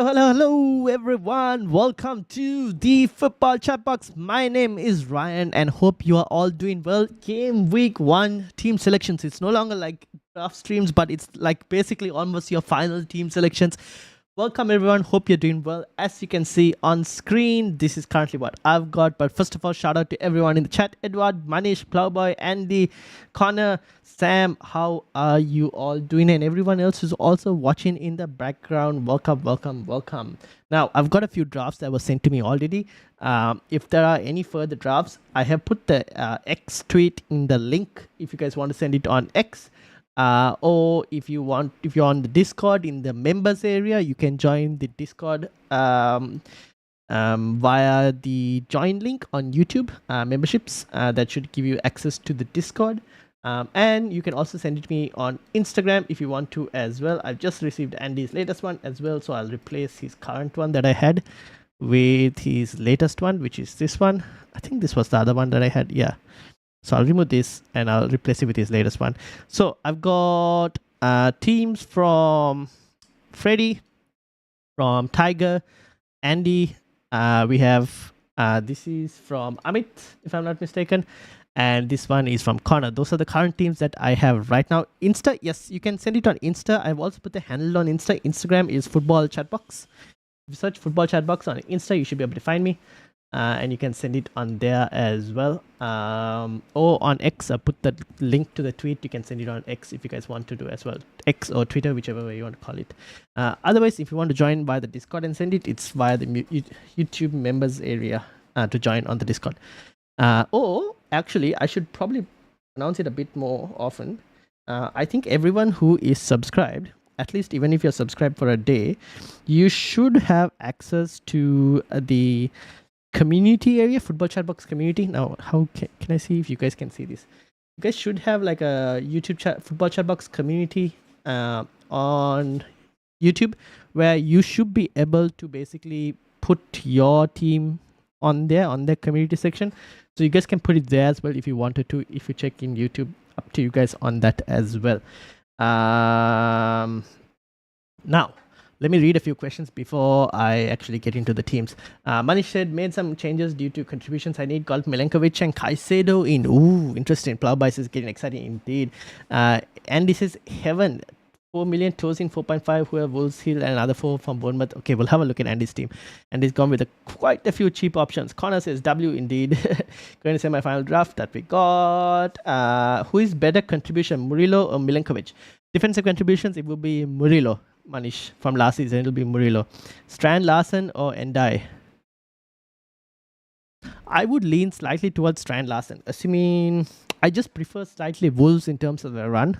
Hello, everyone. Welcome to the Football Chatbox. My name is Ryan, and hope you are all doing well. Game week 1 team selections. It's no longer like draft streams, but it's like basically almost your final team selections. Welcome, everyone. Hope you're doing well. As you can see on screen, this is currently what I've got. But first of all, shout out to everyone in the chat: Edward, Manish, Plowboy, Andy, Connor, Sam. How are you all doing? And everyone else who's also watching in the background, welcome. Now, I've got a few drafts that were sent to me already. If there are any further drafts, I have put the X tweet in the link if you guys want to send it on X. Or if you're on the Discord in the members area, you can join the Discord via the join link on YouTube memberships. That should give you access to the Discord. And you can also send it to me on Instagram if you want to as well. I've just received Andy's latest one as well, so I'll replace his current one that I had with his latest one, which is this one. I think this was the other one that I had. Yeah. So I'll remove this and I'll replace it with his latest one. So I've got teams from Freddy, from Tiger, Andy. We have this is from Amit, if I'm not mistaken. And this one is from Connor. Those are the current teams that I have right now. Insta, yes, you can send it on Insta. I've also put the handle on Insta. Instagram is Football Chatbox. If you search Football Chatbox on Insta, you should be able to find me. And you can send it on there as well, or on X. I put the link to the tweet. You can send it on X if you guys want to do as well, X or Twitter, whichever way you want to call it. Otherwise, if you want to join via the Discord and send it, it's via the YouTube members area to join on the Discord. Or actually, I should probably announce it a bit more often. I think everyone who is subscribed, at least even if you're subscribed for a day, you should have access to the community area, Football Chatbox community. Now, how can I see if you guys can see this? You guys should have like a YouTube Football Chatbox community on YouTube, where you should be able to basically put your team on there, on the community section. So you guys can put it there as well if you wanted to. If you check in YouTube, up to you guys on that as well. Now, let me read a few questions before I actually get into the teams. Manish said, made some changes due to contributions. I need Galt Milenkovic and Caicedo in. Ooh, interesting. Plowbice is getting exciting indeed. Andy says, Heaven, 4 million, Tosin 4.5, who have Wolves Hill and another 4 from Bournemouth. Okay, we'll have a look at Andy's team. And he's gone with quite a few cheap options. Connor says, W indeed. Going to semi-final draft that we got. Who is better contribution, Murillo or Milenkovic? Defensive contributions, it will be Murillo. Manish, from last season, it'll be Murillo. Strand Larsen or Endai? I would lean slightly towards Strand Larsen, assuming I just prefer slightly Wolves in terms of the run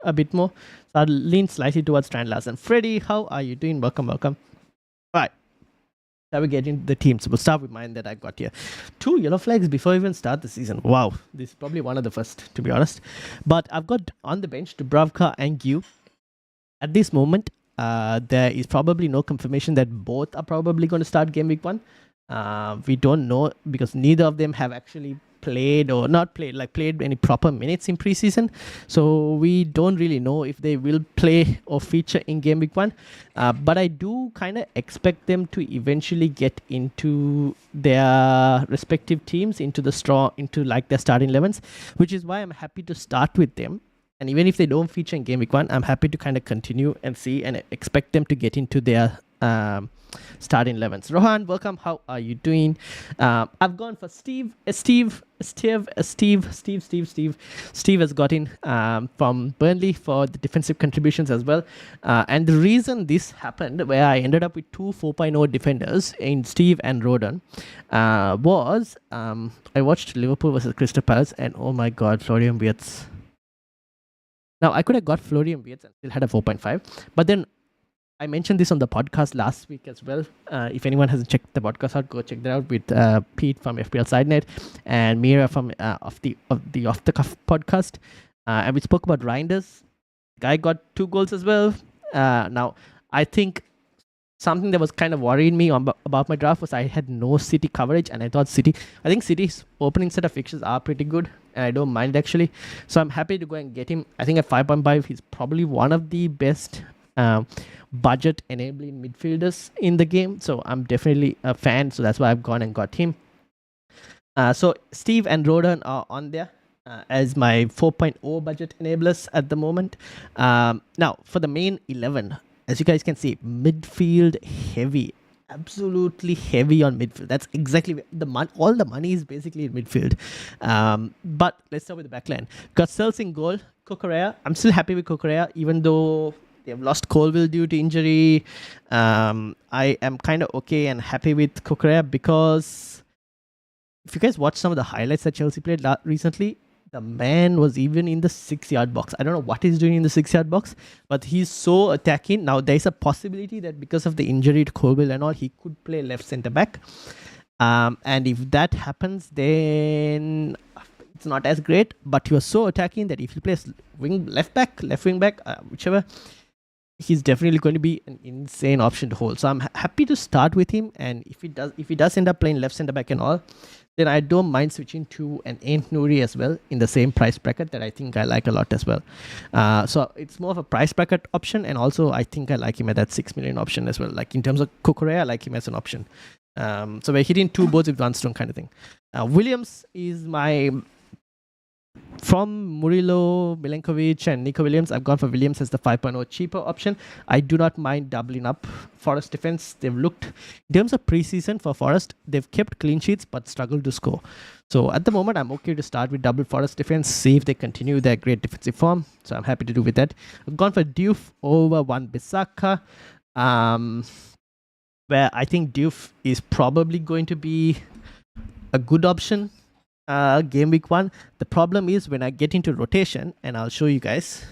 a bit more. So I'll lean slightly towards Strand Larsen. Freddy, how are you doing? Welcome. Right. Shall we get into the teams? We'll start with mine that I got here. 2 yellow flags before we even start the season. Wow. This is probably one of the first, to be honest. But I've got on the bench Dubravka and Gu. At this moment, there is probably no confirmation that both are probably going to start game week 1. We don't know because neither of them have actually played any proper minutes in preseason. So we don't really know if they will play or feature in game week 1. But I do kind of expect them to eventually get into their respective teams, into their starting 11s, which is why I'm happy to start with them. And even if they don't feature in game week 1, I'm happy to kind of continue and see and expect them to get into their starting 11s. Rohan, welcome. How are you doing? I've gone for Steve. Steve has got in from Burnley for the defensive contributions as well. And the reason this happened, where I ended up with 2 4.0 defenders in Steve and Rodon, was I watched Liverpool versus Crystal Palace, and oh my God, Florian Wirtz. Now, I could have got Florian Wirtz and still had a 4.5, but then I mentioned this on the podcast last week as well. If anyone hasn't checked the podcast out, go check that out with Pete from FPL Sidenet and Mira from Off the Cuff podcast. And we spoke about Reinders. Guy got 2 goals as well. Now, I think something that was kind of worrying me about my draft was I had no City coverage, and I think City's opening set of fixtures are pretty good, and I don't mind actually. So I'm happy to go and get him. I think at 5.5, he's probably one of the best budget enabling midfielders in the game. So I'm definitely a fan. So that's why I've gone and got him. So Steve and Rodan are on there as my 4.0 budget enablers at the moment. Now for the main 11, as you guys can see, midfield heavy. Absolutely heavy on midfield. That's exactly all the money is basically in midfield. But let's start with the backline. Got Sels in goal, Cucurella. I'm still happy with Cucurella, even though they have lost Colville due to injury. I am kind of okay and happy with Cucurella because if you guys watch some of the highlights that Chelsea played recently, the man was even in the 6-yard box. I don't know what he's doing in the 6-yard box, but he's so attacking. Now, there's a possibility that because of the injury to Colville and all, he could play left centre back. And if that happens, then it's not as great. But he was so attacking that if he plays left wing back, whichever, he's definitely going to be an insane option to hold. So I'm happy to start with him. And if he does end up playing left centre back and all, then I don't mind switching to an Aint Nouri as well in the same price bracket that I think I like a lot as well. So it's more of a price bracket option, and also I think I like him at that 6 million option as well. Like in terms of Cucurella, I like him as an option. So we're hitting two birds with one stone kind of thing. Williams is my... From Murillo, Milenkovic and Nico Williams, I've gone for Williams as the 5.0 cheaper option. I do not mind doubling up Forest defense. They've looked, in terms of preseason for Forest, they've kept clean sheets but struggled to score. So at the moment, I'm okay to start with double Forest defense, see if they continue their great defensive form. So I'm happy to do with that. I've gone for Diouf over Wan-Bissaka, where I think Diouf is probably going to be a good option. Game week 1. The problem is when I get into rotation, and I'll show you guys,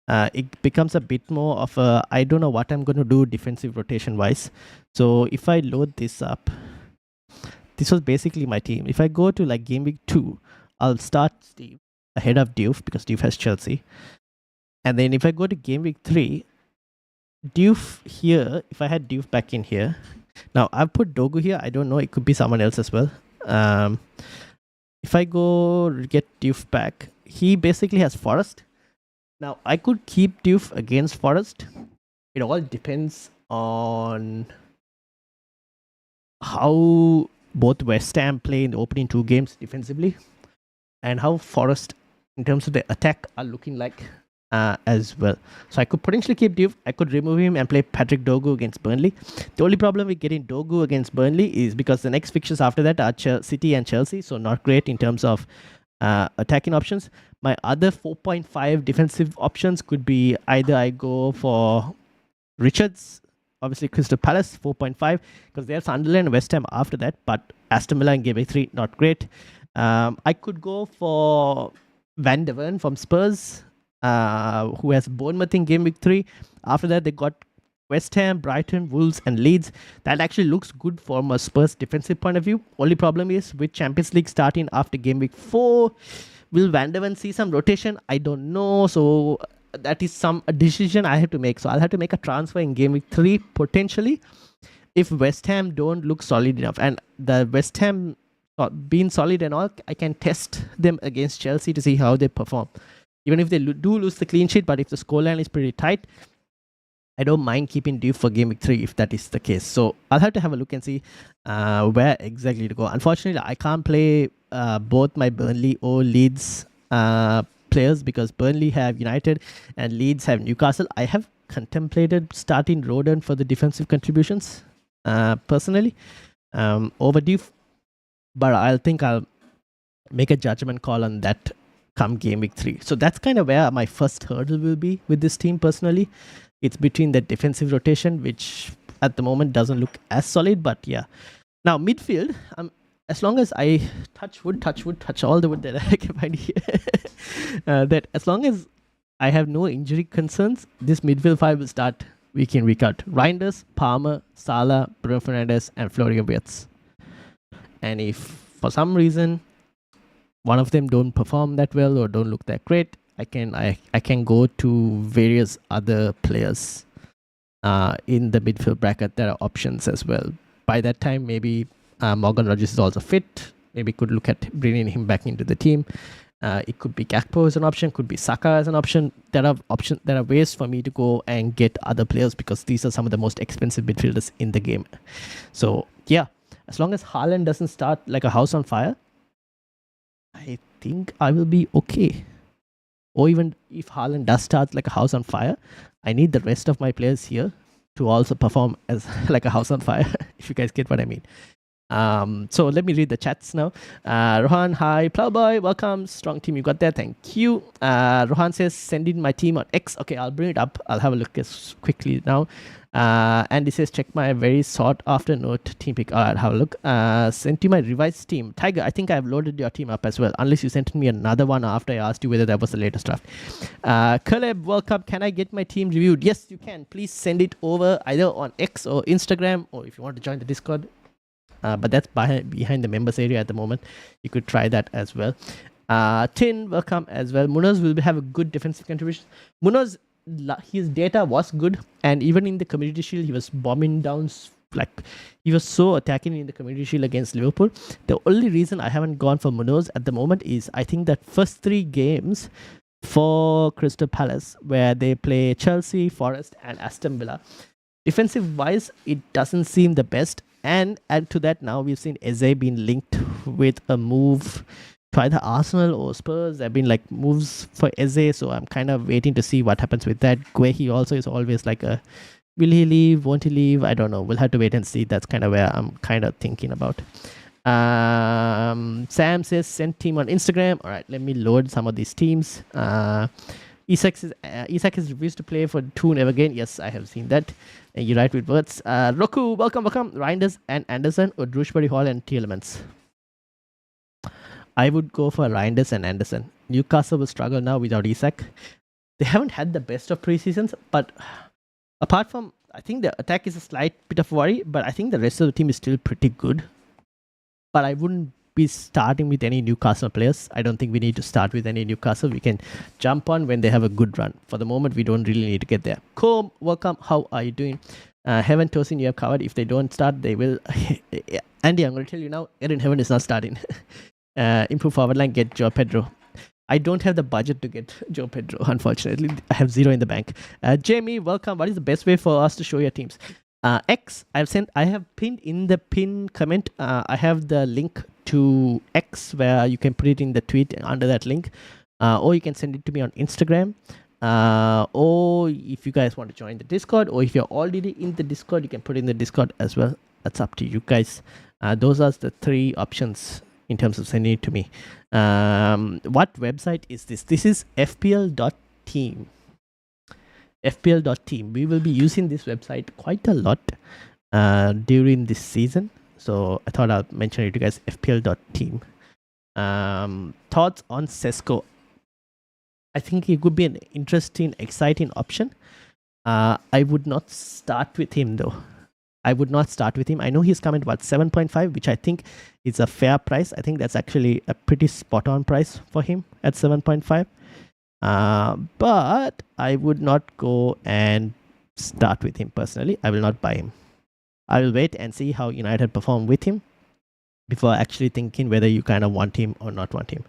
it becomes a bit more of a, I don't know what I'm going to do defensive rotation wise. So if I load this up, this was basically my team. If I go to like game week 2, I'll start Steve ahead of Diouf because Diouf has Chelsea. And then if I go to game week 3, Diouf here, if I had Diouf back in here, now I've put Dogu here. I don't know, it could be someone else as well. If I go get Diouf back, he basically has Forest. Now, I could keep Diouf against Forest. It all depends on how both West Ham play in the opening 2 games defensively and how Forest, in terms of the attack, are looking like as well. So I could potentially keep Diouf. I could remove him and play Patrick Dogu against Burnley. The only problem with getting Dogu against Burnley is because the next fixtures after that are City and Chelsea, so not great in terms of attacking options. My other 4.5 defensive options could be either I go for Richards, obviously Crystal Palace 4.5, because there's Sunderland and West Ham after that, but Aston Villa and Game Week 3 not great. I could go for Van der Ven from Spurs, who has Bournemouth in Game Week 3. After that, they got West Ham, Brighton, Wolves and Leeds. That actually looks good from a Spurs defensive point of view. Only problem is with Champions League starting after Game Week 4, will Van der Ven see some rotation? I don't know. So that is a decision I have to make. So I'll have to make a transfer in Game Week 3 potentially if West Ham don't look solid enough. And the West Ham being solid and all, I can test them against Chelsea to see how they perform. Even if they do lose the clean sheet, but if the scoreline is pretty tight, I don't mind keeping Diouf for Game Week 3 if that is the case. So I'll have to have a look and see where exactly to go. Unfortunately, I can't play both my Burnley or Leeds players because Burnley have United and Leeds have Newcastle. I have contemplated starting Rodan for the defensive contributions personally over Diouf, but I'll think I'll make a judgment call on that come Game Week 3. So that's kind of where my first hurdle will be with this team personally. It's between the defensive rotation, which at the moment doesn't look as solid, but yeah. Now midfield, as long as I touch all the wood that I can find here, that as long as I have no injury concerns, this midfield 5 will start week in, week out. Reinders, Palmer, Salah, Bruno Fernandes and Florian Wirtz. And if for some reason one of them don't perform that well or don't look that great, I can go to various other players in the midfield bracket. There are options as well. By that time, maybe Morgan Rogers is also fit. Maybe could look at bringing him back into the team. It could be Gakpo as an option, could be Saka as an option. There are ways for me to go and get other players because these are some of the most expensive midfielders in the game. So yeah, as long as Haaland doesn't start like a house on fire, I think I will be okay. Or even if Haaland does start like a house on fire, I need the rest of my players here to also perform as like a house on fire, if you guys get what I mean. So let me read the chats now. Rohan, hi. Plowboy, welcome. Strong team you got there. Thank you. Rohan says, send in my team on X. Okay, I'll bring it up. I'll have a look as quickly now. Andy says, check my very sought after note team pick. I'll have a look. Sent you my revised team. Tiger, I think I've loaded your team up as well, unless you sent me another one after I asked you whether that was the latest draft. Caleb, welcome. Can I get my team reviewed? Yes, you can. Please send it over either on X or Instagram, or if you want to join the Discord. But that's behind the members area at the moment. You could try that as well. Tin, welcome as well. Munoz will have a good defensive contribution. Munoz, his data was good, and even in the Community Shield, he was bombing down. Like, he was so attacking in the Community Shield against Liverpool. The only reason I haven't gone for Munoz at the moment is I think that first 3 games for Crystal Palace, where they play Chelsea, Forest, and Aston Villa, defensive wise, it doesn't seem the best. And add to that, now we've seen Eze being linked with a move to either Arsenal or Spurs. There have been like moves for Eze, so I'm kind of waiting to see what happens with that. Guehi also is always like a, will he leave, won't he leave? I don't know. We'll have to wait and see. That's kind of where I'm kind of thinking about. Sam says, send team on Instagram. All right, let me load some of these teams. Isak is refused to play for Toon ever again. Yes, I have seen that. And you're right with words. Roku, welcome. Reinders and Anderson or Drewsbury Hall and Tielemans. I would go for Reinders and Anderson. Newcastle will struggle now without Isak. They haven't had the best of preseasons, but apart from, I think the attack is a slight bit of worry, but I think the rest of the team is still pretty good. But I wouldn't be starting with any Newcastle players. I don't think we need to start with any Newcastle. We can jump on when they have a good run. For the moment, we don't really need to get there. Combe, welcome. How are you doing? Heaven, Tosin, you have covered. If they don't start, they will. Andy, I'm going to tell you now, Erin Heaven is not starting. Improve forward line, get Joe Pedro. I don't have the budget to get Joe Pedro, unfortunately. I have 0 in the bank. Jamie, welcome. What is the best way for us to show your teams? X, I have pinned in the pin comment. I have the link to X where you can put it in the tweet under that link, or you can send it to me on Instagram, or if you guys want to join the Discord, or if you're already in the Discord, you can put it in the Discord as well. That's up to you guys. Those are the 3 options in terms of sending it to me. What website is this? This is fpl.team. fpl.team. We will be using this website quite a lot during this season. So I thought I'll mention it to you guys, fpl.team. Thoughts on Sesko? I think he could be an interesting, exciting option. I would not start with him though. I would not start with him. I know he's coming at 7.5, which I think is a fair price. I think that's actually a pretty spot on price for him at 7.5. But I would not go and start with him personally. I will not buy him. I will wait and see how United perform with him before actually thinking whether you kind of want him or not want him.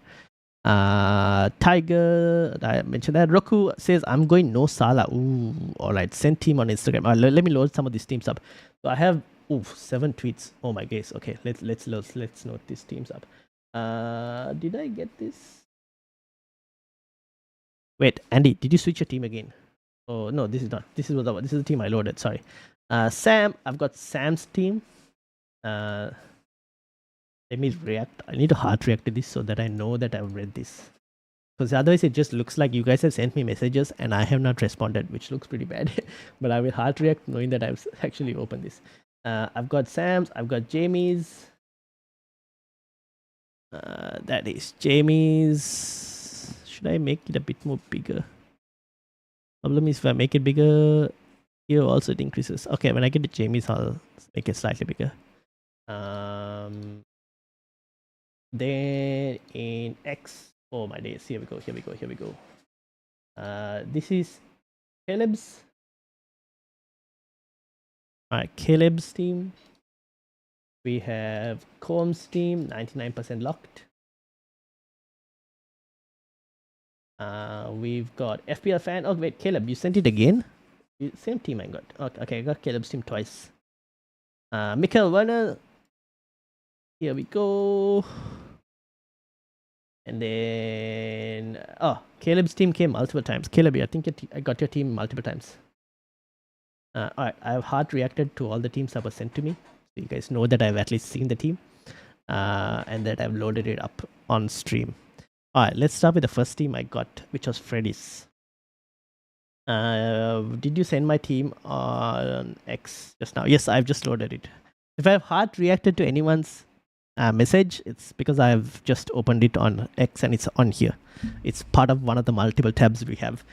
Tiger, I mentioned that. Roku says, I'm going no Salah. Ooh, all right. Send team on Instagram. Let me load some of these teams up. So I have 7 tweets. Oh my gosh. Okay, let's note these teams up. Did I get this? Wait, Andy, did you switch your team again? Oh no, this is not. This is the team I loaded. Sorry. Sam, I've got Sam's team. Let me react. I need to hard react to this so that I know that I've read this. Because otherwise it just looks like you guys have sent me messages and I have not responded, which looks pretty bad. But I will hard react knowing that I've actually opened this. I've got Sam's, I've got Jamie's. That is Jamie's. Should I make it a bit more bigger? Problem is if I make it bigger, here also it increases. Okay, when I get to Jamie's, I'll make it slightly bigger. Then in X, oh my days, here we go. This is Caleb's. Alright, Caleb's team. We have Combs team, 99% locked. We've got FPL fan. Oh wait, Caleb, you sent it again? Same team I got. Okay, I got Caleb's team twice. Michael Werner. Here we go. And then Caleb's team came multiple times. Caleb, I think I got your team multiple times. Alright, I have hard reacted to all the teams that were sent to me. So you guys know that I've at least seen the team. And that I've loaded it up on stream. Alright, let's start with the first team I got, which was Freddy's. Did you send my team on X just now? Yes, I've just loaded it. If I've hard reacted to anyone's message, it's because I've just opened it on X and it's on here. It's part of one of the multiple tabs we have.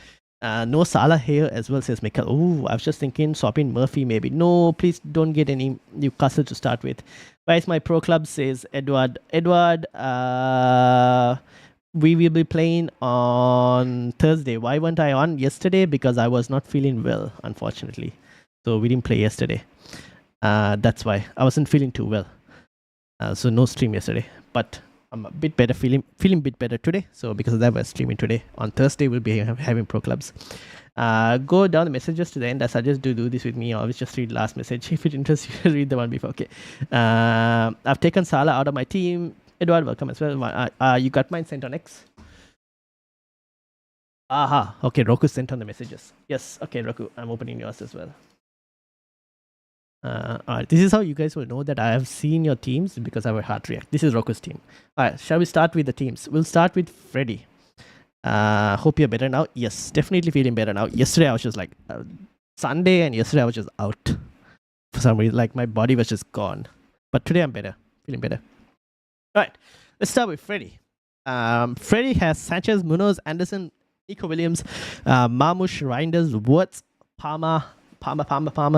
No Salah here as well, says Michael. Oh, I was just thinking swapping Murphy maybe. No, please don't get any Newcastle to start with. Where is my pro club, says Edward. Edward, we will be playing on Thursday. Why weren't I on yesterday? Because I was not feeling well, unfortunately. So we didn't play yesterday. That's why. I wasn't feeling too well. So no stream yesterday. But I'm a bit better, feeling a bit better today. So because of that, we're streaming today. On Thursday, we'll be having pro clubs. Go down the messages to the end. I suggest do this with me. Or always just read last message. If it interests you, read the one before. Okay. I've taken Salah out of my team. Edward, welcome as well. You got mine sent on X? Aha. Okay, Roku sent on the messages. Yes. Okay, Roku, I'm opening yours as well. Alright, this is how you guys will know that I have seen your teams because I will hard react. This is Roku's team. Alright, shall we start with the teams? We'll start with Freddy. Hope you're better now. Yes, definitely feeling better now. Yesterday I was just like Sunday and yesterday I was just out for some reason. Like my body was just gone. But today I'm better, feeling better. Alright, let's start with Freddy. Freddy has Sanchez, Munoz, Anderson, Nico Williams, Marmoush, Reinders, Wirtz, Palmer,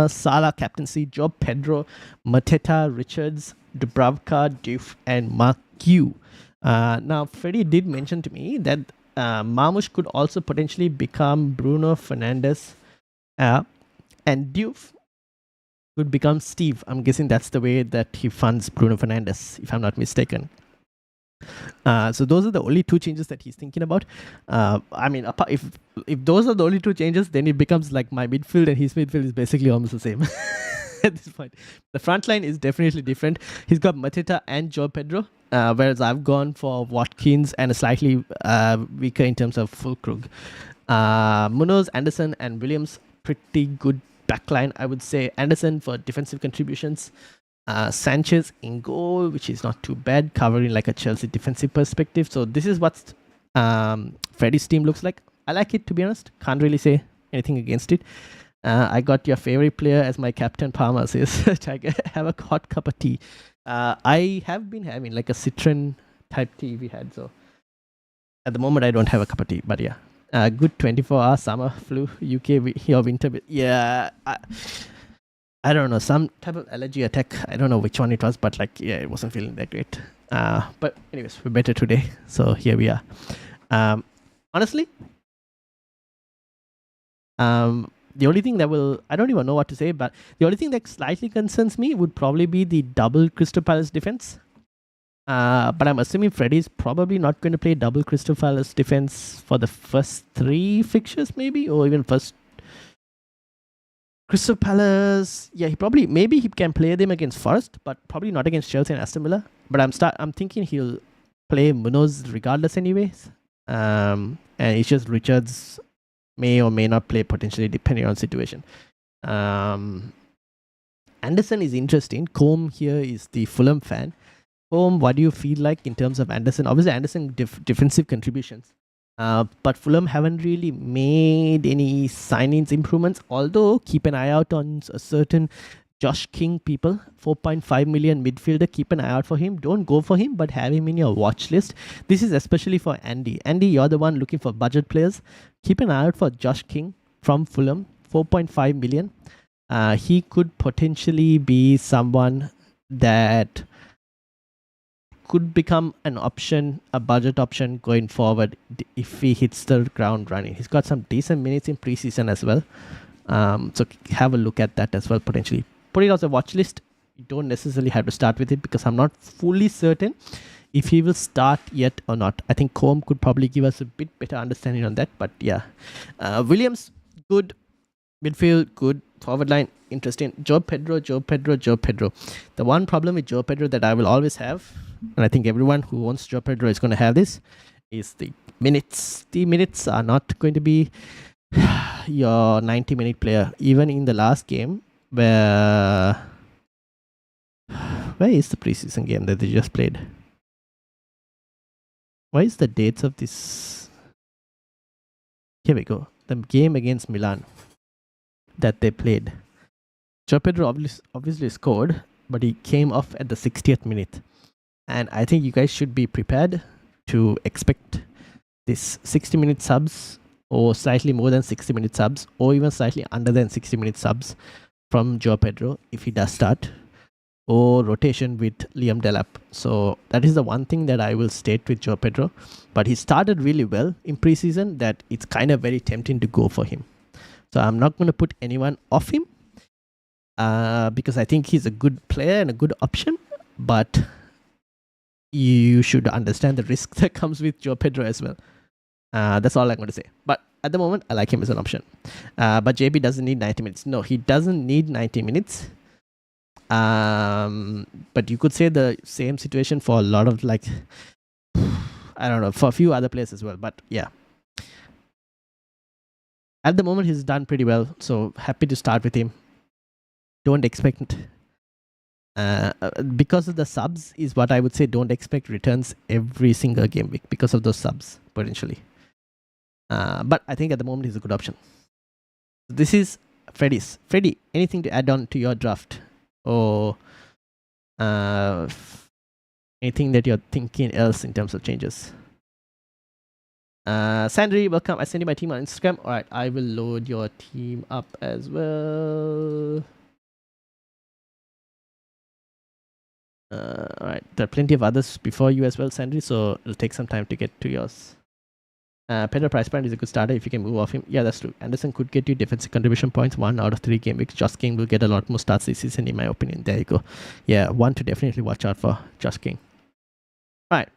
Salah, captaincy, Job, Pedro, Mateta, Richards, Dubravka, Diouf, and Mark Q. Now, Freddy did mention to me that Marmoush could also potentially become Bruno Fernandes, and Diouf could become Steve. I'm guessing that's the way that he funds Bruno Fernandes, if I'm not mistaken. So those are the only two changes that he's thinking about. I mean, if those are the only two changes, then it becomes like my midfield and his midfield is basically almost the same at this point. The front line is definitely different. He's got Mateta and Joe Pedro, whereas I've gone for Watkins and a slightly weaker in terms of Fulkrug. Munoz, Anderson, and Williams, pretty good backline, I would say. Anderson for defensive contributions. Sanchez in goal, which is not too bad, covering like a Chelsea defensive perspective. So this is what Freddy's team looks like. I like it, to be honest. Can't really say anything against it. I got your favorite player as my captain, Palmer says. Have a hot cup of tea. I have been having like a citron type tea we had. So at the moment, I don't have a cup of tea, but yeah. Good 24-hour summer flu, UK or winter. Yeah. I don't know, some type of allergy attack. I don't know which one it was, but like, yeah, it wasn't feeling that great. But anyways, we're better today. So here we are. Honestly, the only thing that I don't even know what to say, but the only thing that slightly concerns me would probably be the double Crystal Palace defense. But I'm assuming Freddy's probably not going to play double Crystal Palace defense for the first 3 fixtures, maybe, or even first. Crystal Palace, yeah, maybe he can play them against Forest, but probably not against Chelsea and Aston Villa. But I'm thinking he'll play Munoz regardless anyways. And it's just Richards may or may not play potentially depending on situation. Anderson is interesting. Combe here is the Fulham fan. Combe, what do you feel like in terms of Anderson? Obviously, Anderson defensive contributions. But Fulham haven't really made any signings improvements, although keep an eye out on a certain Josh King, people. 4.5 million midfielder, keep an eye out for him. Don't go for him, but have him in your watch list. This is especially for Andy. Andy, you're the one looking for budget players. Keep an eye out for Josh King from Fulham, 4.5 million. He could potentially be someone that could become an option, a budget option going forward if he hits the ground running. He's got some decent minutes in preseason as well. So have a look at that as well, potentially. Put it on the watch list. You don't necessarily have to start with it because I'm not fully certain if he will start yet or not. I think Combe could probably give us a bit better understanding on that. But yeah, Williams, good. Midfield, good. Forward line, interesting. Joe Pedro. The one problem with Joe Pedro that I will always have, and I think everyone who owns Joe Pedro is going to have this, is the minutes. The minutes are not going to be your 90-minute player. Even in the last game, where is the preseason game that they just played? Why is the dates of this? Here we go. The game against Milan that they played. Joe Pedro obviously scored, but he came off at the 60th minute. And I think you guys should be prepared to expect this 60-minute subs, or slightly more than 60-minute subs, or even slightly under than 60-minute subs from Joe Pedro if he does start, or rotation with Liam Delap. So that is the one thing that I will state with Joe Pedro. But he started really well in preseason that it's kind of very tempting to go for him. So I'm not going to put anyone off him because I think he's a good player and a good option. But you should understand the risk that comes with Joe Pedro as well. That's all I'm going to say. But at the moment, I like him as an option. But JB doesn't need 90 minutes. No, he doesn't need 90 minutes. But you could say the same situation for a lot of, like, I don't know, for a few other players as well. But yeah, at the moment he's done pretty well, so happy to start with him. Don't expect because of the subs is what I would say. Don't expect returns every single game week because of those subs potentially. But I think at the moment he's a good option. This is Freddy's. Freddy, anything to add on to your draft, or anything that you're thinking else in terms of changes? Sandri, welcome. I sent you my team on Instagram. Alright, I will load your team up as well. Alright, there are plenty of others before you as well, Sandri, so it'll take some time to get to yours. Pedro price point is a good starter if you can move off him. Yeah, that's true. Anderson could get you defensive contribution points 1 out of 3 game weeks. Josh King will get a lot more starts this season, in my opinion. There you go. Yeah, one to definitely watch out for, Josh King. Alright,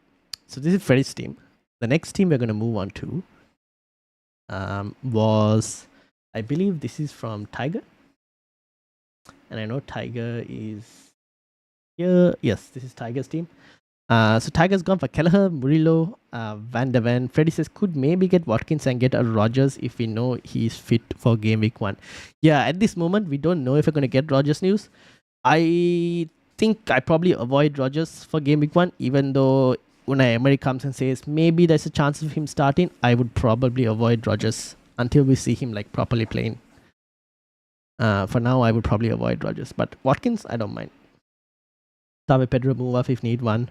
so this is Freddy's team. The next team we're going to move on to was, I believe this is from Tiger. And I know Tiger is here. Yes, this is Tiger's team. So Tiger's gone for Kelleher, Murillo, Van de Ven. Freddy says could maybe get Watkins and get a Rogers if we know he's fit for game week 1. Yeah, at this moment we don't know if we're going to get Rogers news. I think I probably avoid Rogers for game week 1, even though Unai Emery comes and says maybe there's a chance of him starting. I would probably avoid Rogers until we see him like properly playing. For now, I would probably avoid Rogers, but Watkins, I don't mind. Start with Pedro, move off if need one.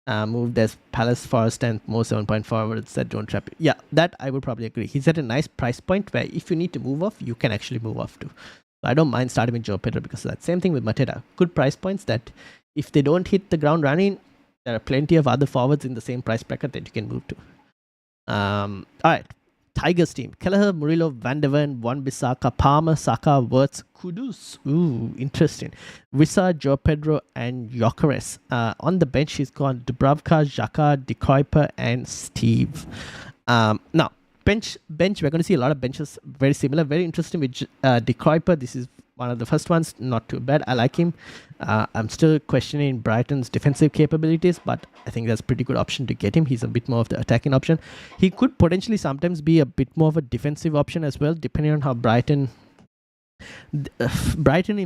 Move there's Palace, Forest, and more 7-point forwards that don't trap you. Yeah, that I would probably agree. He's at a nice price point where if you need to move off, you can actually move off too. So I don't mind starting with Joe Pedro because of that. Same thing with Mateta. Good price points that if they don't hit the ground running, there are plenty of other forwards in the same price bracket that you can move to. Alright, Tigers team. Kelleher, Murillo, Van de Ven, Wan-Bissaka, Palmer, Saka, Wirtz, Kudus. Ooh, interesting. Wissa, Joe Pedro, and Gyökeres. On the bench, he's got Dubravka, Xhaka, De Kuyper, and Steve. Now, bench, we're going to see a lot of benches very similar. Very interesting with De Kuyper. This is one of the first ones. Not too bad. I like him. I'm still questioning Brighton's defensive capabilities, but I think that's a pretty good option to get him. He's a bit more of the attacking option. He could potentially sometimes be a bit more of a defensive option as well, depending on how Brighton in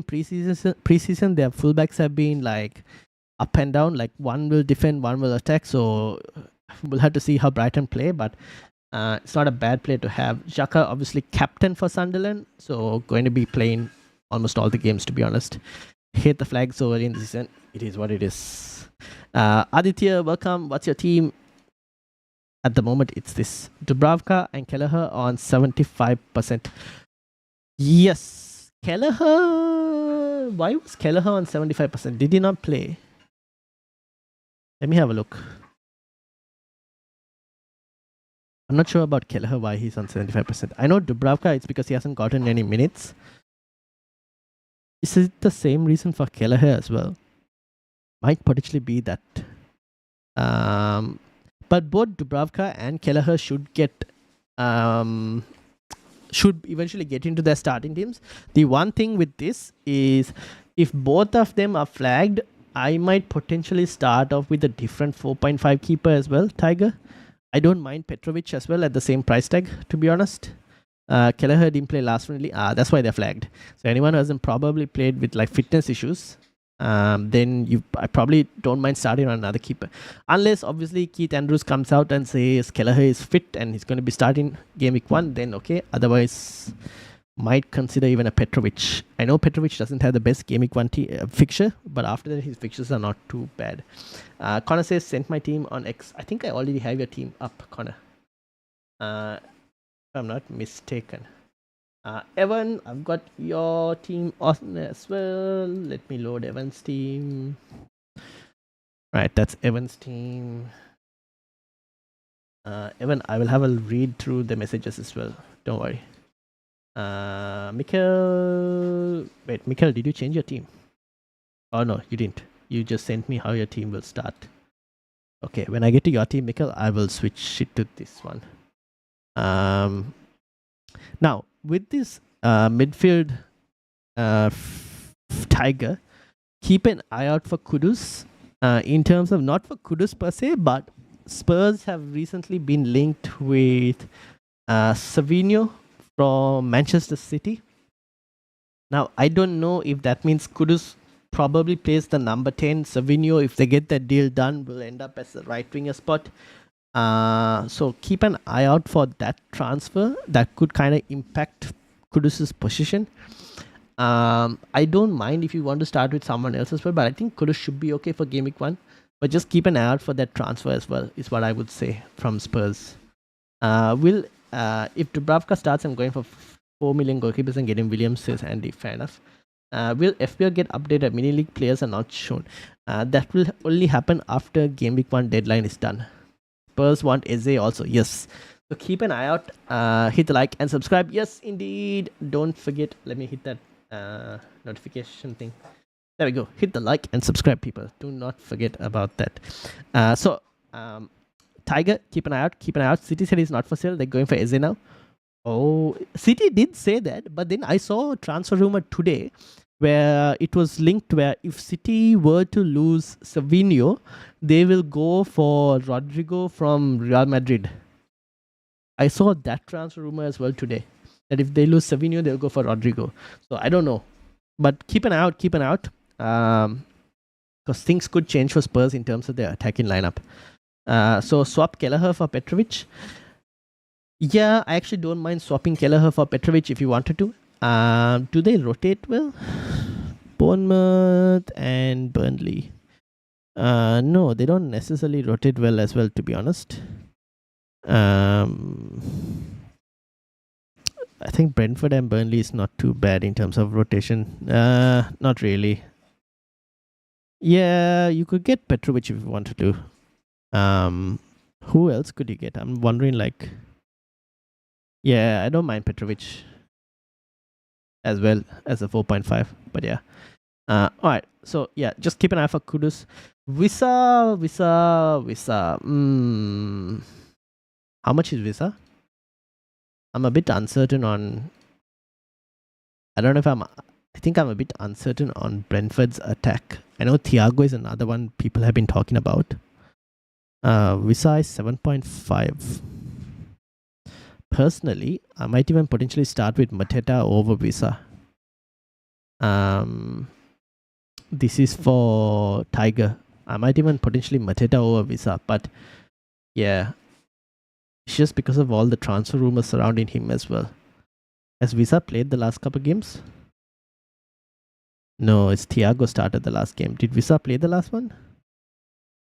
preseason, their fullbacks have been like up and down. Like one will defend, one will attack. So we'll have to see how Brighton play, but it's not a bad play to have. Xhaka, obviously captain for Sunderland, so going to be playing almost all the games, to be honest. Hit the flag so early in the season. It is what it is. Aditya, welcome. What's your team? At the moment, it's this. Dubravka and Kelleher on 75%. Yes. Kelleher. Why was Kelleher on 75%? Did he not play? Let me have a look. I'm not sure about Kelleher, why he's on 75%. I know Dubravka, it's because he hasn't gotten any minutes. Is it the same reason for Kelleher as well? Might potentially be that But both Dubravka and Kelleher should get should eventually get into their starting teams. The one thing with this is if both of them are flagged, I might potentially start off with a different 4.5 keeper as well, Tiger. I don't mind Petrovic as well at the same price tag, to be honest. Kelleher didn't play last friendly. That's why they're flagged. So anyone who hasn't probably played with like fitness issues, then I probably don't mind starting on another keeper. Unless obviously Keith Andrews comes out and says Kelleher is fit and he's going to be starting game week 1, then okay. Otherwise, might consider even a Petrovic. I know Petrovic doesn't have the best game week 1 fixture, but after that his fixtures are not too bad. Connor says, sent my team on X. I think I already have your team up, Connor. If I'm not mistaken. Evan, I've got your team on as well. Let me load Evan's team. Right, that's Evan's team. Evan, I will have a read through the messages as well. Don't worry. Mikhail, wait, Mikhail, did you change your team? Oh no, you didn't. You just sent me how your team will start. Okay, when I get to your team, Mikhail, I will switch it to this one. Now, with this midfield Tiger, keep an eye out for Kudus. In terms of, not for Kudus per se, but Spurs have recently been linked with Savinho from Manchester City. Now, I don't know if that means Kudus probably plays the number 10. Savinho, if they get that deal done, will end up as the right winger spot. So keep an eye out for that transfer. That could kind of impact Kudus' position. I don't mind if you want to start with someone else as well, but I think Kudus should be okay for game week 1. But just keep an eye out for that transfer as well, is what I would say from Spurs. If Dubravka starts, I'm going for 4 million goalkeepers and getting Williams, says Andy. Fair enough. Will FPL get updated? Mini league players are not shown. That will only happen after game week 1 deadline is done. Spurs want Eze also. Yes. So keep an eye out. Hit the like and subscribe. Yes, indeed. Don't forget. Let me hit that notification thing. There we go. Hit the like and subscribe, people. Do not forget about that. Tiger, keep an eye out. Keep an eye out. City said he's not for sale. They're going for Eze now. Oh, City did say that, but then I saw a transfer rumor today where it was linked where if City were to lose Savinho, they will go for Rodrigo from Real Madrid. I saw that transfer rumor as well today, that if they lose Savinho, they'll go for Rodrigo. So I don't know, but keep an eye out, because things could change for Spurs in terms of their attacking lineup. So swap Kelleher for Petrovic. Yeah, I actually don't mind swapping Kelleher for Petrovic if you wanted to. Do they rotate well? Bournemouth and Burnley. No, they don't necessarily rotate well as well, to be honest. I think Brentford and Burnley is not too bad in terms of rotation. Not really. Yeah, you could get Petrovic if you wanted to. Who else could you get? I'm wondering, like... Yeah, I don't mind Petrovic as well as a 4.5, but yeah. Alright, so yeah, just keep an eye for Kudus. Visa. How much is Visa? I'm a bit uncertain on... I think I'm a bit uncertain on Brentford's attack. I know Thiago is another one people have been talking about. Visa is 7.5. Personally, I might even potentially start with Mateta over Visa. This is for Tiger. I might even potentially Mateta over Visa, but yeah, it's just because of all the transfer rumors surrounding him as well. Has Visa played the last couple games? No, it's Thiago started the last game. Did Visa play the last one?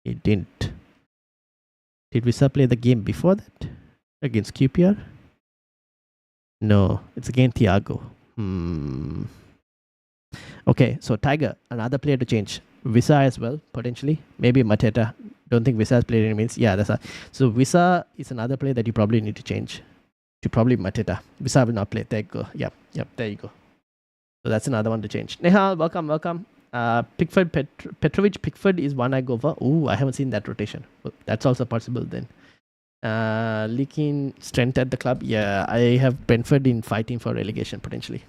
He didn't. Did Visa play the game before that? Against QPR? No, it's against Thiago. Okay, so Tiger, another player to change. Visa as well, potentially. Maybe Mateta. Don't think Visa has played any minutes. Yeah, so Visa is another player that you probably need to change. To probably Mateta. Visa will not play. There you go. Yep, there you go. So that's another one to change. Nehal, welcome. Petrovic, Pickford is one I go for. Ooh, I haven't seen that rotation. Well, that's also possible then. Leaking strength at the club. Yeah, I have Brentford in fighting for relegation potentially.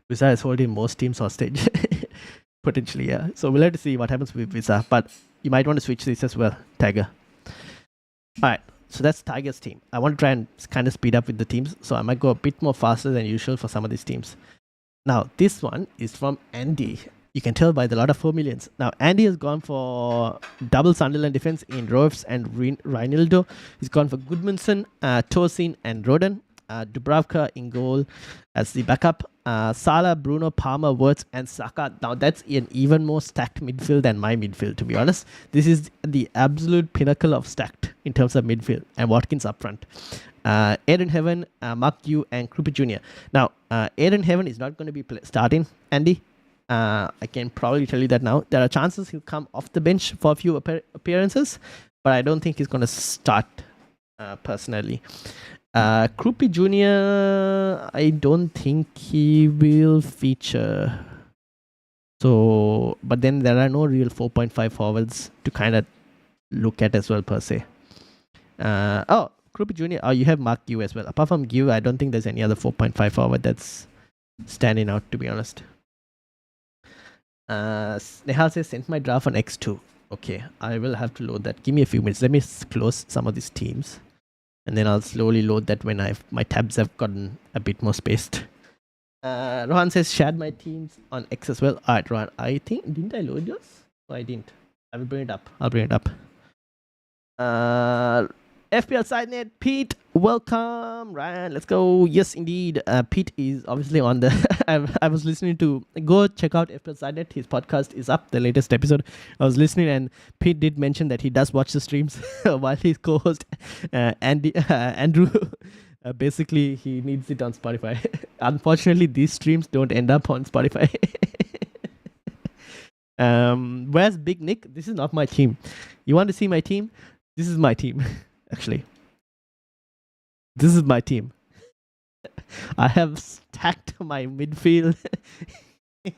Visa is holding most teams hostage. Potentially, yeah. So we'll have to see what happens with Visa. But you might want to switch this as well, Tiger. Alright, so that's Tiger's team. I want to try and kind of speed up with the teams. So I might go a bit more faster than usual for some of these teams. Now, this one is from Andy. You can tell by the lot of 4 millions. Now, Andy has gone for double Sunderland defense in Roves and Reinildo. He's gone for Goodmanson, Tosin, and Roden. Dubravka in goal as the backup. Salah, Bruno, Palmer, Wirtz, and Saka. Now, that's an even more stacked midfield than my midfield, to be honest. This is the absolute pinnacle of stacked in terms of midfield. And Watkins up front. Aiden Heaven, Mark Yu, and Krupa Jr. Now, Aiden Heaven is not going to be starting, Andy. I can probably tell you that now. There are chances he'll come off the bench for a few appearances, but I don't think he's going to start personally. Krupi Jr., I don't think he will feature. So, but then there are no real 4.5 forwards to kind of look at as well, per se. Krupi Jr., you have Mark Gu as well. Apart from Gu, I don't think there's any other 4.5 forward that's standing out, to be honest. Nehal says, sent my draft on X2. Okay, I will have to load that. Give me a few minutes. Let me close some of these teams. And then I'll slowly load that when my tabs have gotten a bit more spaced. Rohan says, shared my teams on X as well. Alright, Rohan, I think, didn't I load yours? No, I didn't. I will bring it up. I'll bring it up. FPL SideNet, Pete, welcome. Ryan, let's go. Yes, indeed. Pete is obviously on the. I was listening to. Go check out FPL SideNet. His podcast is up, the latest episode. I was listening, and Pete did mention that he does watch the streams while he's co-host. Andrew, basically, he needs it on Spotify. Unfortunately, these streams don't end up on Spotify. Where's Big Nick? This is not my team. You want to see my team? This is my team. Actually, this is my team. I have stacked my midfield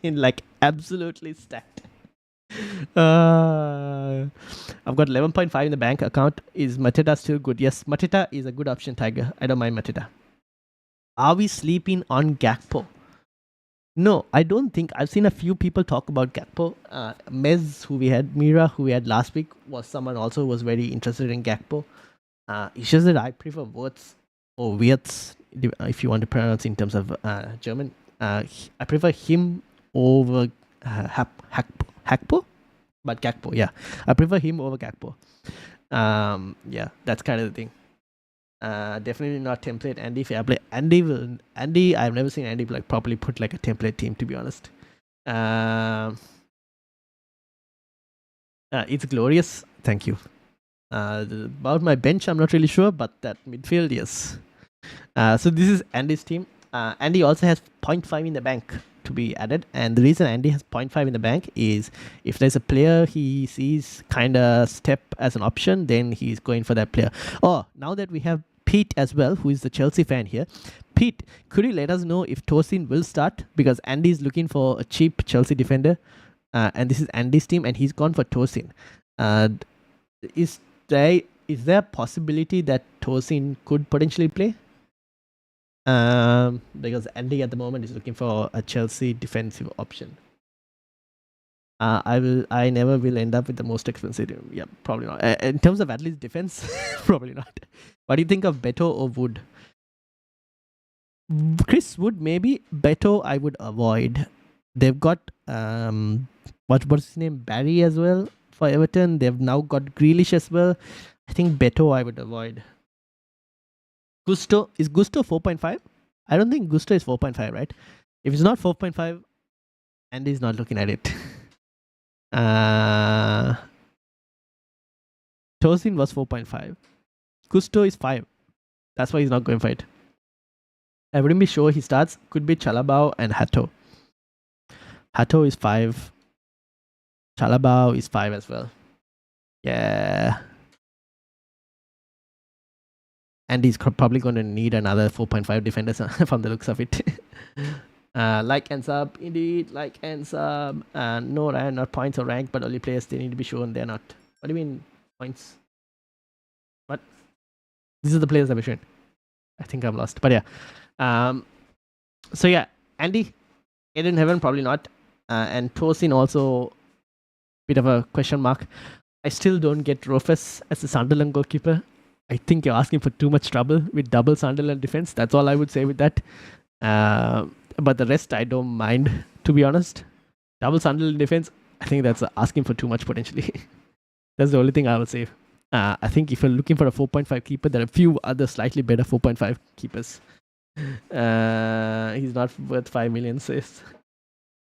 in like absolutely stacked. I've got 11.5 in the bank account. Is Mateta still good? Yes, Mateta is a good option, Tiger. I don't mind Mateta. Are we sleeping on Gakpo? No, I don't think. I've seen a few people talk about Gakpo. Mez, who we had, Mira, who we had last week, was someone also who was very interested in Gakpo. It's just that I prefer Wirtz or Wirtz, if you want to pronounce in terms of German. I prefer him over Hakpo? But Gakpo, yeah. I prefer him over Gakpo. Yeah, that's kind of the thing. Definitely not template Andy Fairplay. Andy, I've never seen Andy like properly put like a template team, to be honest. It's glorious. Thank you. About my bench, I'm not really sure, but that midfield, yes. So this is Andy's team. Andy also has 0.5 in the bank to be added, and the reason Andy has 0.5 in the bank is if there's a player he sees kind of step as an option, then he's going for that player. Oh, now that we have Pete as well, who is the Chelsea fan here. Pete, could you let us know if Tosin will start? Because Andy is looking for a cheap Chelsea defender, and this is Andy's team, and he's gone for Tosin. Is there a possibility that Tosin could potentially play? Because Andy at the moment is looking for a Chelsea defensive option. I never will end up with the most expensive. Yeah, probably not. In terms of at least defense, probably not. What do you think of Beto or Wood? Chris Wood, maybe. Beto, I would avoid. They've got what's his name? Barry as well for Everton. They've now got Grealish as well. I think Beto I would avoid. Gusto, is Gusto 4.5? I don't think Gusto is 4.5, right? If it's not 4.5, Andy's not looking at it. Tosin was 4.5. Gusto is 5. That's why he's not going for it. I wouldn't be sure he starts. Could be Chalabao and Hato. Hato is 5. Chalabao is 5 as well. Yeah. And he's probably going to need another 4.5 defenders from the looks of it. Like and sub, indeed, like and sub. No, not points or rank, but only players they need to be shown. They're not. What do you mean points? What? These are the players that were shown. I think I'm lost, but yeah. So yeah, Andy, Eden Heaven probably not, and Tosin also bit of a question mark. I still don't get Rofus as a Sunderland goalkeeper. I think you're asking for too much trouble with double Sunderland defense. That's all I would say with that. But the rest, I don't mind, to be honest. Double Sunderland defense, I think that's asking for too much potentially. That's the only thing I would say. I think if you're looking for a 4.5 keeper, there are a few other slightly better 4.5 keepers. He's not worth 5 million, says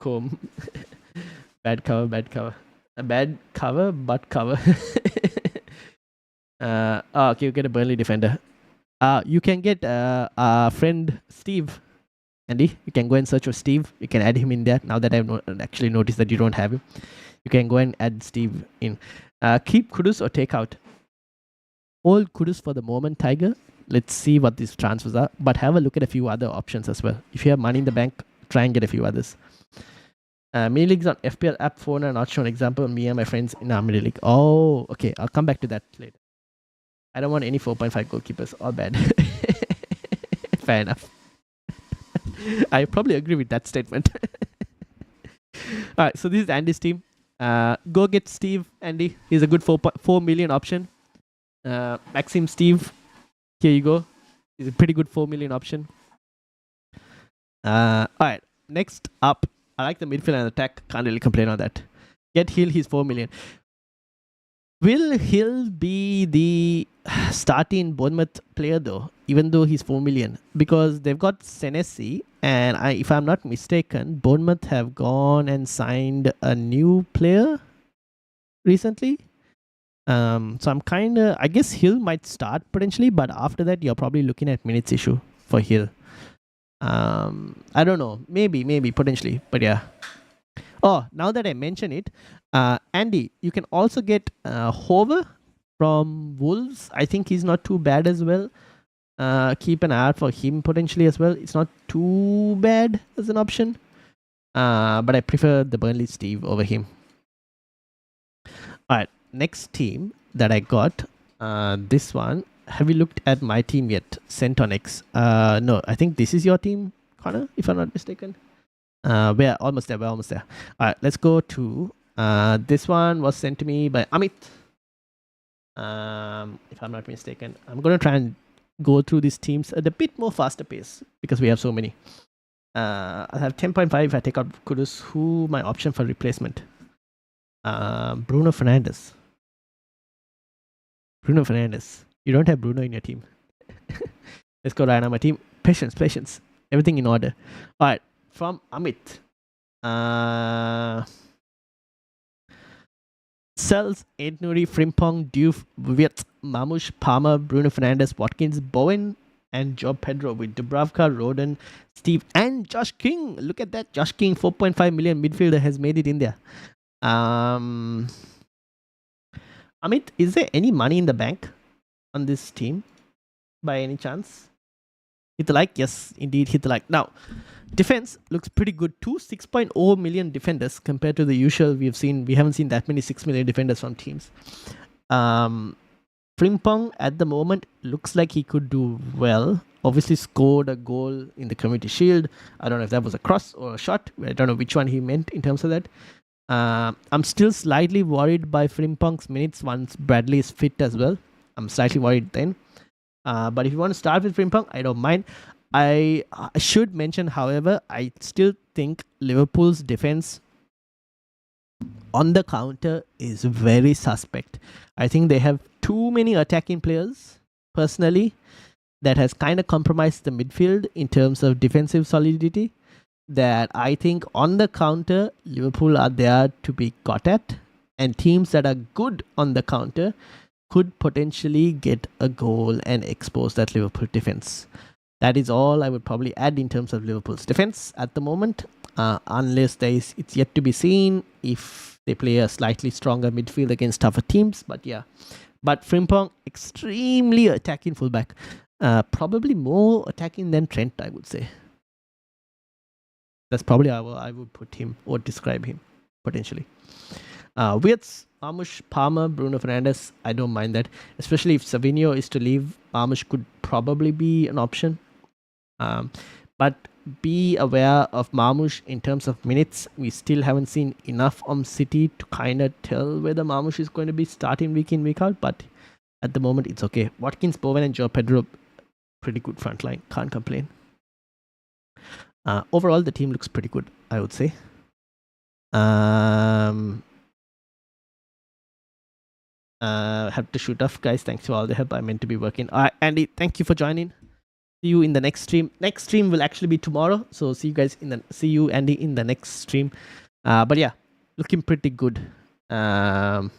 Combe. Bad cover, bad cover. A bad cover, but cover. Okay, you get a Burnley defender. You can get our friend Steve. Andy, you can go and search for Steve. You can add him in there. Now that I've actually noticed that you don't have him, you can go and add Steve in. Keep Kudus or take out? Hold Kudus for the moment, Tiger. Let's see what these transfers are. But have a look at a few other options as well. If you have money in the bank, try and get a few others. Mini leagues on FPL app phone are not shown. Example, me and my friends in our mini league. Oh, okay. I'll come back to that later. I don't want any 4.5 goalkeepers. All bad. Fair enough. I probably agree with that statement. Alright, so this is Andy's team. Go get Steve, Andy. He's a good 4 million option. Maxim Steve, here you go. He's a pretty good 4 million option. Alright, next up. I like the midfield and attack. Can't really complain on that. Get Hill, he's 4 million. Will Hill be the starting Bournemouth player though, even though he's 4 million? Because they've got Senesi, and if I'm not mistaken, Bournemouth have gone and signed a new player recently. So I'm I guess Hill might start potentially, but after that you're probably looking at minutes issue for Hill. I don't know, maybe potentially, but yeah. Oh, now that I mention it, Andy, you can also get Hover from Wolves. I think he's not too bad as well. Keep an eye out for him potentially as well. It's not too bad as an option, but I prefer the Burnley Steve over him. Alright, next team that I got, this one. Have you looked at my team yet? Sent on X. No, I think this is your team, Connor, if I'm not mistaken. We're almost there. Alright, let's go to this one was sent to me by Amit. If I'm not mistaken. I'm gonna try and go through these teams at a bit more faster pace because we have so many. I have 10.5 if I take out Kudus. Who my option for replacement? Bruno Fernandes. You don't have Bruno in your team. Let's go right now. My team. Patience. Everything in order. Alright. From Amit. Sells, Aintnuri, Frimpong, Diouf, Wirt, Mamush, Palmer, Bruno Fernandes, Watkins, Bowen, and Job Pedro with Dubravka, Roden, Steve, and Josh King. Look at that. Josh King, 4.5 million midfielder, has made it in there. Amit, is there any money in the bank on this team by any chance? Hit the like. Yes, indeed, hit the like. Now, defense looks pretty good too. 6.0 million defenders compared to the usual we haven't seen that many 6 million defenders from teams. Frimpong at the moment looks like he could do well. Obviously scored a goal in the Community Shield. I don't know if that was a cross or a shot. I don't know which one he meant in terms of that. I'm still slightly worried by Frimpong's minutes once Bradley is fit as well. I'm slightly worried then. But if you want to start with Frimpong, I don't mind. I should mention, however, I still think Liverpool's defense on the counter is very suspect. I think they have too many attacking players, personally, that has kind of compromised the midfield in terms of defensive solidity. That I think on the counter, Liverpool are there to be got at, and teams that are good on the counter could potentially get a goal and expose that Liverpool defense. That is all I would probably add in terms of Liverpool's defense at the moment, unless it's yet to be seen if they play a slightly stronger midfield against tougher teams. But yeah, but Frimpong, extremely attacking fullback, probably more attacking than Trent, I would say. That's probably how I would put him or describe him potentially. Wirtz, Marmush, Palmer, Bruno Fernandes. I don't mind that, especially if Savinho is to leave. Marmush could probably be an option, but be aware of Marmush in terms of minutes. We still haven't seen enough on City to kind of tell whether Marmush is going to be starting week in, week out. But at the moment, it's okay. Watkins, Bowen, and Joe Pedro, pretty good front line. Can't complain. Overall, the team looks pretty good, I would say. Have to shoot off, guys. Thanks for all the help. I meant to be working. Andy, thank you for joining. See you in the next stream. Next stream will actually be tomorrow, so see you Andy in the next stream. But yeah, looking pretty good. Amit.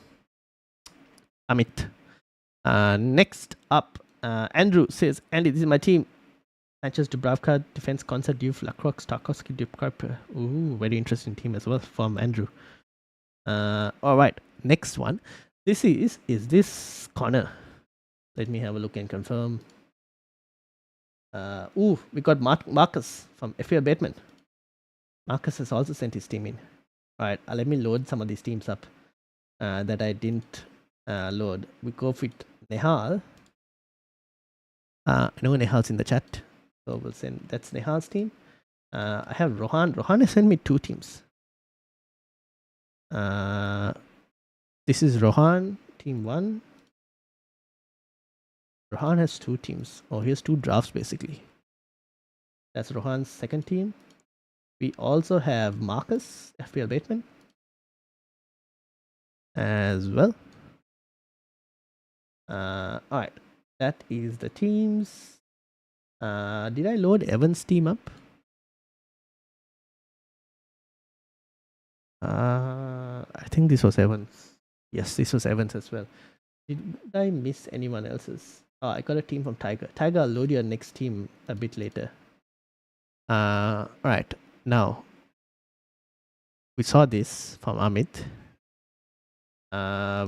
Next up, Andrew says, Andy, this is my team. Sanchez, Dubravka, defense, Konsa, Diouf, Lacroix, Tarkovsky, Dubravka. Ooh, very interesting team as well from Andrew. All right, next one. This is this Connor? Let me have a look and confirm. We got Marcus from FPL Batman. Marcus has also sent his team in. All right, let me load some of these teams up that I didn't load. We go with Nehal. I know Nehal's in the chat, so we'll send. That's Nehal's team. I have Rohan. Rohan has sent me 2 teams. This is Rohan, team 1. Rohan has 2 teams. Oh, he has 2 drafts basically. That's Rohan's second team. We also have Marcus, FPL Bateman, as well. Alright, that is the teams. Did I load Evan's team up? I think this was Evans. Yes, this was Evans as well. Did I miss anyone else's? Oh, I got a team from Tiger. Tiger, I'll load your next team a bit later. Alright, now we saw this from Amit.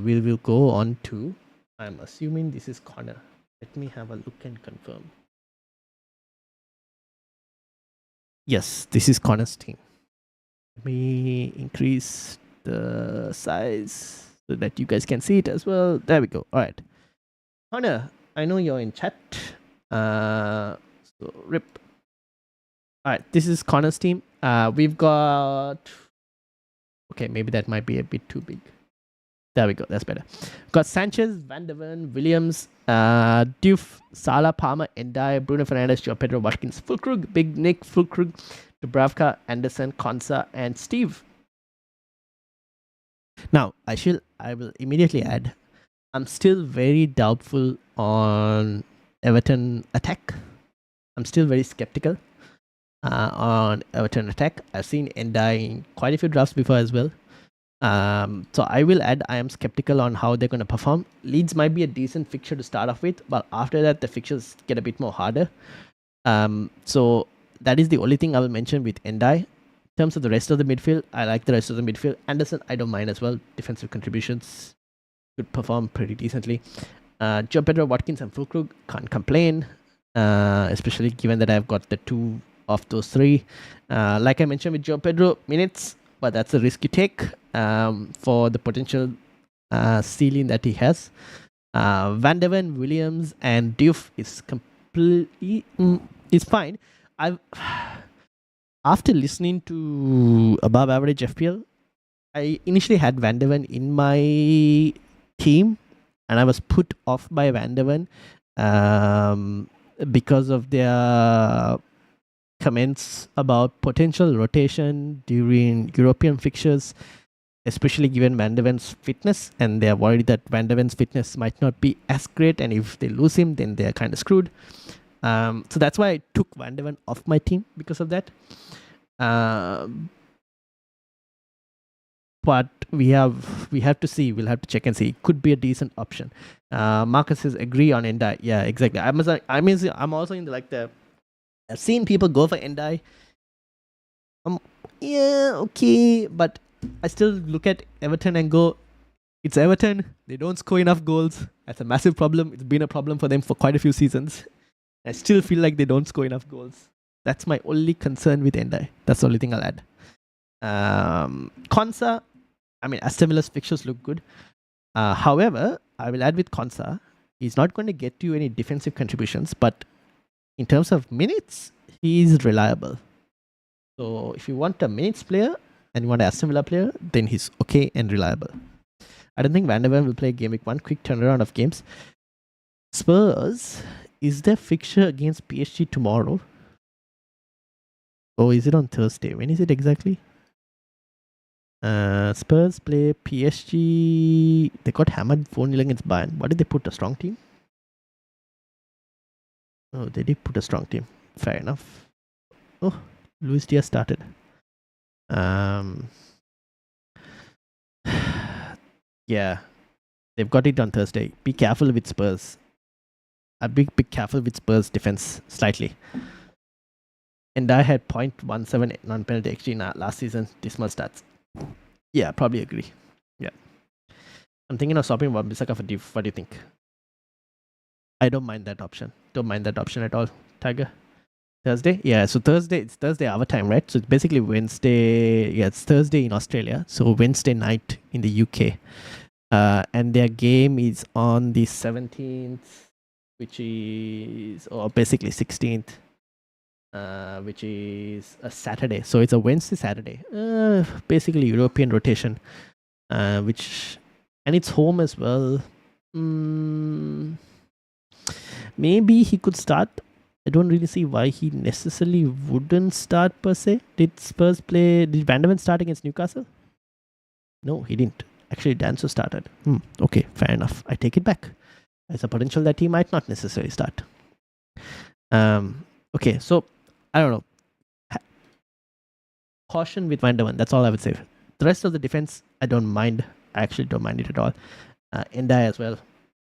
We will go on to, I'm assuming this is Connor. Let me have a look and confirm. Yes, this is Connor's team. Let me increase the size so that you guys can see it as well. There we go. All right. Connor, I know you're in chat. So rip. All right, this is Connor's team. We've got... Okay, maybe that might be a bit too big. There we go. That's better. Got Sanchez, Van der Ven, Williams, Diouf, Salah, Palmer, Endai, Bruno Fernandes, Joe Pedro, Watkins, Fulkrug, Big Nick, Fulkrug, Dubravka, Anderson, Konsa, and Steve. Now, I will immediately add, I'm still very doubtful on Everton attack. I'm still very skeptical on Everton attack. I've seen Endai in quite a few drafts before as well. So I will add, I am skeptical on how they're going to perform. Leeds might be a decent fixture to start off with, but after that, the fixtures get a bit more harder. So that is the only thing I will mention with Endai. In terms of the rest of the midfield, I like the rest of the midfield. Anderson, I don't mind as well. Defensive contributions could perform pretty decently. Joe Pedro, Watkins, and Fulkrug, can't complain, especially given that I've got the 2 of those 3. Like I mentioned with Joe Pedro, minutes, but that's a risk you take for the potential ceiling that he has. Van der Ven, Williams, and Diouf is completely is fine. After listening to Above Average FPL, I initially had Van der Ven in my team, and I was put off by Van der Ven because of their comments about potential rotation during European fixtures, especially given Van der Ven's fitness, and they're worried that Van der Ven's fitness might not be as great, and if they lose him, then they're kind of screwed. So that's why I took Van der Ven off my team because of that. But we have to see. We'll have to check and see. It could be a decent option. Marcus says agree on Endai. Yeah, exactly. I'm also in the I've seen people go for Endai. Yeah, okay, but I still look at Everton and go, it's Everton. They don't score enough goals. That's a massive problem. It's been a problem for them for quite a few seasons. I still feel like they don't score enough goals. That's my only concern with Endai. That's the only thing I'll add. Konsa, I mean, Aston Villa's fixtures look good. However, I will add with Konsa, he's not going to get you any defensive contributions, but in terms of minutes, he is reliable. So if you want a minutes player and you want an Aston Villa player, then he's okay and reliable. I don't think Van der Ven will play Game Week 1. Quick turnaround of games. Spurs, is their fixture against PSG tomorrow? Oh, is it on Thursday? When is it exactly? Spurs play PSG. They got hammered 4-0 against Bayern. What did they put? A strong team? Oh, they did put a strong team. Fair enough. Oh, Luis Diaz started. Yeah, they've got it on Thursday. Be careful with Spurs. Be careful with Spurs defense slightly. And I had 0.17 non-penalty XG last season. Dismal stats. Yeah, probably agree. Yeah. I'm thinking of swapping Wan-Bissaka for Div. What do you think? I don't mind that option. Don't mind that option at all. Tiger. Thursday? Yeah, so Thursday, it's Thursday our time, right? So it's basically Wednesday. Yeah, it's Thursday in Australia. So Wednesday night in the UK. And their game is on the 17th, which is, or basically 16th, which is a Saturday. So it's a Wednesday, Saturday. Basically European rotation, and it's home as well. Maybe he could start. I don't really see why he necessarily wouldn't start per se. Did Van der Ven start against Newcastle? No, he didn't. Actually, Danso started. Okay, fair enough. I take it back. There's a potential that he might not necessarily start. Okay, so I don't know. Caution with Van der Ven. That's all I would say. The rest of the defense, I don't mind. I actually don't mind it at all. Endai as well.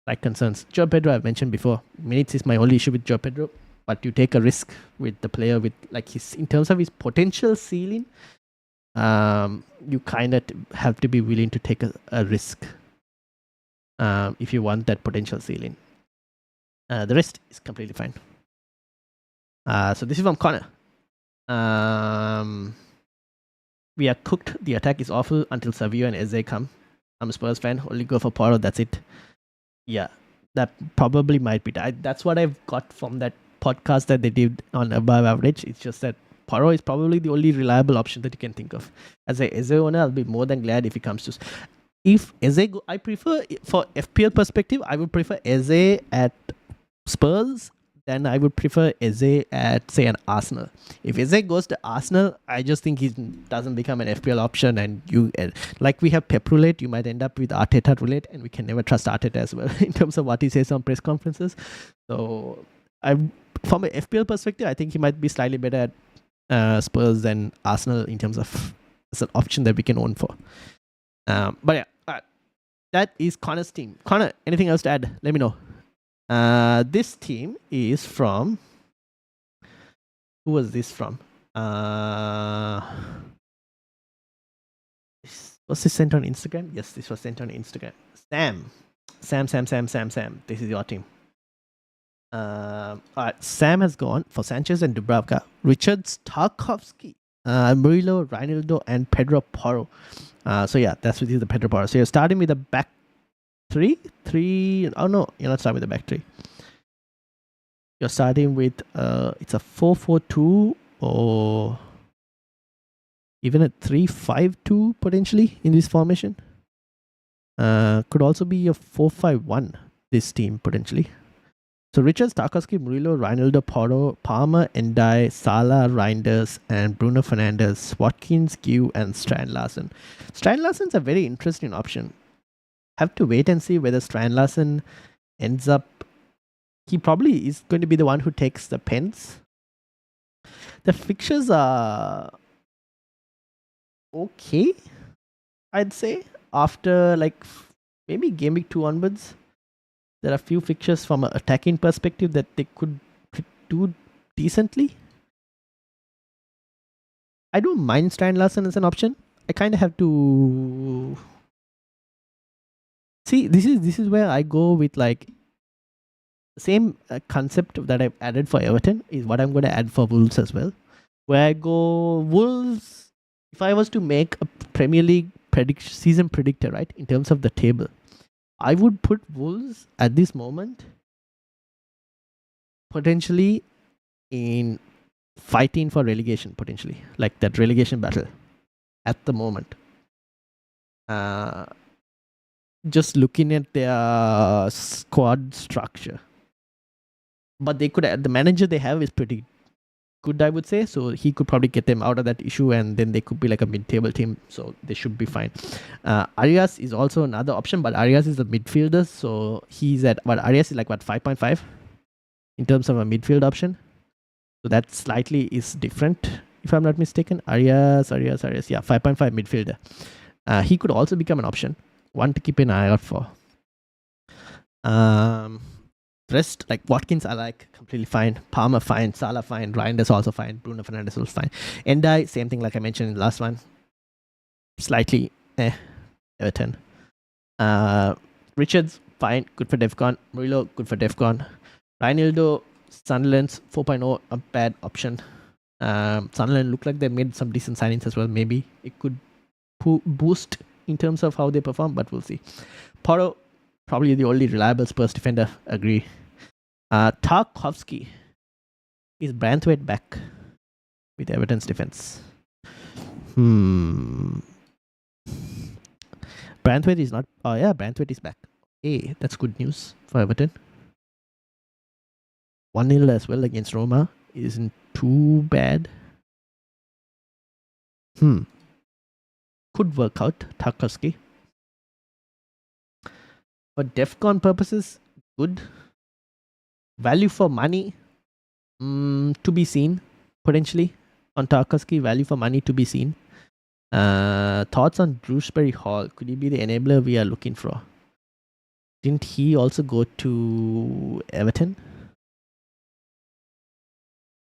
Like concerns. Joe Pedro, I've mentioned before. Minutes is my only issue with Joe Pedro. But you take a risk with the player with like in terms of his potential ceiling. You kind of have to be willing to take a risk if you want that potential ceiling. The rest is completely fine. So this is from Connor. We are cooked. The attack is awful until Savio and Eze come. I'm a Spurs fan. Only go for Porro. That's it. Yeah, that probably might be. That's what I've got from that podcast that they did on Above Average. It's just that Porro is probably the only reliable option that you can think of. As a Eze owner, I'll be more than glad if he comes to. If Eze, I prefer, for FPL perspective, I would prefer Eze at Spurs than I would prefer Eze at, say, an Arsenal. If Eze goes to Arsenal, I just think he doesn't become an FPL option, and you, like we have Pep roulette, you might end up with Arteta roulette, and we can never trust Arteta as well in terms of what he says on press conferences. So, from an FPL perspective, I think he might be slightly better at Spurs than Arsenal in terms of as an option that we can own for. But yeah, that is Connor's team. Connor, anything else to add? Let me know. This team is from. Who was this from? Was this sent on Instagram? Yes, this was sent on Instagram. Sam. This is your team. Alright, Sam has gone for Sanchez and Dubravka, Richards, Tarkovsky, Murillo, Reinildo, and Pedro Porro. So yeah, that's with you, the Pedro Porro. So you're starting with a back three. Oh no, you're not starting with the back three. You're starting with it's a 4-4-2 or even a 3-5-2 potentially in this formation. Could also be a 4-5-1. This team potentially. So Richards, Tarkovsky, Murillo, Reinildo, Porro, Palmer, Endai, Salah, Reinders, and Bruno Fernandes, Watkins, Q, and Strand Larsen. Strand Larsen's a very interesting option. Have to wait and see whether Strand Larsen ends up. He probably is going to be the one who takes the pens. The fixtures are okay, I'd say. After like maybe Game Week 2 onwards. There are a few fixtures from an attacking perspective that they could do decently. I don't mind Strand Larsen as an option. I kind of have to see. This is where I go with like same concept that I've added for Everton is what I'm going to add for Wolves as well. Where I go Wolves, if I was to make a Premier League season predictor, right, in terms of the table, I would put Wolves at this moment potentially in fighting for relegation, potentially like that relegation battle at the moment. Just looking at their squad structure, but they could, the manager they have is pretty good, I would say. So he could probably get them out of that issue, and then they could be like a mid-table team. So they should be fine. Arias is also another option, but Arias is a midfielder, so he's at what? Arias is like what 5.5 in terms of a midfield option. So that slightly is different, if I'm not mistaken. Arias, yeah, 5.5 midfielder. He could also become an option, one to keep an eye out for. Rest, like Watkins, I like completely fine. Palmer fine. Salah fine. Reinders also fine. Bruno Fernandes also fine. Endai, same thing like I mentioned in the last one. Slightly Everton. Richards, fine. Good for Defcon. Murillo, good for Defcon. Reinildo, Sunderland's 4.0, a bad option. Sunderland look like they made some decent signings as well. Maybe it could boost in terms of how they perform, but we'll see. Porro, probably the only reliable Spurs defender. Agree. Tarkowski. Is Branthwaite back with Everton's defense? Branthwaite is not. Oh yeah, Branthwaite is back. Hey, that's good news for Everton. 1-0 as well against Roma isn't too bad. Could work out, Tarkowski. For Defcon purposes, good. Value for money, to be seen, potentially. On Tarkowski, value for money to be seen. Thoughts on Shrewsbury Hall? Could he be the enabler we are looking for? Didn't he also go to Everton?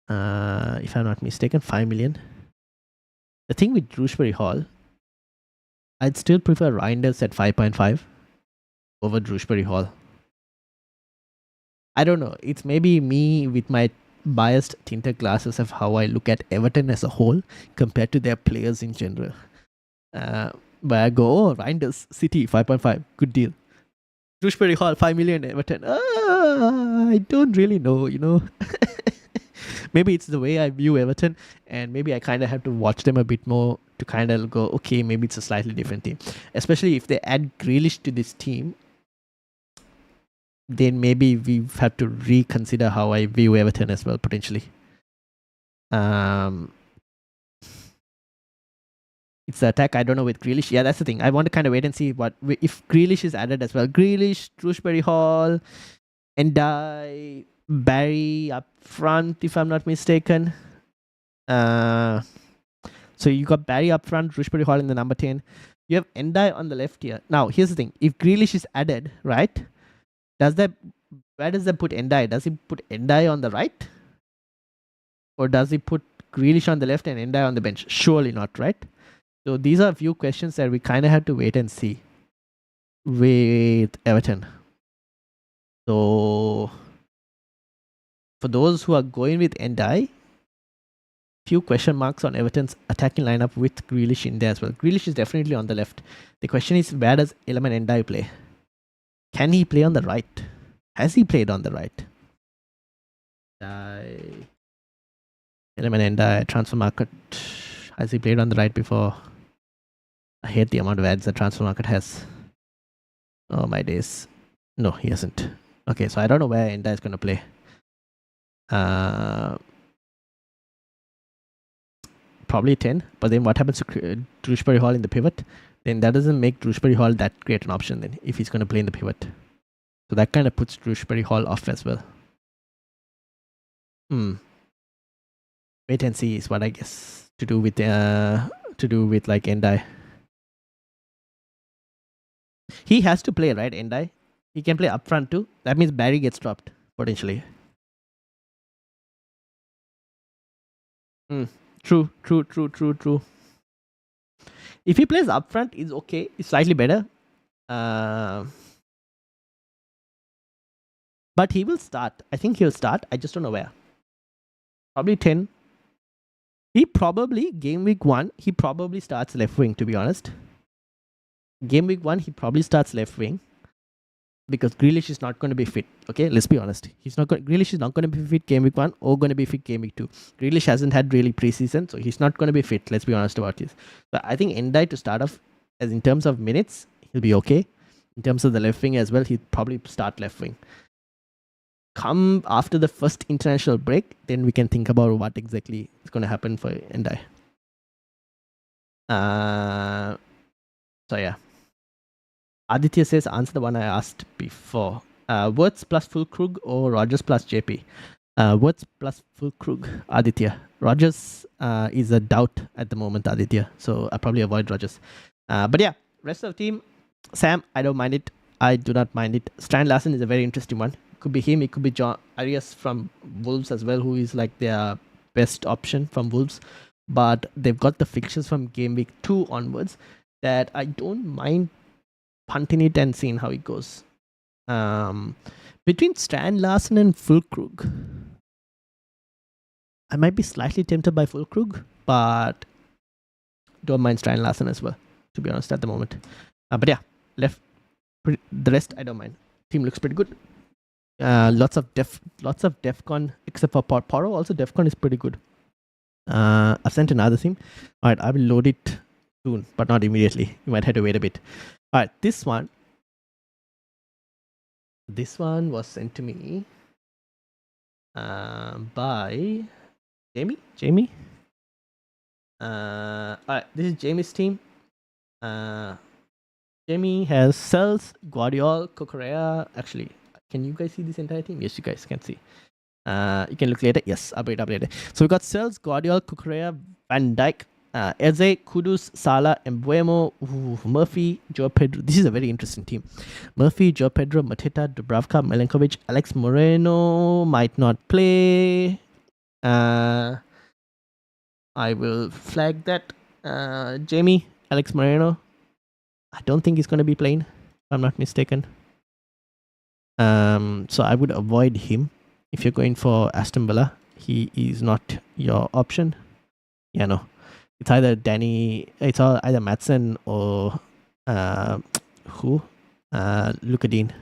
If I'm not mistaken, 5 million. The thing with Shrewsbury Hall, I'd still prefer Reinders at 5.5 over Shrewsbury Hall. I don't know. It's maybe me with my biased tinted glasses of how I look at Everton as a whole compared to their players in general. But I go, Reinders, City, 5.5, good deal. Shrewsbury Hall, 5 million, Everton. I don't really know, you know. Maybe it's the way I view Everton, and maybe I kind of have to watch them a bit more to kind of go, okay, maybe it's a slightly different team. Especially if they add Grealish to this team, then maybe we have to reconsider how I view Everton as well, potentially. It's the attack. I don't know with Grealish. Yeah, that's the thing. I want to kind of wait and see what if Grealish is added as well. Grealish, Shrewsbury Hall, and Barry up front, if I'm not mistaken. So you got Barry up front, Shrewsbury Hall in the number 10. You have Endai on the left here. Now, here's the thing. If Grealish is added, right? Where does that put Endai? Does he put Endai on the right? Or does he put Grealish on the left and Endai on the bench? Surely not, right? So these are a few questions that we kind of have to wait and see with Everton. So for those who are going with Endai, few question marks on Everton's attacking lineup with Grealish in there as well. Grealish is definitely on the left. The question is, where does Iliman Endai play? Can he play on the right? Has he played on the right? Iliman Endai, transfer market. Has he played on the right before? I hate the amount of ads the transfer market has. Oh my days. No, he hasn't. Okay, so I don't know where Endai is going to play. Probably 10, but then what happens to Shrewsbury Hall in the pivot? Then that doesn't make Shrewsbury Hall that great an option then, if he's going to play in the pivot. So that kind of puts Shrewsbury Hall off as well. Wait and see is what I guess to do with like Endai. He has to play, right, Endai? He can play up front too. That means Barry gets dropped potentially. True. If he plays up front, it's okay. It's slightly better. But he will start. I think he'll start. I just don't know where. Probably 10. He probably, game week 1, he probably starts left wing, to be honest. Game week 1, he probably starts left wing. Because Grealish is not going to be fit. Okay, let's be honest. Grealish is not going to be fit game week 1 or going to be fit game week 2. Grealish hasn't had really preseason, so he's not going to be fit. Let's be honest about this. But I think Endai to start off, as in terms of minutes, he'll be okay. In terms of the left wing as well, he'll probably start left wing. Come after the first international break, then we can think about what exactly is going to happen for Endai. So yeah. Aditya says, answer the one I asked before. Wirtz plus Fulkrug or Rogers plus JP? Wirtz plus Fulkrug, Aditya. Rogers is a doubt at the moment, Aditya. So I'll probably avoid Rogers. But yeah, rest of the team, Sam, I don't mind it. I do not mind it. Strand Larsen is a very interesting one. It could be him. It could be John Arias from Wolves as well, who is like their best option from Wolves. But they've got the fixtures from game week 2 onwards that I don't mind punting it and seeing how it goes. Between Strand Larsen and Fulkrug, I might be slightly tempted by Fulkrug, but don't mind Strand Larsen as well, to be honest, at the moment. But yeah, the rest I don't mind. Team looks pretty good. Lots of Defcon, except for Poro. Also, Defcon is pretty good. I've sent another theme. All right, I will load it soon, but not immediately. You might have to wait a bit. All right, this one was sent to me by Jamie. All right, this is Jamie's team. Jamie has Cells, Guardiola, Cucurella. Actually, can you guys see this entire team? Yes, you guys can see. You can look later. Yes, update later. So we got Cells, Guardiola, Cucurella, Van Dijk, Eze, Kudus, Salah, Mbeumo, Murphy, Joe Pedro. This is a very interesting team. Murphy, Joe Pedro, Mateta, Dubravka, Milenkovic, Alex Moreno might not play. I will flag that. Jamie, Alex Moreno. I don't think he's going to be playing, if I'm not mistaken. So I would avoid him. If you're going for Aston Villa, he is not your option. Yeah, no. It's either either Maatsen or Luka Dean.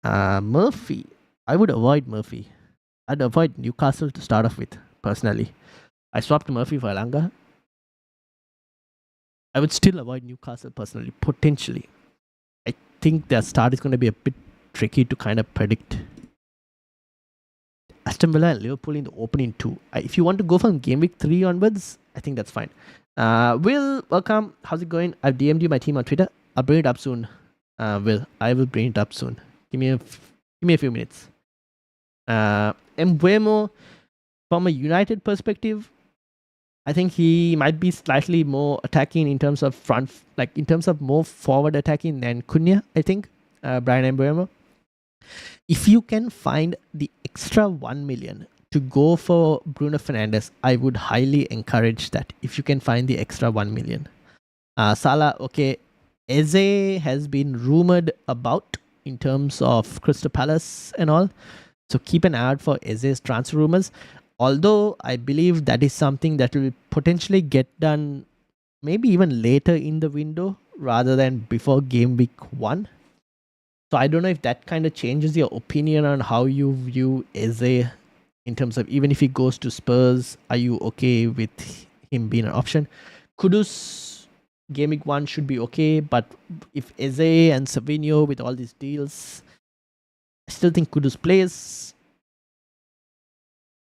Murphy. I would avoid Murphy. I'd avoid Newcastle to start off with, personally. I swapped Murphy for Elanga. I would still avoid Newcastle personally, potentially. I think their start is going to be a bit tricky to kind of predict. Aston Villa and Liverpool in the opening 2. If you want to go from game week 3 onwards, I think that's fine. Will, welcome. How's it going? I've DM'd you my team on Twitter. I'll bring it up soon. Will, I will bring it up soon. Give me a few minutes. Mbeumo, from a United perspective, I think he might be slightly more attacking in terms of in terms of more forward attacking than Cunha, I think. Brian Mbeumo. If you can find the extra 1 million to go for Bruno Fernandes, I would highly encourage that. If you can find the extra 1 million. Salah, okay. Eze has been rumored about in terms of Crystal Palace and all. So keep an eye out for Eze's transfer rumors. Although I believe that is something that will potentially get done maybe even later in the window rather than before game week 1. So I don't know if that kind of changes your opinion on how you view Eze in terms of even if he goes to Spurs, are you okay with him being an option? Kudus, game week 1 should be okay, but if Eze and Savinho with all these deals, I still think Kudus plays.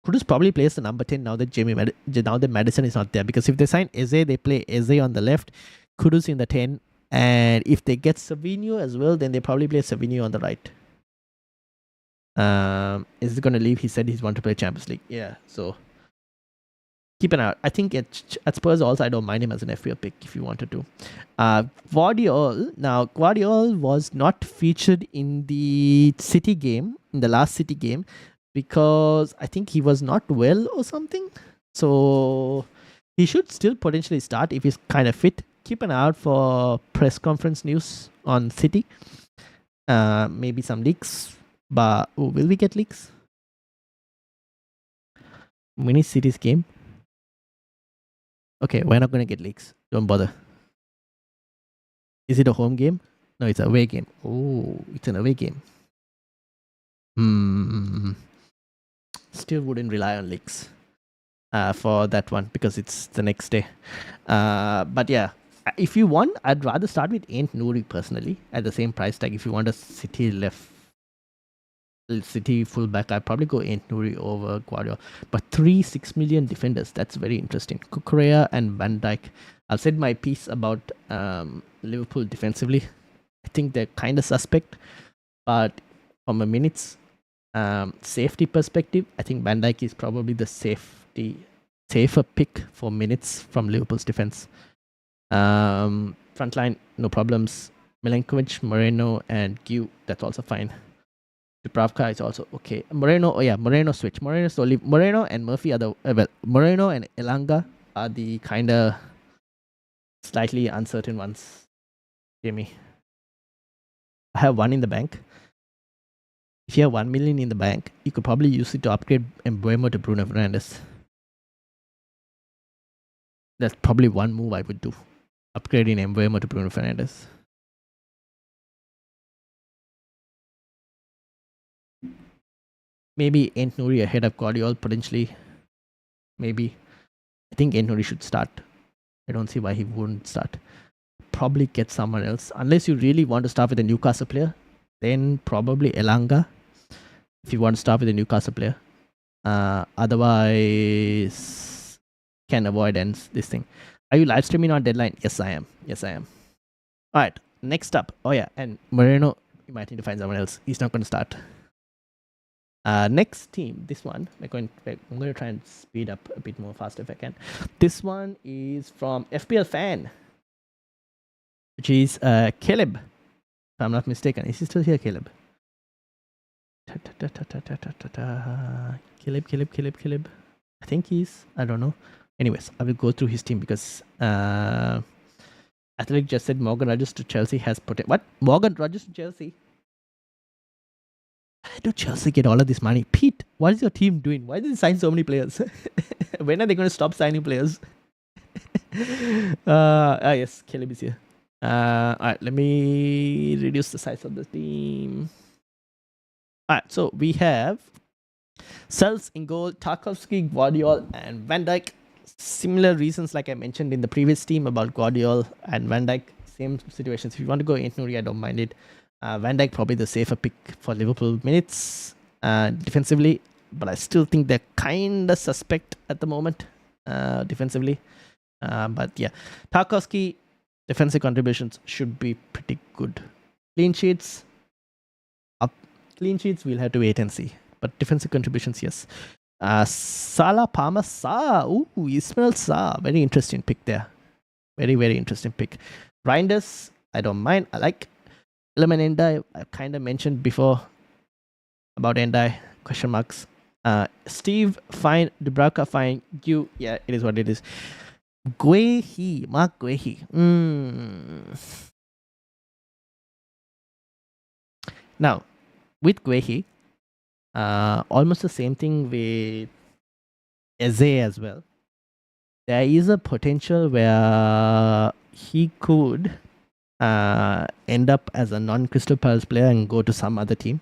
Kudus probably plays the number 10 now that Madison is not there, because if they sign Eze, they play Eze on the left, Kudus in the 10, and if they get Savinho as well, then they probably play Savinho on the right. Is he going to leave? He said he's want to play Champions League. Yeah, so keep an eye out. I think at Spurs also, I don't mind him as an FPL pick if you wanted to. Guardiola. Now, Guardiola was not featured in the City game, in the last City game, because I think he was not well or something. So he should still potentially start if he's kind of fit. Keep an eye out for press conference news on City. Maybe some leaks. But will we get leaks? Mini cities game. Okay, we're not gonna get leaks. Don't bother. Is it a home game? No, it's an away game. Oh, it's an away game. Still wouldn't rely on leaks for that one because it's the next day. But yeah, if you want, I'd rather start with Ain't Nouri personally at the same price tag. If you want a City fullback, I'd probably go Ain't Nouri over Guardiola. But 6 million defenders, that's very interesting. Kukurea and Van Dijk. I've said my piece about Liverpool defensively. I think they're kind of suspect, but from a minutes safety perspective, I think Van Dijk is probably the safer pick for minutes from Liverpool's defense. Frontline, no problems. Milenkovic, Moreno, and Gue, that's also fine. Dubravka is also okay. Moreno switch. Moreno and Murphy are the Moreno and Elanga are the kind of slightly uncertain ones. Jamie, I have one in the bank. If you have 1 million in the bank, you could probably use it to upgrade Mbeumo to Bruno Fernandes. That's probably one move I would do. Upgrading Mbeumo to Bruno Fernandes. Maybe Ain't Nouri ahead of Guardiola potentially. Maybe. I think Ain't Nouri should start. I don't see why he wouldn't start. Probably get someone else. Unless you really want to start with a Newcastle player, then probably Elanga. If you want to start with a Newcastle player. Otherwise, can avoid this thing. Are you live streaming on deadline? Yes, I am. Alright, next up. Oh yeah, and Moreno, you might need to find someone else. He's not going to start. Next team, this one, I'm going to try and speed up a bit more faster if I can. This one is from FPL Fan, which is Caleb, if I'm not mistaken. Is he still here, Caleb? Caleb. I think he's, I don't know. Anyways, I will go through his team because Athletic just said Morgan Rodgers to Chelsea has potential. What? Morgan Rodgers to Chelsea? How do Chelsea get all of this money? Pete, what is your team doing? Why did they sign so many players? When are they going to stop signing players? Yes, Caleb is here. Alright, let me reduce the size of the team. Alright, so we have Sells in goal, Tarkowski, Guardiola, and Van Dijk. Similar reasons like I mentioned in the previous team about Guardiola and Van Dijk. Same situations. If you want to go Ain't Nouri, I don't mind it. Van Dijk probably the safer pick for Liverpool minutes defensively, but I still think they're kind of suspect at the moment defensively. But yeah, Tarkowski defensive contributions should be pretty good. Clean sheets, we'll have to wait and see. But defensive contributions, yes. Salah, Palmer, Sa. Ooh, Ismail Sa. Very interesting pick there. Very, very interesting pick. Reinders, I don't mind. I like Elemen Endai. I kind of mentioned before about Endai. Question marks. Steve, fine. Dubravka, fine. Gue, yeah, it is what it is. Guehi, Mark Guehi. Now, with Guehi, almost the same thing with Eze as well. There is a potential where he could end up as a non-Crystal Palace player and go to some other team.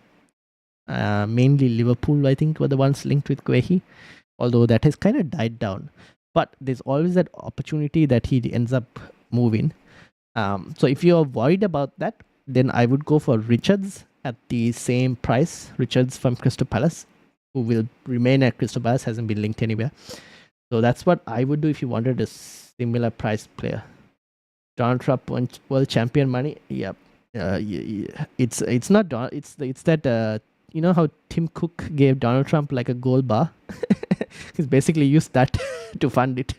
Mainly Liverpool, I think, were the ones linked with Guehi, although that has kind of died down. But there's always that opportunity that he ends up moving. So if you're worried about that, then I would go for Richards at the same price. Richards from Crystal Palace, who will remain at Crystal Palace, hasn't been linked anywhere. So that's what I would do if you wanted a similar price player. Donald Trump world champion money. Yep. It's not Donald. It's that you know how Tim Cook gave Donald Trump like a gold bar. He's basically used that to fund it.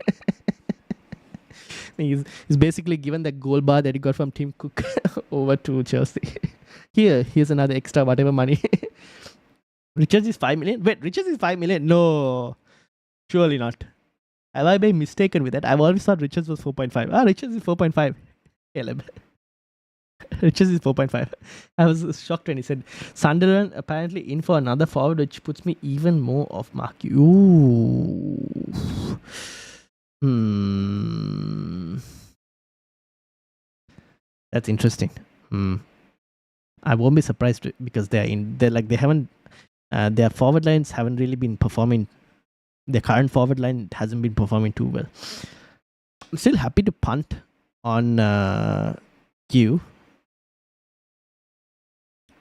He's basically given that gold bar that he got from Tim Cook over to Chelsea. Here's another extra whatever money. Richards is 5 million. Wait, Richards is 5 million? No, surely not. Have I been mistaken with that? I've always thought Richards was 4.5. Richards is 4.5. Caleb. Riches is 4.5. I was shocked when he said Sunderland apparently in for another forward, which puts me even more off mark. Ooh. That's interesting. I won't be surprised because they haven't their forward lines haven't really been performing. Their current forward line hasn't been performing too well. I'm still happy to punt on Q,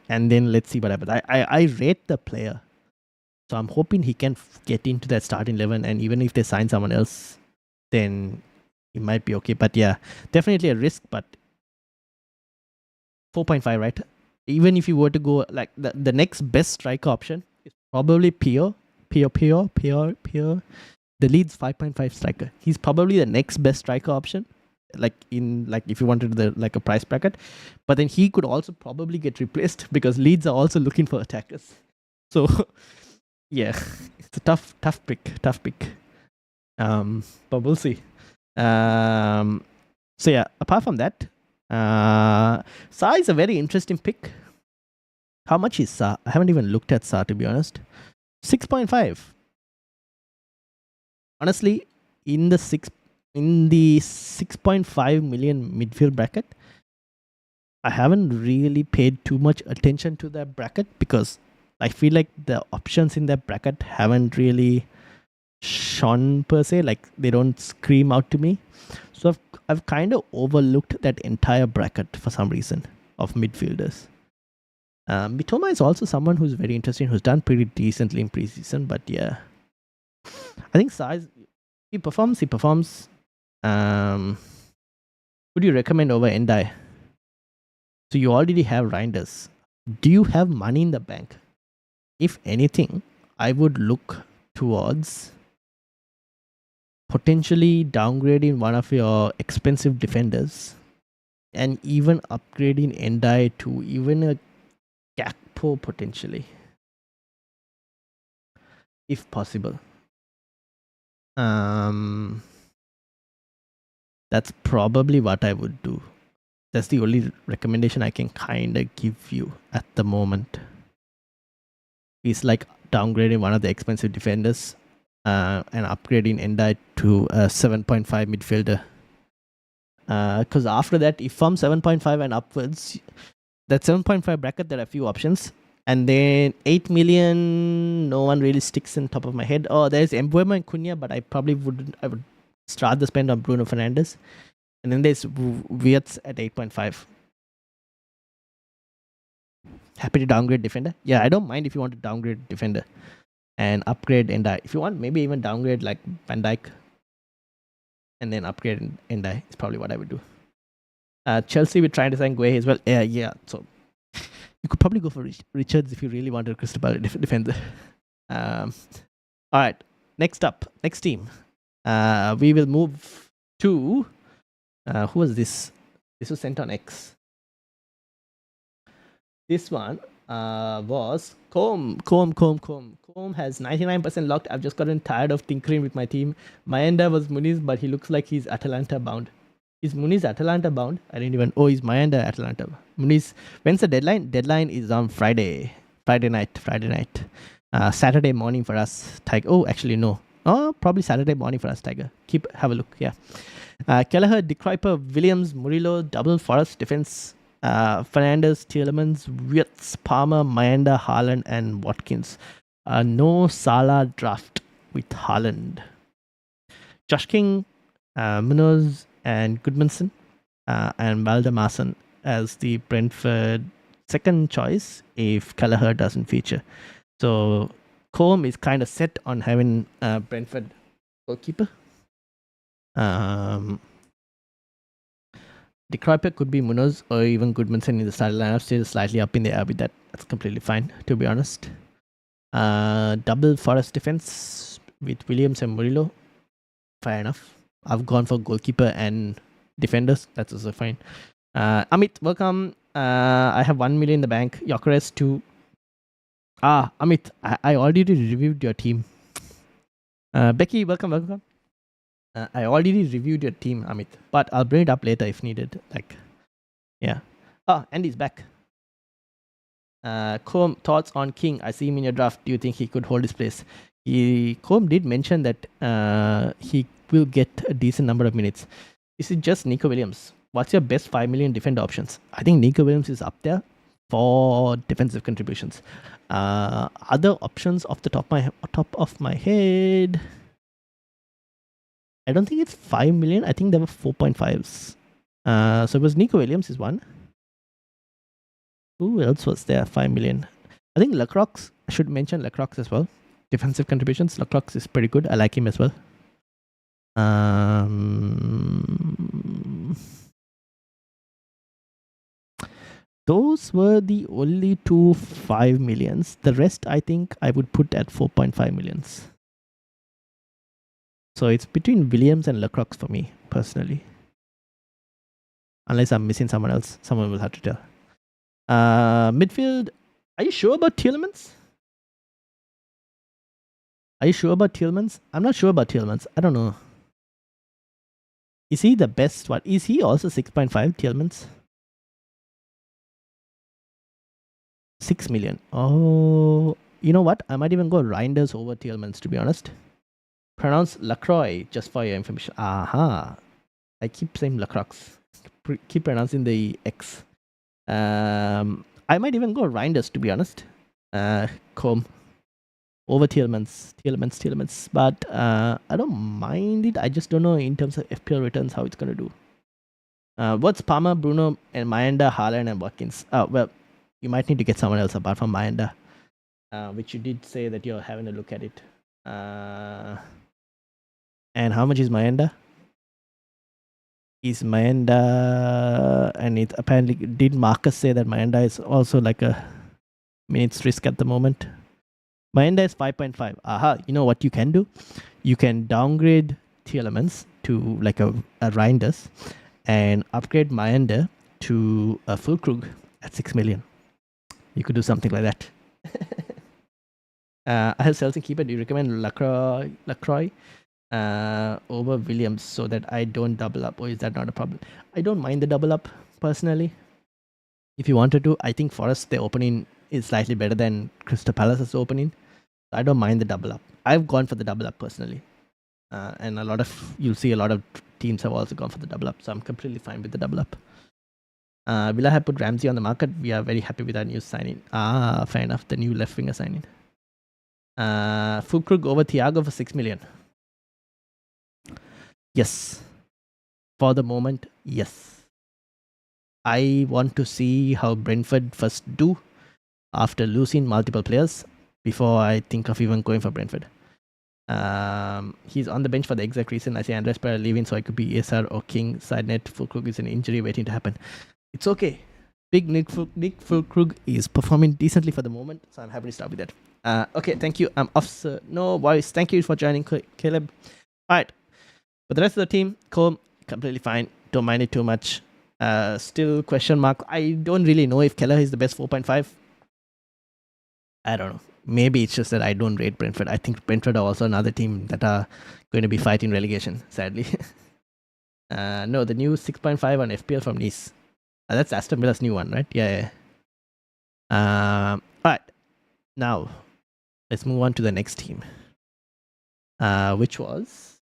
and then let's see what happens. I rate the player, so I'm hoping he can get into that starting 11, and even if they sign someone else, then it might be okay. But yeah, definitely a risk. But 4.5, right? Even if you were to go like the next best striker option is probably Pio. The Leeds 5.5 striker. He's probably the next best striker option. Like if you wanted a price bracket, but then he could also probably get replaced because Leeds are also looking for attackers. So yeah, it's a tough pick. But we'll see. So yeah, apart from that, Sa is a very interesting pick. How much is Sa? I haven't even looked at Sa, to be honest. 6.5. Honestly, in the 6.5 million midfield bracket, I haven't really paid too much attention to that bracket because I feel like the options in that bracket haven't really shone per se. Like they don't scream out to me. So I've kind of overlooked that entire bracket for some reason of midfielders. Mitoma is also someone who's very interesting, who's done pretty decently in preseason, but yeah. I think size, he performs. Would you recommend over Endai? So you already have Reinders. Do you have money in the bank? If anything, I would look towards potentially downgrading one of your expensive defenders and even upgrading Endai to even a Gakpo potentially, if possible. That's probably what I would do. That's the only recommendation I can kind of give you at the moment. It's like downgrading one of the expensive defenders and upgrading Endai to a 7.5 midfielder. Because after that, if from 7.5 and upwards, that 7.5 bracket, there are a few options. And then 8 million, no one really sticks in top of my head. Oh, there's Mbuemo and Cunha, but I would rather spend on Bruno Fernandes. And then there's Wirtz at 8.5. Happy to downgrade defender? Yeah, I don't mind if you want to downgrade defender and upgrade Endai. If you want, maybe even downgrade like Van Dijk and then upgrade Endai. It's probably what I would do. Chelsea will try to sign Guehi as well. Yeah. So you could probably go for Richards if you really wanted a Crystal Palace defender. All right. Next team. We will move to who was this? This was sent on X. This one was Combe. Combe has 99% locked. I've just gotten tired of tinkering with my team. Mayenda was Muniz, but he looks like he's Atalanta bound. Is Muniz Atalanta bound? I didn't even. Oh, he's Mayenda Atalanta. Muniz. When's the deadline? Deadline is on Friday. Friday night. Saturday morning for us. Tiger. Oh, actually no. Oh, probably Saturday morning for us. Tiger. Have a look. Yeah. Kelleher, De Kuyper, Williams, Murillo, double Forest defense. Fernandes, Tielemans, Wirtz, Palmer, Mayenda, Haaland, and Watkins. No Salah draft with Haaland. Josh King, Munoz, and Goodmanson, and Valdemarsson as the Brentford second choice if Kelleher doesn't feature. So Combe is kind of set on having Brentford goalkeeper. De Kuyper could be Munoz or even Goodmanson in the starting lineup, still slightly up in the air with that. That's completely fine, to be honest. Double Forest defense with Williams and Murillo. Fair enough. I've gone for goalkeeper and defenders. That's also fine. Amit, welcome. I have 1 million in the bank. Yokeres 2. Amit, I already reviewed your team. Becky, welcome. I already reviewed your team, Amit, but I'll bring it up later if needed. Yeah. Andy's back. Combe, thoughts on King? I see him in your draft. Do you think he could hold his place? Combe did mention that he will get a decent number of minutes. Is it just Nico Williams? What's your best 5 million defender options? I think Nico Williams is up there for defensive contributions. Other options off the top of my head, I don't think it's 5 million. I think there were 4.5s. So it was Nico Williams is one. Who else was there? 5 million. I think Lacroix. I should mention Lacroix as well. Defensive contributions. Lacroix is pretty good. I like him as well. Those were the only two 5 millions. The rest, I think, I would put at 4.5 millions. So it's between Williams and Lacroix for me, personally. Unless I'm missing someone else. Someone will have to tell. Midfield. Are you sure about Tielemans? Are you sure about Tielemans? I'm not sure about Tielemans. I don't know. Is he the best one? Is he also 6.5 Tielemans? 6 million. Oh, you know what? I might even go Reinders over Tielemans, to be honest. Pronounce Lacroix, just for your information. Aha. I keep saying Lacroix. Keep pronouncing the X. I might even go Reinders, to be honest. Combe. Over Tielemans. But I don't mind it. I just don't know in terms of FPL returns how it's going to do. What's Palmer, Bruno, and Mayenda, Haaland, and Watkins? Well, you might need to get someone else apart from Mayenda, which you did say that you're having a look at it. And how much is Mayenda? Is Mayenda, and it apparently did Marcus say that Mayenda is also like a minutes risk at the moment. Mayenda is 5.5. Aha, you know what you can do? You can downgrade Tielemans to like a Reinders and upgrade Mayenda to a Fulkrug at 6 million. You could do something like that. I have Celtic keeper. Do you recommend Lacroix over Williams so that I don't double up? Or is that not a problem? I don't mind the double up personally. If you wanted to, I think Forest, their opening is slightly better than Crystal Palace's opening. I don't mind the double up. I've gone for the double up personally. And you'll see a lot of teams have also gone for the double up. So I'm completely fine with the double up. Villa have put Ramsey on the market. We are very happy with our new signing. Fair enough. The new left winger signing. Fulkrug over Thiago for 6 million. Yes. For the moment, yes. I want to see how Brentford first do after losing multiple players before I think of even going for Brentford. He's on the bench for the exact reason I say Andres Pereira leaving, so I could be ESR or King. Side net, Fulkrug is an injury waiting to happen. It's okay. Big Nick Fulkrug is performing decently for the moment, so I'm happy to start with that. Okay, thank you. I'm off, sir. No worries. Thank you for joining, Caleb. All right. But the rest of the team, Combe, completely fine. Don't mind it too much. Still question mark. I don't really know if Keller is the best 4.5. I don't know. Maybe it's just that I don't rate Brentford. I think Brentford are also another team that are going to be fighting relegation, sadly. No, the new 6.5 on FPL from Nice. That's Aston Villa's new one, right? Yeah. All right. Now, let's move on to the next team, which was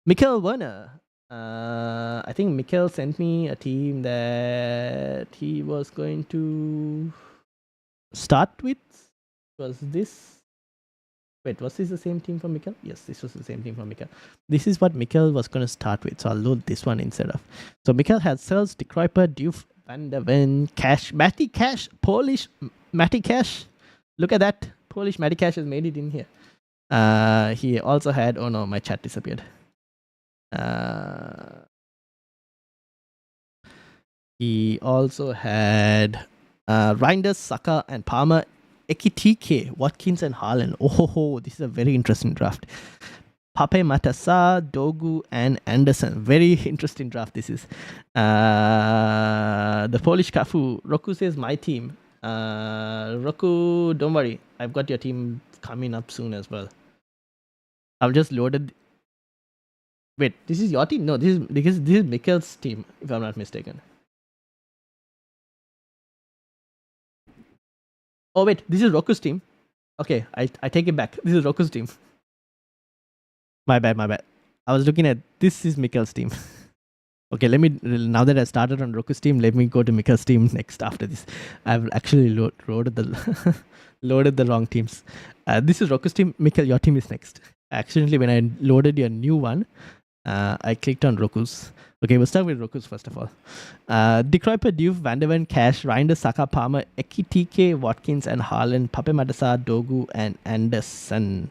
Mikel Werner. I think Mikel sent me a team that he was going to start with. Was this? Wait, was this the same team from Mikel? Yes, this was the same team from Mikel. This is what Mikel was going to start with, so I'll load this one instead of. So Mikel had Sels, De Kruijper, Diouf, Van der Ven, Cash, Matty Cash, Polish Matty Cash. Look at that. Polish Matty Cash has made it in here. He also had, oh no, my chat disappeared. He also had Reinders, Saka, and Palmer, Ekitike, Watkins, and Haaland. Oh, this is a very interesting draft. Pape Matassa, Dogu, and Anderson. Very interesting draft this is. The Polish Cafu. Roku says my team. Roku, don't worry. I've got your team coming up soon as well. I've just loaded. Wait, this is your team? No, this is Mikel's team, if I'm not mistaken. Oh wait, this is Roku's team. Okay, I take it back. This is Roku's team. My bad, my bad. I was looking at this is Mikkel's team. Okay, let me now that I started on Roku's team, let me go to Mikkel's team next after this. I've actually loaded the loaded the wrong teams. This is Roku's team. Mikkel, your team is next. Accidentally, when I loaded your new one, I clicked on Roku's. Okay, we'll start with Roku's first of all. De Kruijper, Diouf, Van der Ven, Cash, Reinders, Saka, Palmer, Ekitike, Watkins, and Haaland, Pape Matassa, Dogu, and Anderson.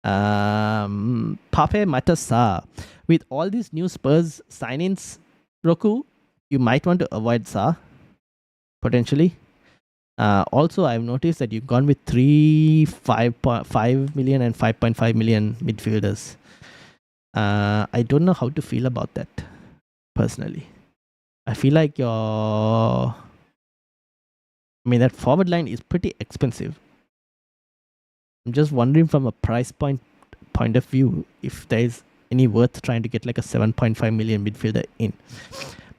Pape Matassa. With all these new Spurs sign-ins, Roku, you might want to avoid Sa, potentially. Also, I've noticed that you've gone with 5.5 million and 5.5 million midfielders. I don't know how to feel about that, personally. I feel like that forward line is pretty expensive. I'm just wondering from a price point of view if there is any worth trying to get like a 7.5 million midfielder in.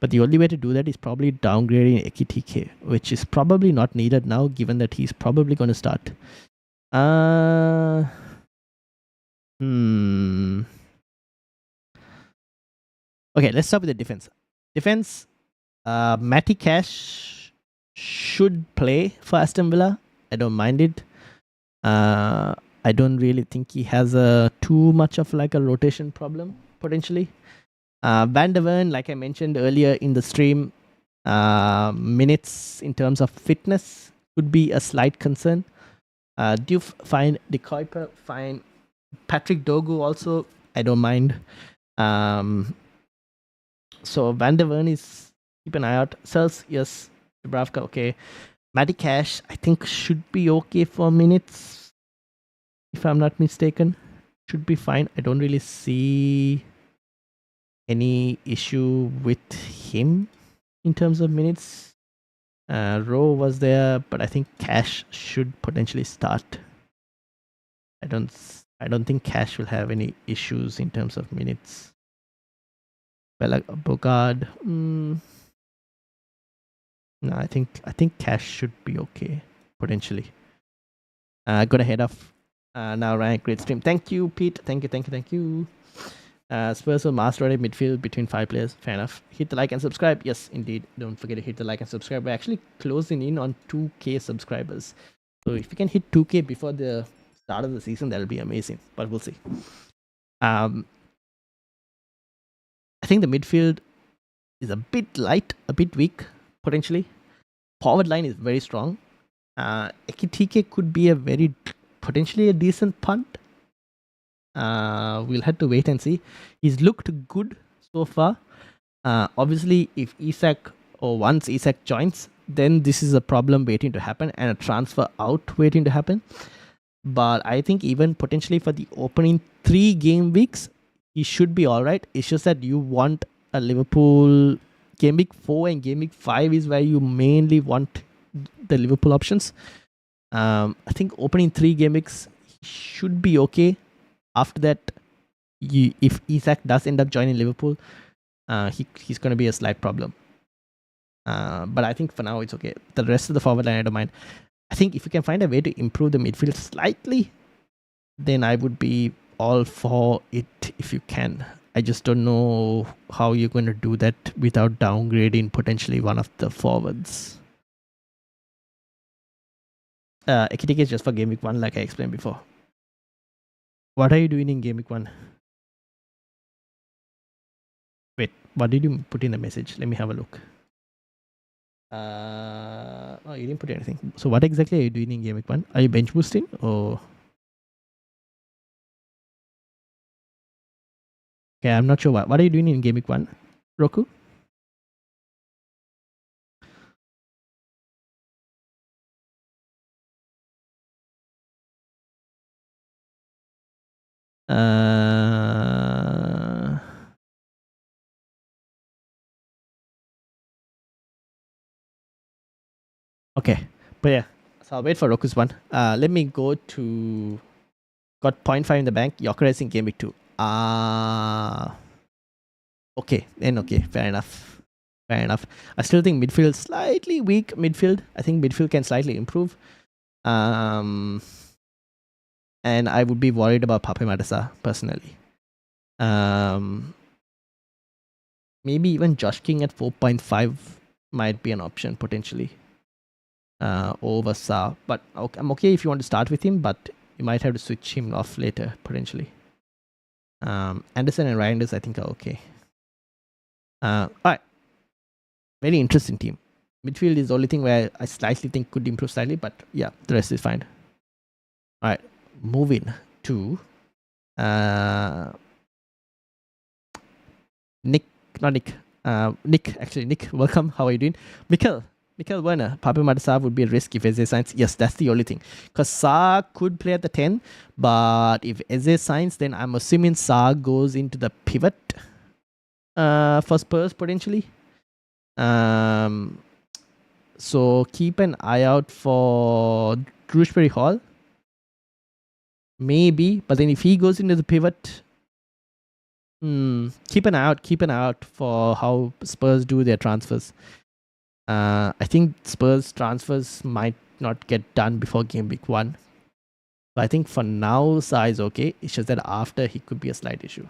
But the only way to do that is probably downgrading Ekitike, which is probably not needed now, given that he's probably going to start. Okay, let's start with the defense. Matty Cash should play for Aston Villa. I don't mind it. I don't really think he has too much of like a rotation problem, potentially. Van der Ven, like I mentioned earlier in the stream, minutes in terms of fitness could be a slight concern. Diouf, fine. De Kruijper, fine. Patrick Dogu also, I don't mind. So Van der Ven is, keep an eye out. Sels, yes. Dubravka, okay. Matty Cash, I think should be okay for minutes. If I'm not mistaken, should be fine. I don't really see any issue with him in terms of minutes. Rowe was there, but I think Cash should potentially start. I don't think Cash will have any issues in terms of minutes. Bogard, no, I think Cash should be okay potentially. Got ahead of now Rank, great stream. Thank you, Pete. Thank you. Spurs will master a midfield between 5 players. Fair enough. Hit the like and subscribe. Yes, indeed. Don't forget to hit the like and subscribe. We're actually closing in on 2K subscribers. So if you can hit 2K before the start of the season, that'll be amazing. But we'll see. I think the midfield is a bit light, a bit weak, potentially. Forward line is very strong. Ekitike could be potentially a decent punt. We'll have to wait and see. He's looked good so far. Obviously, if once Isak joins, then this is a problem waiting to happen and a transfer out waiting to happen. But I think even potentially for the opening 3 game weeks, he should be alright. It's just that you want a Liverpool game week 4 and game week 5 is where you mainly want the Liverpool options. I think opening 3 game weeks should be okay. After that, if Isak does end up joining Liverpool, he's going to be a slight problem. But I think for now it's okay. The rest of the forward line I don't mind. I think if you can find a way to improve the midfield slightly, then I would be all for it if you can. I just don't know how you're going to do that without downgrading potentially one of the forwards. Ekitike is just for game week 1 like I explained before. What are you doing in game week 1? Wait, what did you put in the message? Let me have a look. Oh, you didn't put anything. So what exactly are you doing in game week 1? Are you bench boosting or? Okay, I'm not sure what are you doing in game week 1, Roku? Okay, but yeah, so I'll wait for Roku's one. Let me go to got 0.5 in the bank. Gyökeres in game week 2. Okay, then okay, fair enough. I still think midfield slightly weak. I think midfield can slightly improve. And I would be worried about Pape Matar personally. Maybe even Josh King at 4.5 might be an option potentially over Sa. But I'm okay if you want to start with him, but you might have to switch him off later potentially. Anderson and Reinders, I think, are okay. All right. Very interesting team. Midfield is the only thing where I slightly think could improve slightly, but yeah, the rest is fine. All right. Moving to Nick, actually. Nick, welcome. How are you doing? Mikel Werner, Pape Matar would be a risk if Eze signs. Yes, that's the only thing. Because Sa could play at the 10, but if Eze signs, then I'm assuming Sa goes into the pivot for Spurs potentially. So keep an eye out for Shrewsbury Hall. Maybe, but then if he goes into the pivot, keep an eye out for how Spurs do their transfers. I think Spurs transfers might not get done before game week 1. But I think for now, Sa is okay. It's just that after, he could be a slight issue.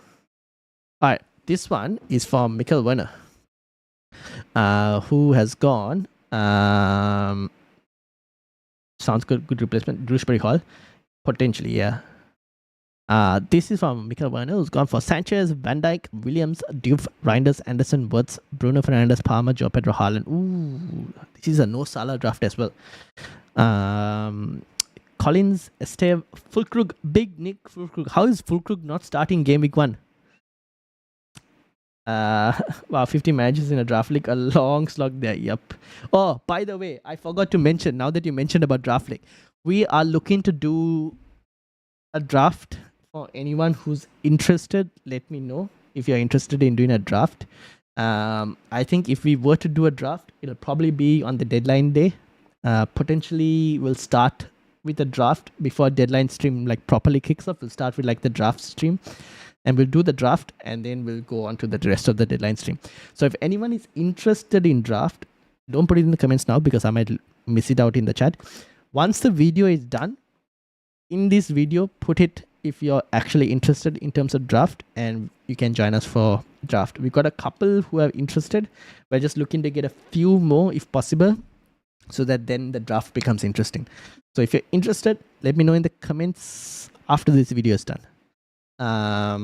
All right, this one is from Mikel Werner, who has gone. Sounds good. Good replacement. Shrewsbury Hall, potentially, yeah. This is from Mikel Werner, who's gone for Sanchez, Van Dijk, Williams, Diouf, Reinders, Anderson, Wirtz, Bruno Fernandes, Palmer, Joe Pedro, Haaland. Ooh, this is a no Salah draft as well. Collins, Esteve, Fulkrug, Big Nick Fulkrug. How is Fulkrug not starting game week 1? Wow, 50 matches in a draft league, a long slog there. Yep. Oh, by the way, I forgot to mention, now that you mentioned about draft league, we are looking to do a draft. For anyone who's interested, let me know if you're interested in doing a draft. I think if we were to do a draft, it'll probably be on the deadline day. Potentially, we'll start with a draft before deadline stream like properly kicks off. We'll start with like the draft stream, and we'll do the draft, and then we'll go on to the rest of the deadline stream. So if anyone is interested in draft, don't put it in the comments now because I might miss it out in the chat. Once the video is done, in this video, put it if you're actually interested in terms of draft, and you can join us for draft. We've got a couple who are interested. We're just looking to get a few more if possible, so that then the draft becomes interesting. So if you're interested, let me know in the comments after this video is done. I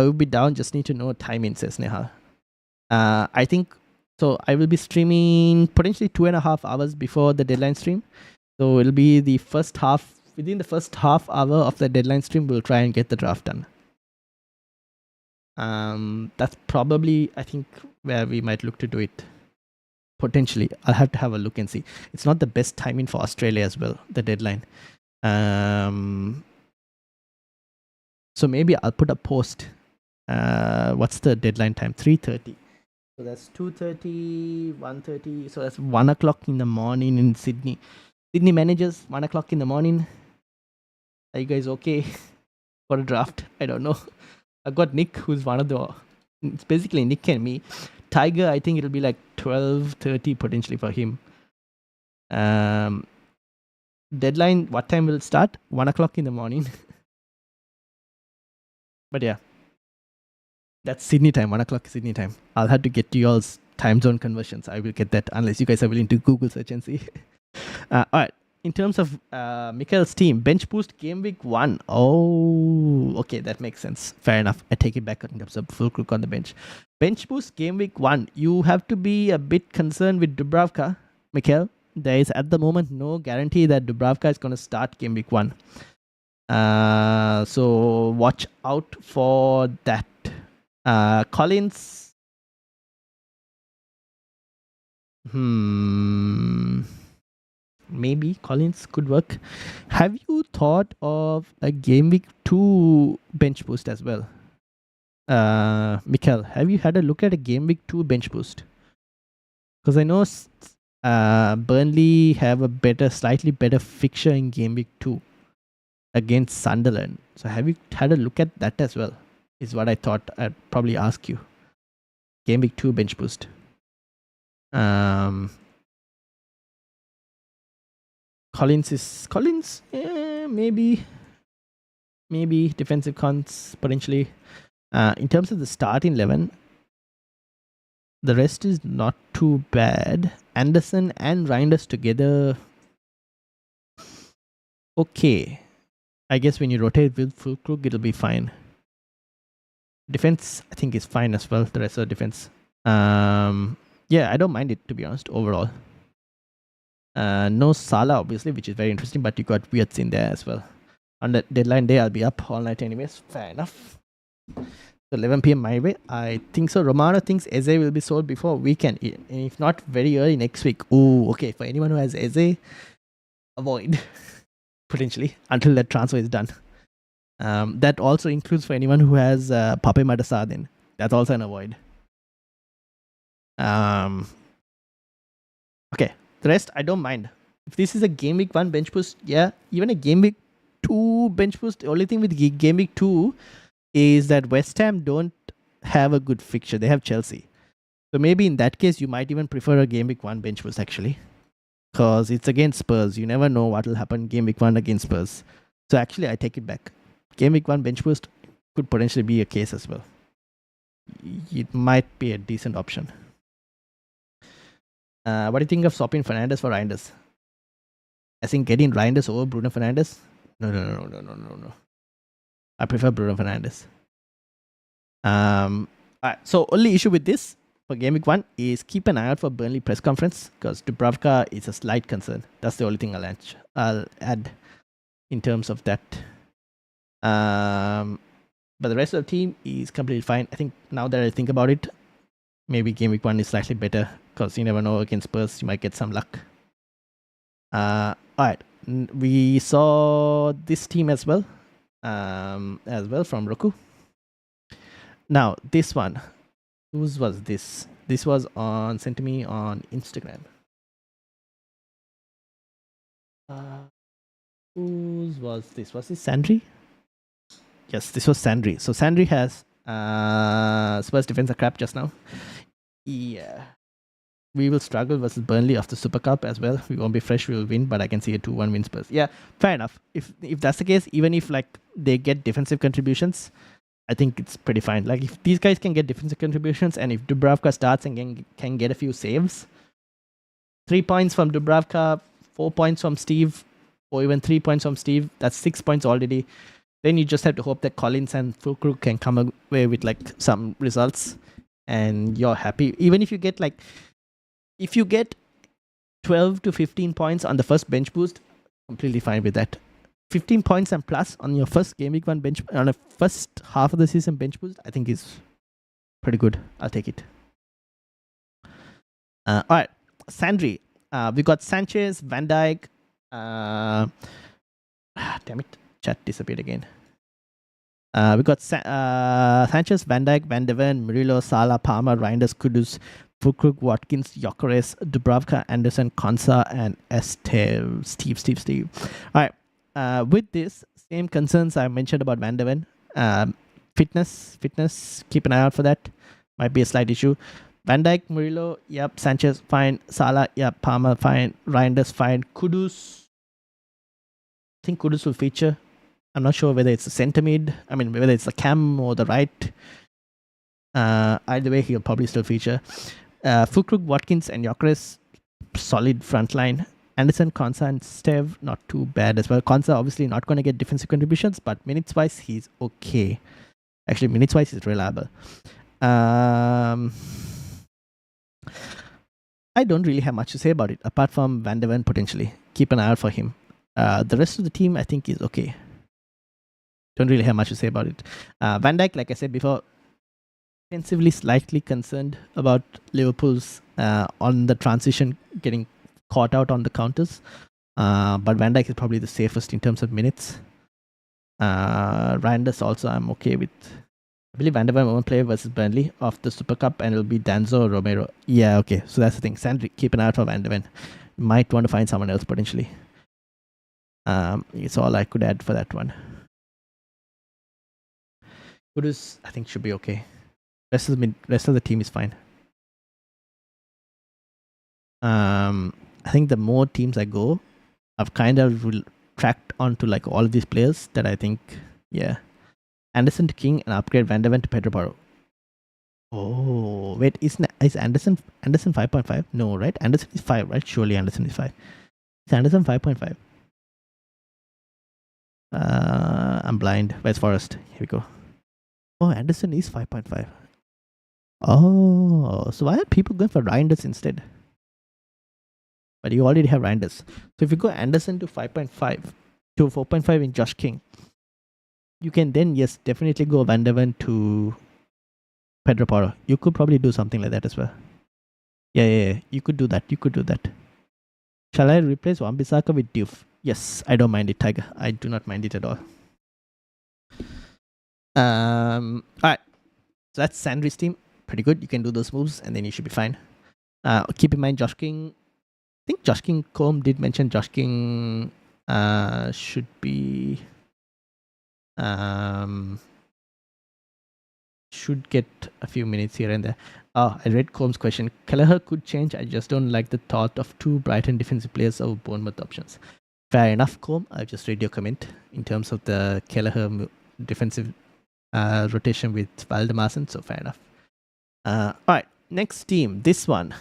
will be down, just need to know timing, says Nehal. I think, so I will be streaming potentially 2.5 hours before the deadline stream. So it'll be the first half. Within the first half hour of the deadline stream, we'll try and get the draft done. That's probably, I think, where we might look to do it. Potentially. I'll have to have a look and see. It's not the best timing for Australia as well, the deadline. So maybe I'll put a post. What's the deadline time? 3:30. So that's 2:30, 1:30. So that's 1 o'clock in the morning in Sydney. Sydney managers, 1 o'clock in the morning. Are you guys okay for a draft? I don't know. I've got Nick, who's one of the... It's basically Nick and me. Tiger, I think it'll be like 12:30 potentially for him. Deadline, what time will it start? 1 o'clock in the morning. But yeah, that's Sydney time, 1 o'clock Sydney time. I'll have to get to y'all's time zone conversions. I will get that unless you guys are willing to Google search and see. All right. In terms of Mikel's team, bench boost game week 1. Oh, okay, that makes sense. Fair enough. I take it back in terms of Fulkrug on the bench. Bench boost game week 1. You have to be a bit concerned with Dubravka, Mikel. There is at the moment no guarantee that Dubravka is going to start game week 1. So watch out for that. Collins. Maybe Collins could work. Have you thought of a game week 2 bench boost as well? Mikel, have you had a look at a game week 2 bench boost? Because I know Burnley have a slightly better fixture in game week 2 against Sunderland. So have you had a look at that as well? Is what I thought I'd probably ask you. Game week 2 bench boost. Collins, maybe defensive cons potentially. In terms of the starting 11, the rest is not too bad. Anderson and Reinders together, okay. I guess when you rotate with Fulkrug, it'll be fine. Defense, I think, is fine as well. The rest of the defense. Yeah, I don't mind it, to be honest, overall. No Salah, obviously, which is very interesting, but you got Wirtz in there as well. On the deadline day, I'll be up all night anyways. Fair enough. So 11 p.m. my way. I think so. Romano thinks Eze will be sold before weekend. If not, very early next week. Ooh, okay. For anyone who has Eze, avoid. Potentially. Until that transfer is done. That also includes for anyone who has Pape Madasar then. That's also an avoid. Okay. The rest, I don't mind. If this is a Game Week 1 bench boost, yeah. Even a Game Week 2 bench boost, the only thing with Game Week 2 is that West Ham don't have a good fixture. They have Chelsea. So maybe in that case, you might even prefer a Game Week 1 bench boost actually. Because it's against Spurs. You never know what will happen Game Week 1 against Spurs. So actually, I take it back. Game Week 1 bench boost could potentially be a case as well. It might be a decent option. What do you think of swapping Fernandes for Reinders? I think getting Reinders over Bruno Fernandes? No. I prefer Bruno Fernandes. So only issue with this for Game Week 1 is keep an eye out for Burnley press conference because Dubravka is a slight concern. That's the only thing I'll add in terms of that. But the rest of the team is completely fine. I think now that I think about it, maybe Game Week 1 is slightly better because you never know against Spurs, you might get some luck. Alright, we saw this team as well from Roku. Now, this one, whose was this? This was sent to me on Instagram. Whose was this? Was this Sandry? Yes, this was Sandry. So Sandry has Spurs defense a crap just now. Yeah. We will struggle versus Burnley after Super Cup as well. We won't be fresh, we will win, but I can see a 2-1 win Spurs. Yeah, fair enough. If that's the case, even if like they get defensive contributions, I think it's pretty fine. Like if these guys can get defensive contributions and if Dubravka starts and can get a few saves, 3 points from Dubravka, 4 points from Steve, or even 3 points from Steve, that's 6 points already. Then you just have to hope that Collins and Fulkrug can come away with like some results and you're happy. Even if you get like, if you get 12 to 15 points on the first bench boost, completely fine with that. 15 points and plus on your first Game Week 1 bench, on a first half of the season bench boost, I think is pretty good. I'll take it. Alright, Sandry. We got Sanchez, Van Dijk. Damn it, chat disappeared again. We got Sanchez, Van Dijk, Van de Ven, Murillo, Salah, Palmer, Reinders, Kudus, Fulkrug, Watkins, Gyökeres, Dubravka, Anderson, Konsa, and Steve. All right. With this, same concerns I mentioned about Van de Ven. Fitness, keep an eye out for that. Might be a slight issue. Van Dijk, Murillo, yep. Sanchez, fine. Salah, yep. Palmer, fine. Reinders, fine. Kudus, I think Kudus will feature. I'm not sure whether it's a centre mid. I mean, whether it's the cam or the right. Either way, he'll probably still feature. Fulkrug, Watkins, and Gyökeres, solid front line. Anderson, Konsa, and Stev, not too bad as well. Konsa obviously not going to get defensive contributions, but minutes-wise, he's okay. Actually, minutes-wise, he's reliable. I don't really have much to say about it, apart from Van de Ven potentially. Keep an eye out for him. The rest of the team, I think, is okay. Don't really have much to say about it. Van Dijk, like I said before, defensively slightly concerned about Liverpool's on the transition getting caught out on the counters. But Van Dijk is probably the safest in terms of minutes. Reinders also I'm okay with. I believe Van de Ven won't play versus Burnley of the Super Cup and it'll be Danzo or Romero. Yeah, okay. So that's the thing. Sandry, keep an eye out for Van de Ven. You might want to find someone else potentially. It's all I could add for that one. Kudus, I think should be okay. Rest of the team is fine. I think the more teams I go, I've kind of tracked onto like all of these players that I think, yeah. Anderson to King and upgrade Van der Ven to Pedro Porro. Oh, wait, is Anderson 5.5? No, right? Anderson is 5, right? Surely Anderson is 5. Is Anderson 5.5? I'm blind. Where's Forest? Here we go. Oh, Anderson is 5.5. Oh, so why are people going for Reinders instead? But you already have Reinders. So if you go Anderson to 5.5 to 4.5 in Josh King, you can then, yes, definitely go Van der Ven to Pedro Porro. You could probably do something like that as well. Yeah. You could do that. Shall I replace Wan-Bissaka with Diouf? Yes, I don't mind it, Tiger. I do not mind it at all. Alright. So that's Sandry's team. Pretty good. You can do those moves and then you should be fine. Keep in mind Josh King. I think Josh King Combe did mention Josh King should be should get a few minutes here and there. Oh, I read Combs' question. Kelleher could change. I just don't like the thought of 2 Brighton defensive players over Bournemouth options. Fair enough, Combe. I've just read your comment in terms of the Kelleher defensive rotation with Valdemarsen, so fair enough. Alright, next team. This one.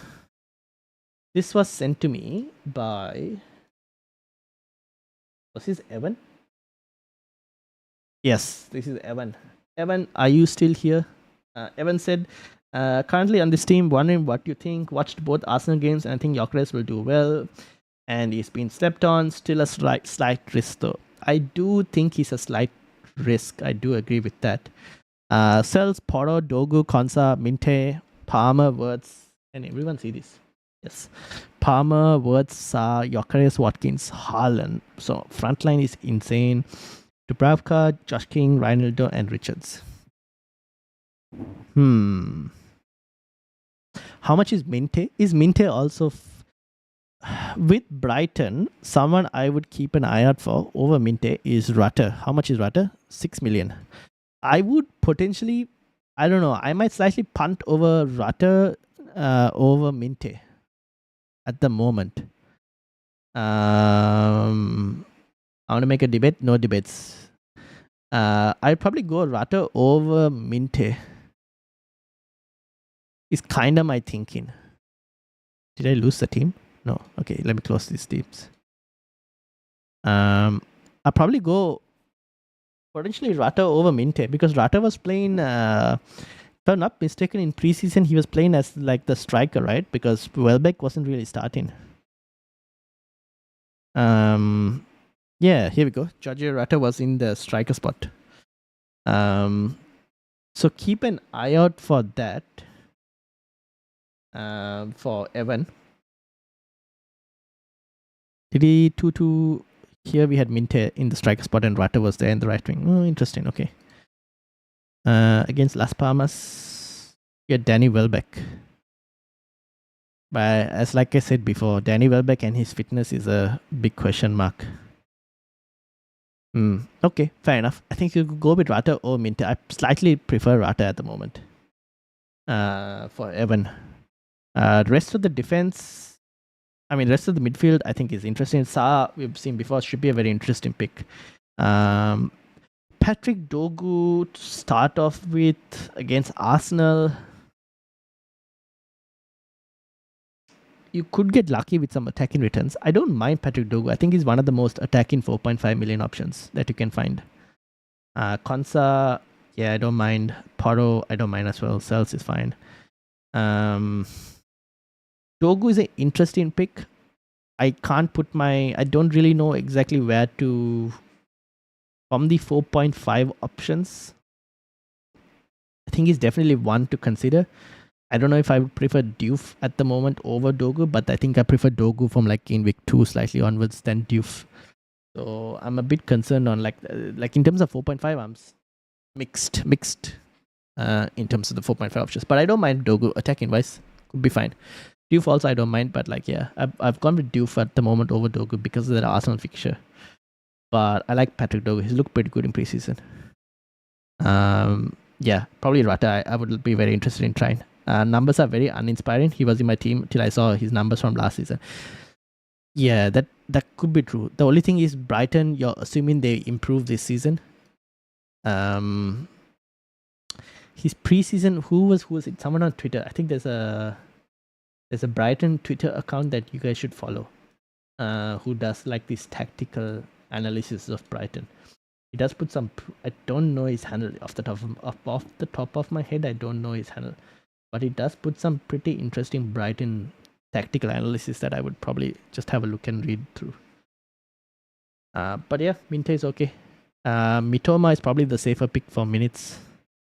This was sent to me by... Was this Evan? Yes, this is Evan. Evan, are you still here? Evan said, currently on this team, wondering what you think. Watched both Arsenal games and I think Gyökeres will do well. And he's been slept on. Still a slight risk though. I do think he's a slight risk. I do agree with that. Sells Porro, Dogu, Konsa, Minte, Palmer, Wirtz, and everyone see this. Yes. Palmer, Wirtz, Sarr, Gyökeres, Watkins, Haaland. So frontline is insane. Dubravka, Josh King, Reinildo, and Richards. How much is Minte? Is Minte also with Brighton? Someone I would keep an eye out for over Minte is Rutter. How much is Rutter? 6 million. I would potentially, I don't know, I might slightly punt over Rutter over Minte at the moment. I want to make a debate. No debates. I'd probably go Rutter over Minte. Is kind of my thinking. Did I lose the team? No. Okay, let me close these teams. I'll probably go potentially Rutter over Minte because Rutter was playing, if I'm not mistaken, in preseason he was playing as like the striker, right? Because Welbeck wasn't really starting. Yeah, here we go. George Rutter was in the striker spot. So keep an eye out for that. For Evan. Did he 2-2? Here we had Minte in the striker spot and Rutter was there in the right wing. Oh, interesting. Okay. Against Las Palmas, yeah, Danny Welbeck. But as like I said before, Danny Welbeck and his fitness is a big question mark. Okay, fair enough. I think you could go with Rutter or Minte. I slightly prefer Rutter at the moment. For Evan. The rest of the defense, rest of the midfield, I think is interesting. Sarr, we've seen before, should be a very interesting pick. Patrick Dogu to start off with against Arsenal. You could get lucky with some attacking returns. I don't mind Patrick Dogu. I think he's one of the most attacking 4.5 million options that you can find. Konsa, yeah, I don't mind. Porro, I don't mind as well. Sells is fine. Dogu is an interesting pick. I don't really know exactly where to, from the 4.5 options, I think he's definitely one to consider. I don't know if I would prefer Diouf at the moment over Dogu, but I think I prefer Dogu from like in week 2 slightly onwards than Diouf. So I'm a bit concerned on like in terms of 4.5, I'm mixed in terms of the 4.5 options. But I don't mind Dogu attacking wise. Could be fine. Diouf also I don't mind, but like yeah, I've gone with Diouf at the moment over Dogu because of the Arsenal fixture. But I like Patrick Dogu. He's looked pretty good in preseason. Yeah, probably Rutter. I would be very interested in trying. Numbers are very uninspiring. He was in my team till I saw his numbers from last season. Yeah, that that could be true. The only thing is Brighton, you're assuming they improve this season. His preseason, who was it? Someone on Twitter. I think there's a Brighton Twitter account that you guys should follow. Who does like this tactical analysis of Brighton. He does put some. I don't know his handle off the top of my head. I don't know his handle, but he does put some pretty interesting Brighton tactical analysis that I would probably just have a look and read through. But yeah, Minte is okay. Mitoma is probably the safer pick for minutes,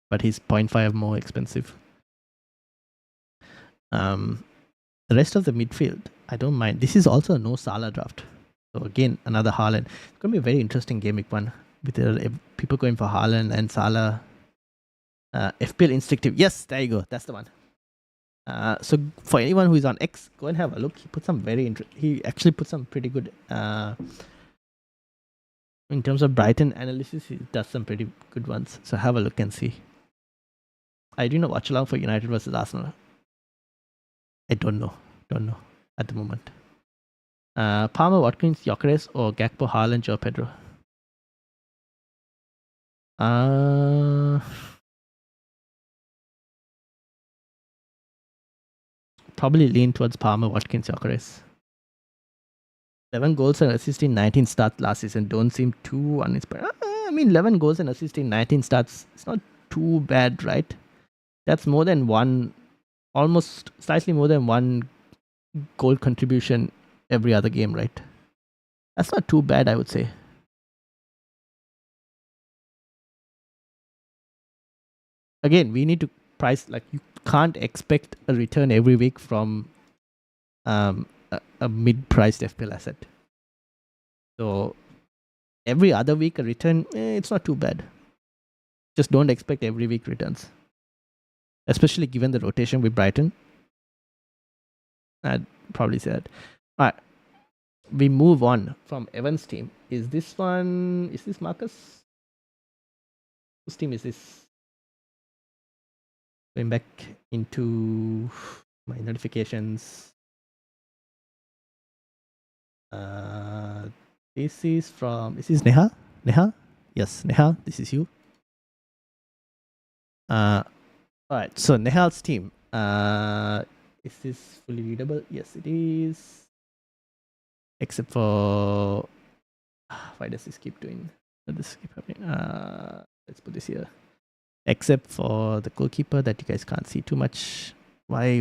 but he's 0.5 more expensive. The rest of the midfield, I don't mind. This is also a no Salah draft. So again, another Haaland. It's going to be a very interesting game week one with people going for Haaland and Salah. FPL Instinctive. Yes, there you go. That's the one. So for anyone who is on X, go and have a look. He put some he actually put some pretty good in terms of Brighton analysis. He does some pretty good ones. So have a look and see. I do not watch along for United versus Arsenal. I don't know at the moment. Palmer, Watkins, Gyökeres, or Gakpo, Haaland, Joe Pedro. Probably lean towards Palmer, Watkins, Gyökeres. 11 goals and assists in 19 starts last season. Don't seem too uninspired. I mean, 11 goals and assists in 19 starts. It's not too bad, right? That's more than one, almost slightly more than one goal contribution every other game, right? That's not too bad, I would say. Again, we need to price, like, you can't expect a return every week from a mid-priced FPL asset. So every other week a return, it's not too bad. Just don't expect every week returns, especially given the rotation with Brighton. I'd probably say that. All right, we move on from Evan's team. Is this Marcus? Whose team is this? Going back into my notifications. This is Nehal? Nehal? Yes, Nehal, this is you. Alright, so Nehal's team. Is this fully readable? Yes, it is. Except for... Why does this keep doing... This keep happening? Let's put this here. Except for the goalkeeper that you guys can't see too much. Why?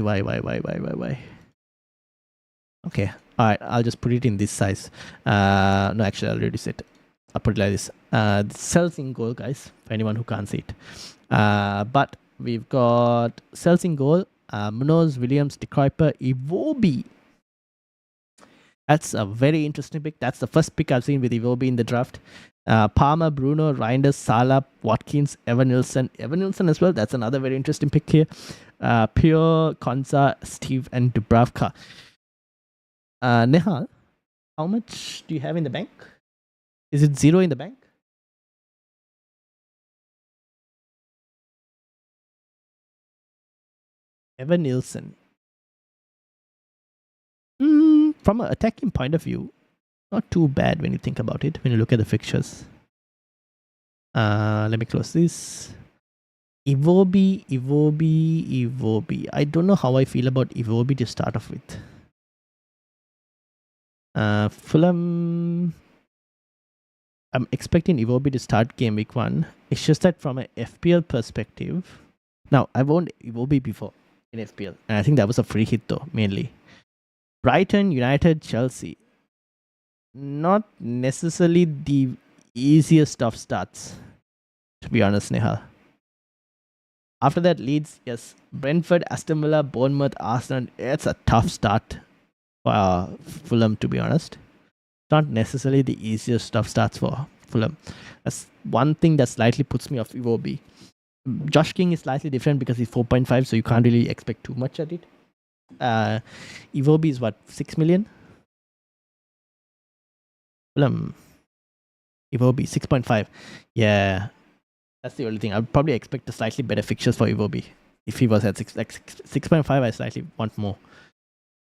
Okay, alright, I'll just put it in this size. No, actually, I'll reduce it. I'll put it like this. Cells in goal, guys, for anyone who can't see it. But we've got Cells in goal, Munoz, Williams, De Kuyper, Iwobi. That's a very interesting pick. That's the first pick I've seen with Iwobi in the draft. Palmer, Bruno, Reinders, Salah, Watkins, Evan Nilsson as well. That's another very interesting pick here. Pure, Konsa, Steve, and Dubravka. Nehal, how much do you have in the bank? Is it 0 in the bank? Evan Nilsson. From an attacking point of view, not too bad when you think about it, when you look at the fixtures. Let me close this. Iwobi. I don't know how I feel about Iwobi to start off with. Fulham, I'm expecting Iwobi to start game week 1. It's just that from an FPL perspective, now I've owned Iwobi before in FPL, and I think that was a free hit though, mainly. Brighton, United, Chelsea. Not necessarily the easiest of starts, to be honest, Nehal. After that, Leeds, yes. Brentford, Aston Villa, Bournemouth, Arsenal. It's a tough start for Fulham, to be honest. Not necessarily the easiest of starts for Fulham. That's one thing that slightly puts me off Iwobi. Josh King is slightly different because he's 4.5, so you can't really expect too much at it. Iwobi is what, 6 million? Fulham. Iwobi, 6.5. Yeah, that's the only thing. I'd probably expect a slightly better fixtures for Iwobi. If he was at 6.5, I slightly want more.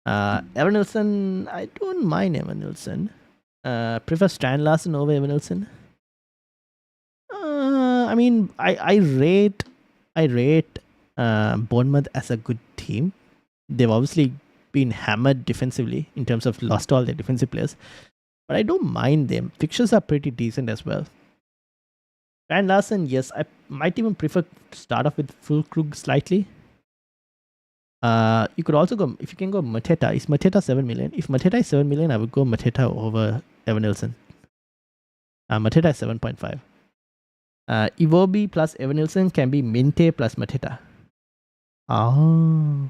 Evan Nilsson, I don't mind Evan Nilsson. Prefer Stan Larsen over Evan Nilsson. I mean, I rate Bournemouth as a good team. They've obviously been hammered defensively in terms of lost all their defensive players, but I don't mind them. Fixtures are pretty decent as well. And Larsen, yes, I might even prefer to start off with Fulkrug slightly. You could also go, if you can go Mateta. Is Mateta 7 million? If Mateta is 7 million, I would go Mateta over Evan Nilsson. Mateta is 7.5. Iwobi plus Evan Nilsson can be Minte plus Mateta. Oh.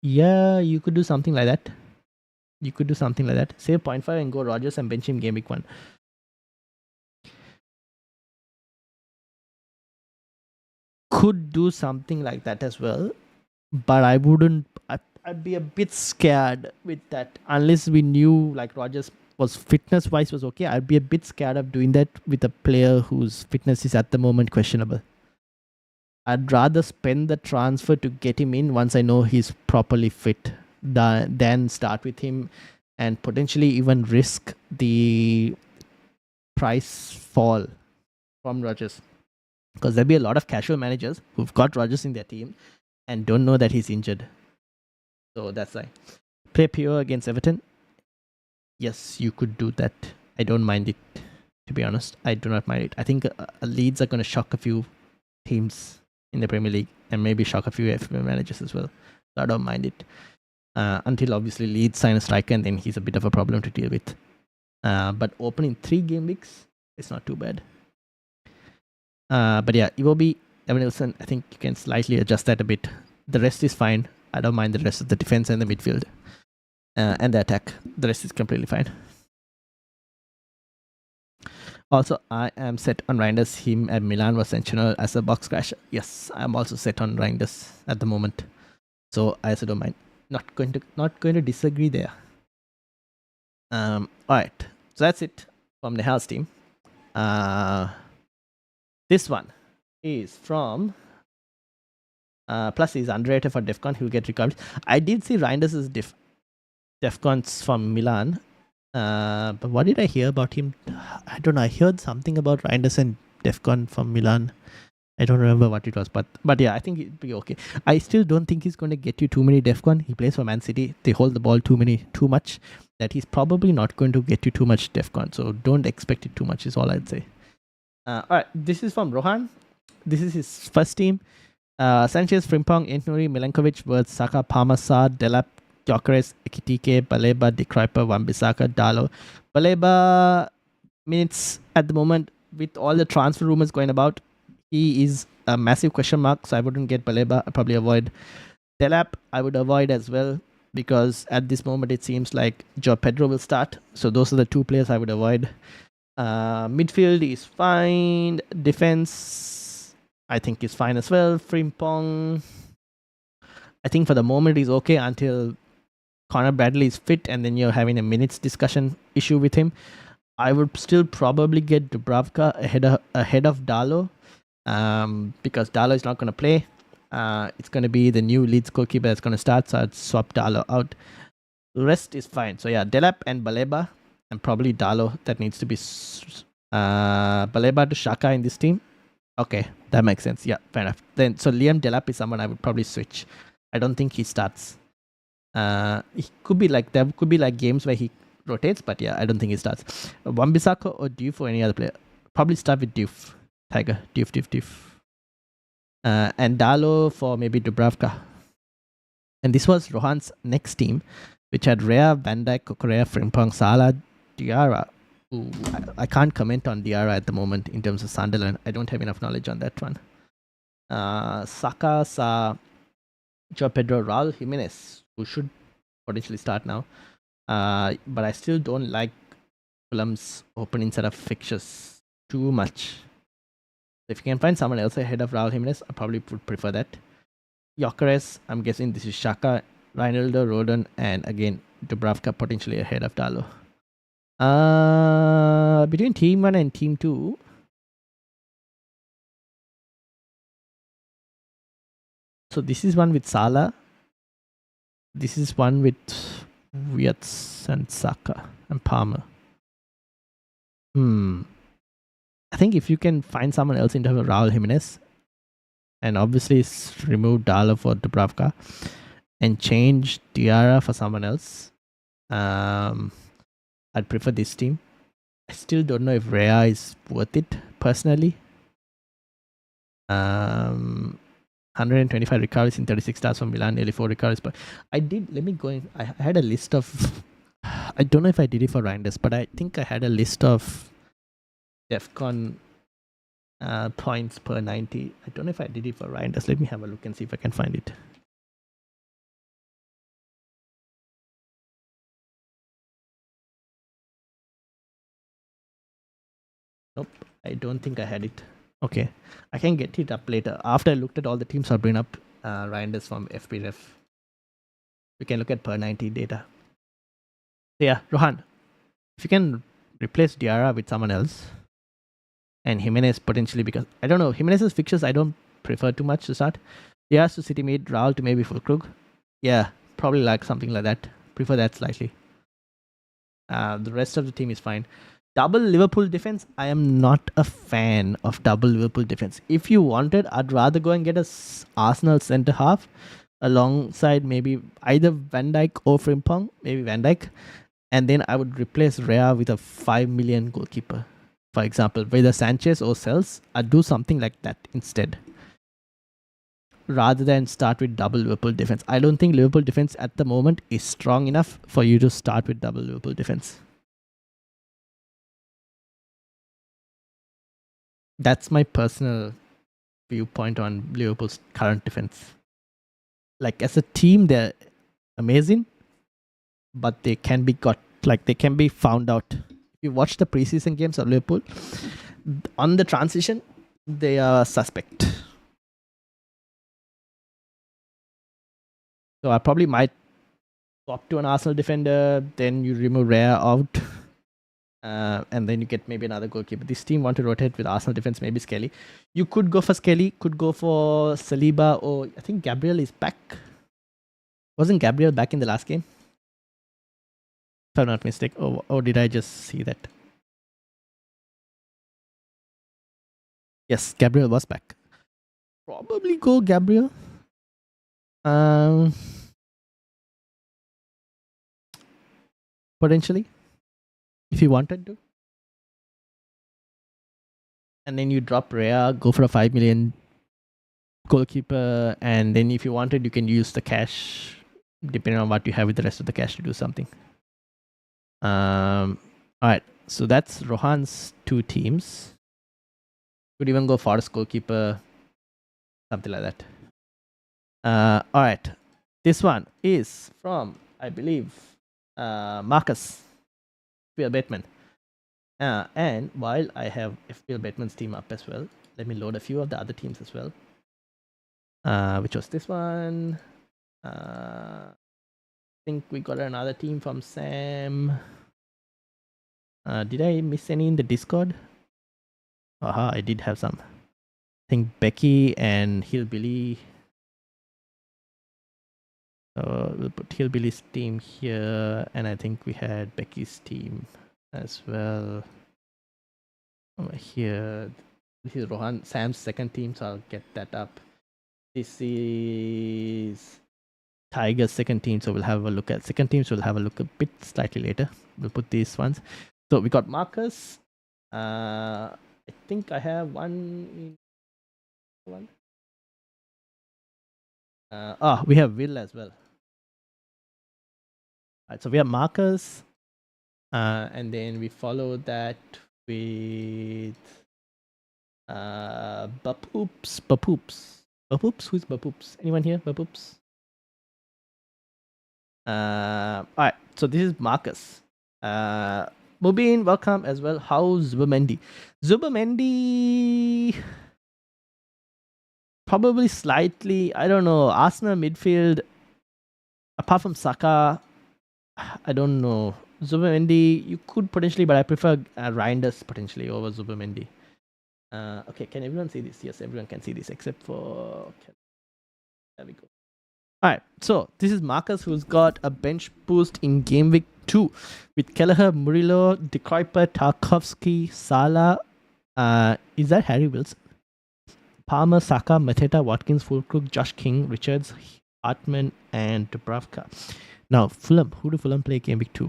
Yeah, you could do something like that. Save 0.5 and go Rodgers and bench him game week 1. Could do something like that as well, but I wouldn't. I'd be a bit scared with that unless we knew like Rodgers was fitness wise was okay. I'd be a bit scared of doing that with a player whose fitness is at the moment questionable. I'd rather spend the transfer to get him in once I know he's properly fit than start with him and potentially even risk the price fall from Rodgers. Because there'll be a lot of casual managers who've got Rodgers in their team and don't know that he's injured. So that's why. Play pure against Everton. Yes, you could do that. I don't mind it, to be honest. I do not mind it. I think Leeds are going to shock a few teams in the Premier League and maybe shock a few FPL managers as well. So I don't mind it. Until obviously Leeds sign a striker and then he's a bit of a problem to deal with. But opening 3 game weeks, it's not too bad. But yeah, Iwobi, Evan Nilsson, I think you can slightly adjust that a bit. The rest is fine. I don't mind the rest of the defense and the midfield and the attack. The rest is completely fine. Also, I am set on Reinders. Him at Milan was sensational as a box crasher. Yes, I'm also set on Reinders at the moment. So I also don't mind. Not going to disagree there. Alright. So that's it from the house team. This one is from plus he's underrated for Defcon. He'll get recovered. I did see Reinders' Defcons from Milan. But what did I hear about him? I don't know. I heard something about Reinders and Defcon from Milan. I don't remember what it was, but yeah, I think it'd be okay. I still don't think he's going to get you too many Defcon. He plays for Man City. They hold the ball too much. That he's probably not going to get you too much Defcon. So don't expect it too much. Is all I'd say. Alright, this is from Rohan. This is his first team. Sanchez, Frimpong, Entnuri, Milenkovic, Wirtz, Saka, Parmasar, Delap, Gyökeres, Ekitike, Baleba, De Kruijper, Wan-Bissaka, Dalo. Baleba minutes at the moment with all the transfer rumors going about. He is a massive question mark, so I wouldn't get Baleba. I'd probably avoid Delap. I would avoid as well because at this moment it seems like Joe Pedro will start. So those are the 2 players I would avoid. Midfield is fine. Defense, I think, is fine as well. Frimpong, I think for the moment is okay until Connor Bradley is fit and then you're having a minutes discussion issue with him. I would still probably get Dubravka ahead of Dalo because Dalo is not going to play. It's going to be the new Leeds goalkeeper that's going to start, so I'd swap Dalo out. The rest is fine. So yeah, Delap and Baleba and probably Dalo. That needs to be Baleba to Xhaka in this team. Okay, that makes sense. Yeah, fair enough. Then so Liam Delap is someone I would probably switch. I don't think he starts. He could be like there could be like games where he rotates, but yeah, I don't think he starts. Wan-Bissaka or Diouf or any other player. Probably start with Diouf. Tiger. Diouf. And Dalo for maybe Dubravka. And this was Rohan's next team, which had Rea, Van Dijk, Kukurea, Frimpong, Salah, Diarra. Ooh, I can't comment on Diarra at the moment in terms of Sunderland. I don't have enough knowledge on that one. Saka, Joe Pedro, Raul Jimenez, who should potentially start now. But I still don't like Fulham's opening set of fixtures too much. If you can find someone else ahead of Raul Jimenez, I probably would prefer that. Gyökeres, I'm guessing this is Xhaka, Reinildo, Rodon, and again, Dubravka potentially ahead of Dalo. Between Team 1 and Team 2, so this is one with Salah. This is one with Wirtz and Saka and Palmer. I think if you can find someone else in terms of Raul Jimenez, and obviously remove Dala for Dubravka and change Diarra for someone else, I'd prefer this team. I still don't know if Rea is worth it personally. 125 recoveries in 36 starts from Milan, nearly 4 recoveries. But I had a list of. I don't know if I did it for Reinders, but I think I had a list of DEFCON points per 90. I don't know if I did it for Reinders. Let me have a look and see if I can find it. Nope, I don't think I had it. Okay, I can get it up later. After I looked at all the teams, I'll bring up Reinders from FPRF. We can look at per 90 data. So yeah, Rohan, if you can replace Diarra with someone else, and Jimenez potentially, because I don't know, Jimenez's fixtures I don't prefer too much to start. Diarra to City mid, Raul to maybe Fulkrug. Yeah, probably like something like that. Prefer that slightly. The rest of the team is fine. Double Liverpool defense, I am not a fan of double Liverpool defense. If you wanted, I'd rather go and get a Arsenal centre half alongside maybe either Van Dijk or Frimpong, maybe Van Dijk, and then I would replace Rea with a 5 million goalkeeper. For example, whether Sanchez or Sels, I'd do something like that instead, rather than start with double Liverpool defense. I don't think Liverpool defense at the moment is strong enough for you to start with double Liverpool defense. That's my personal viewpoint on Liverpool's current defense. Like as a team, they're amazing, but they can be found out. If you watch the preseason games of Liverpool, on the transition, they are suspect. So I probably might swap to an Arsenal defender, then you remove Rea out, and then you get maybe another goalkeeper. This team want to rotate with Arsenal defense, maybe Skelly. You could go for Skelly, could go for Saliba, or I think Gabriel is back. Wasn't Gabriel back in the last game? If I'm not mistaken. Or did I just see that? Yes, Gabriel was back. Probably go Gabriel. Potentially, if you wanted to. And then you drop Rea, go for a 5 million goalkeeper, and then if you wanted, you can use the cash, depending on what you have with the rest of the cash, to do something. Alright, so that's Rohan's 2 teams. Could even go Forest goalkeeper, something like that. Alright, this one is from, I believe, Marcus, FPL Batman. And while I have FPL Batman's team up as well, let me load a few of the other teams as well. Which was this one. I think we got another team from Sam. Did I miss any in the Discord? Aha, I did have some. I think Becky and Hillbilly. So we'll put Hillbilly's team here, and I think we had Becky's team as well. Over here. This is Rohan, Sam's second team, so I'll get that up. This is Tiger's second team, so we'll have a look at second team. So we'll have a look a bit slightly later. We'll put these ones. So we got Marcus. I think I have one. We have Will as well. Alright, so we have Marcus, and then we follow that with Bapoops. Who's Bapoops? Anyone here? Bapoops? Alright, so this is Marcus. Mubin, welcome as well. How's Zubamendi? Zubamendi, probably slightly, I don't know, Arsenal midfield, apart from Saka, I don't know. Zubamendi, you could potentially, but I prefer Reinders potentially over Zubamendi. Okay, can everyone see this? Yes, everyone can see this except for... There we go. Alright, so this is Marcus, who's got a bench boost in game week 2 with Kelleher, Murillo, De Kuyper, Tarkowski, Salah. Is that Harry Wilson? Palmer, Saka, Mateta, Watkins, Fulkrug, Josh King, Richards, Hartman, and Dubravka. Now, Fulham. Who do Fulham play game week 2?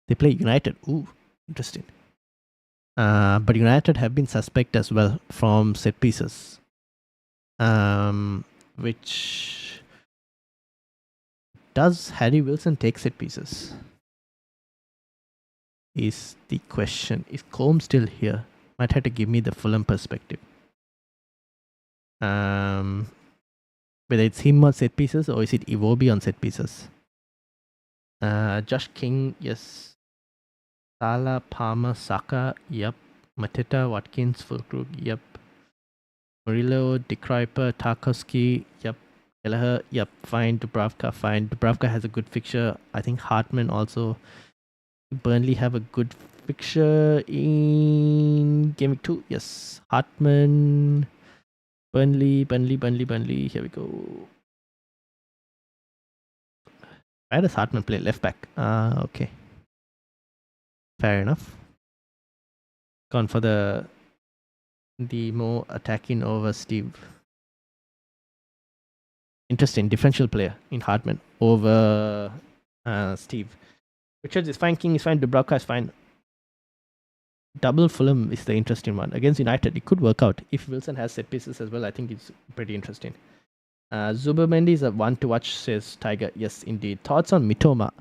They play United. Ooh, interesting. But United have been suspect as well from set pieces. Which does Harry Wilson take set pieces? Is the question. Is Combe still here? Might have to give me the Fulham perspective. Whether it's him on set pieces or is it Iwobi on set pieces? Josh King, yes. Salah, Palmer, Saka, yep. Mateta, Watkins, Fulkrug, yep. Murillo, De Kuyper, Tarkowski, yep. Kelleher, yep. Fine. Dubravka, fine. Dubravka has a good fixture. I think Hartman also. Burnley have a good fixture in game week 2. Yes. Hartman, Burnley. Here we go. Where does Hartman play? Left back. Okay. Fair enough. Gone for the more attacking over Steve. Interesting. Differential player in Hartman over Steve. Richards is fine. King is fine. Dubravka is fine. Double Fulham is the interesting one. Against United, it could work out. If Wilson has set pieces as well, I think it's pretty interesting. Zubermendi is a one to watch, says Tiger. Yes, indeed. Thoughts on Mitoma?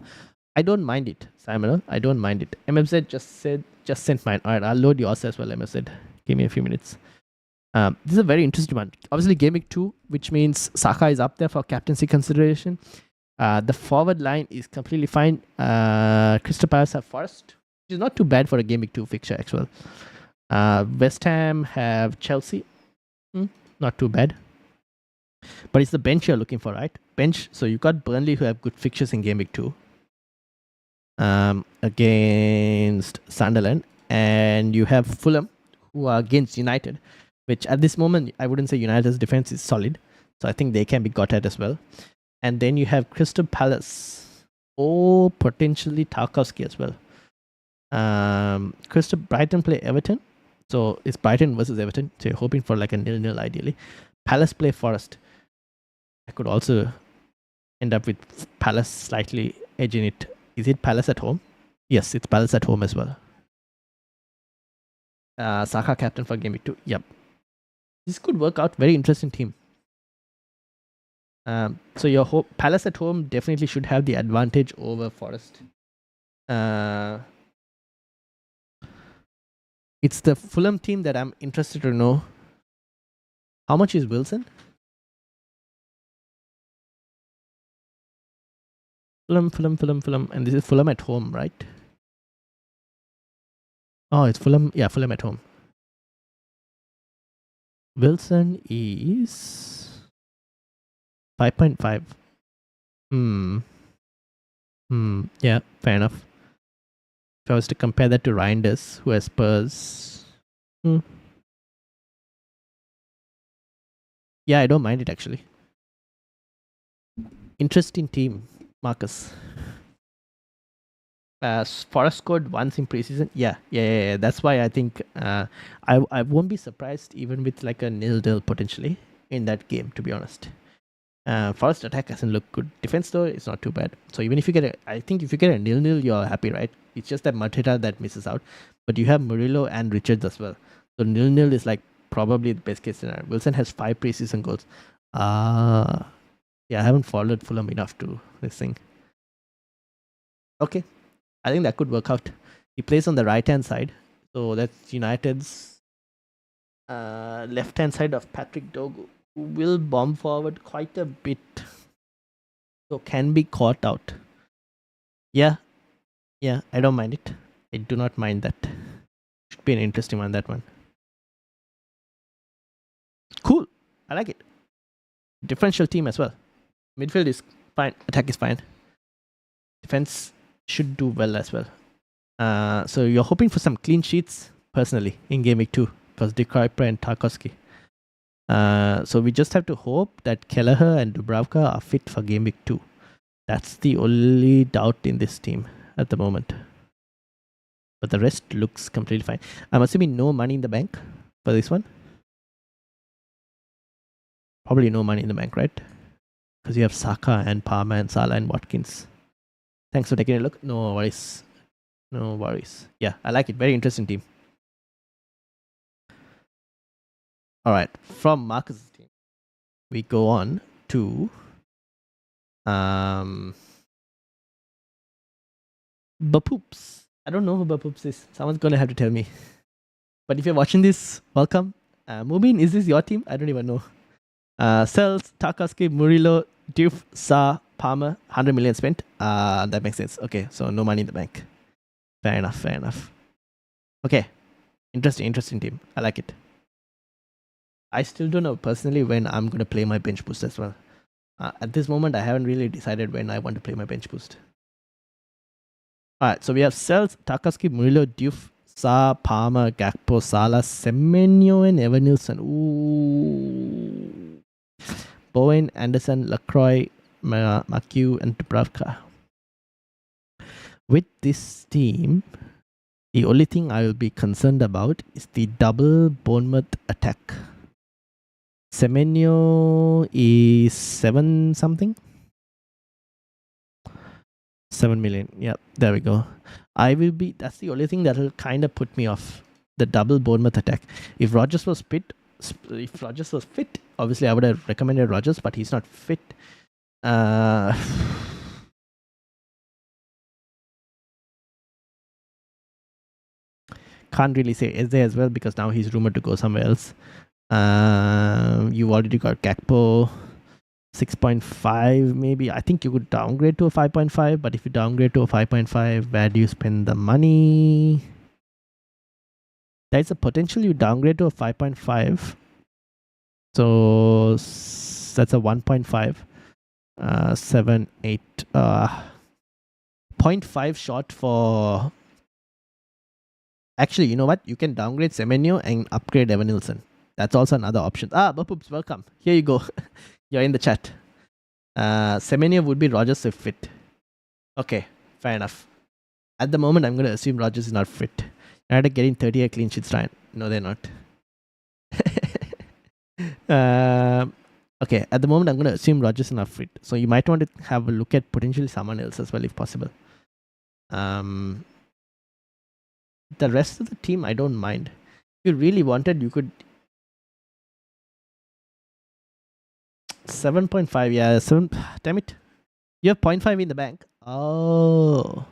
I don't mind it, Simon. I don't mind it. MFZ just sent mine. Alright, I'll load yours as well, MFZ. Give me a few minutes. This is a very interesting one. Obviously, game week 2, which means Saka is up there for captaincy consideration. The forward line is completely fine. Crystal Palace have Forest, which is not too bad for a game week 2 fixture as well. West Ham have Chelsea. Not too bad. But it's the bench you're looking for, right? Bench. So you've got Burnley, who have good fixtures in game week 2 against Sunderland. And you have Fulham, who are against United, which at this moment, I wouldn't say United's defense is solid. So I think they can be got at as well. And then you have Crystal Palace or potentially Tarkowski as well. Brighton play Everton. So it's Brighton versus Everton. So you're hoping for like a 0-0 ideally. Palace play Forest. I could also end up with Palace slightly edging it. Is it Palace at home? Yes, it's Palace at home as well. Saka captain for game week 2. Yep. This could work out. Very interesting team. So your Palace at home definitely should have the advantage over Forest. It's the Fulham team that I'm interested to know. How much is Wilson? Fulham. And this is Fulham at home, right? Oh, it's Fulham. Yeah, Fulham at home. Wilson is 5.5. Yeah, fair enough. If I was to compare that to Reinders, who has Spurs. Yeah, I don't mind it actually. Interesting team, Marcus. Forest scored once in preseason. Yeah. That's why I think I won't be surprised even with like a 0-0 potentially in that game, to be honest. Forest attack doesn't look good. Defense though, it's not too bad. So even if you get I think if you get a 0-0, you're happy, right? It's just that Mateta that misses out. But you have Murillo and Richards as well. So 0-0 is like probably the best case scenario. Wilson has 5 preseason goals. Yeah, I haven't followed Fulham enough to this thing. Okay. I think that could work out. He plays on the right-hand side. So that's United's left-hand side of Patrick Dogu, who will bomb forward quite a bit. So can be caught out. Yeah, I don't mind it. I do not mind that. Should be an interesting one, that one. Cool. I like it. Differential team as well. Midfield is fine. Attack is fine. Defense should do well as well. So you're hoping for some clean sheets personally in game week 2 because De Kuyper and Tarkowski. So we just have to hope that Kelleher and Dubravka are fit for game week 2. That's the only doubt in this team at the moment. But the rest looks completely fine. I'm assuming no money in the bank for this one. Probably no money in the bank, right? Because you have Saka and Palmer and Salah and Watkins. Thanks for taking a look. No worries. No worries. Yeah, I like it. Very interesting team. All right. From Marcus's team, we go on to Bapoops. I don't know who Bapoops is. Someone's going to have to tell me. But if you're watching this, welcome. Mubin, is this your team? I don't even know. Sells, Takaski, Murillo, Diouf, Sa, Palmer, 100 million spent. That makes sense. Okay, so no money in the bank. Fair enough, fair enough. Okay, interesting team. I like it. I still don't know personally when I'm going to play my bench boost as well. At this moment, I haven't really decided when I want to play my bench boost. Alright, so we have Sells, Takaski, Murillo, Diouf, Sa, Palmer, Gakpo, Salah, Semenyo, and Evanilson. Ooh. Bowen, Anderson, Lacroix, Makiu, and Dubravka. With this team, the only thing I will be concerned about is the double Bournemouth attack. Semenyo is 7 something? 7 million. Yep, there we go. That's the only thing that will kind of put me off. The double Bournemouth attack. If Rodgers was fit, obviously I would have recommended Rodgers, but he's not fit. Can't really say Eze as well because now he's rumored to go somewhere else. You've already got Gakpo. 6.5 maybe. I think you could downgrade to a 5.5, but if you downgrade to a 5.5, where do you spend the money? There's a potential you downgrade to a 5.5. So that's a 1.5. 7, 8. 0.5 short for... Actually, you know what? You can downgrade Semenyo and upgrade Evanilson. That's also another option. Bapoops, welcome. Here you go. You're in the chat. Semenyo would be Rodgers if fit. Okay, fair enough. At the moment, I'm going to assume Rodgers is not fit. United getting 38 clean sheets, Ryan. No, they're not. Okay, at the moment, I'm going to assume Rodgers is not fit. So you might want to have a look at potentially someone else as well if possible. The rest of the team, I don't mind. If you really wanted, you could... 7.5, yeah. 7. Damn it. You have 0.5 in the bank. Oh.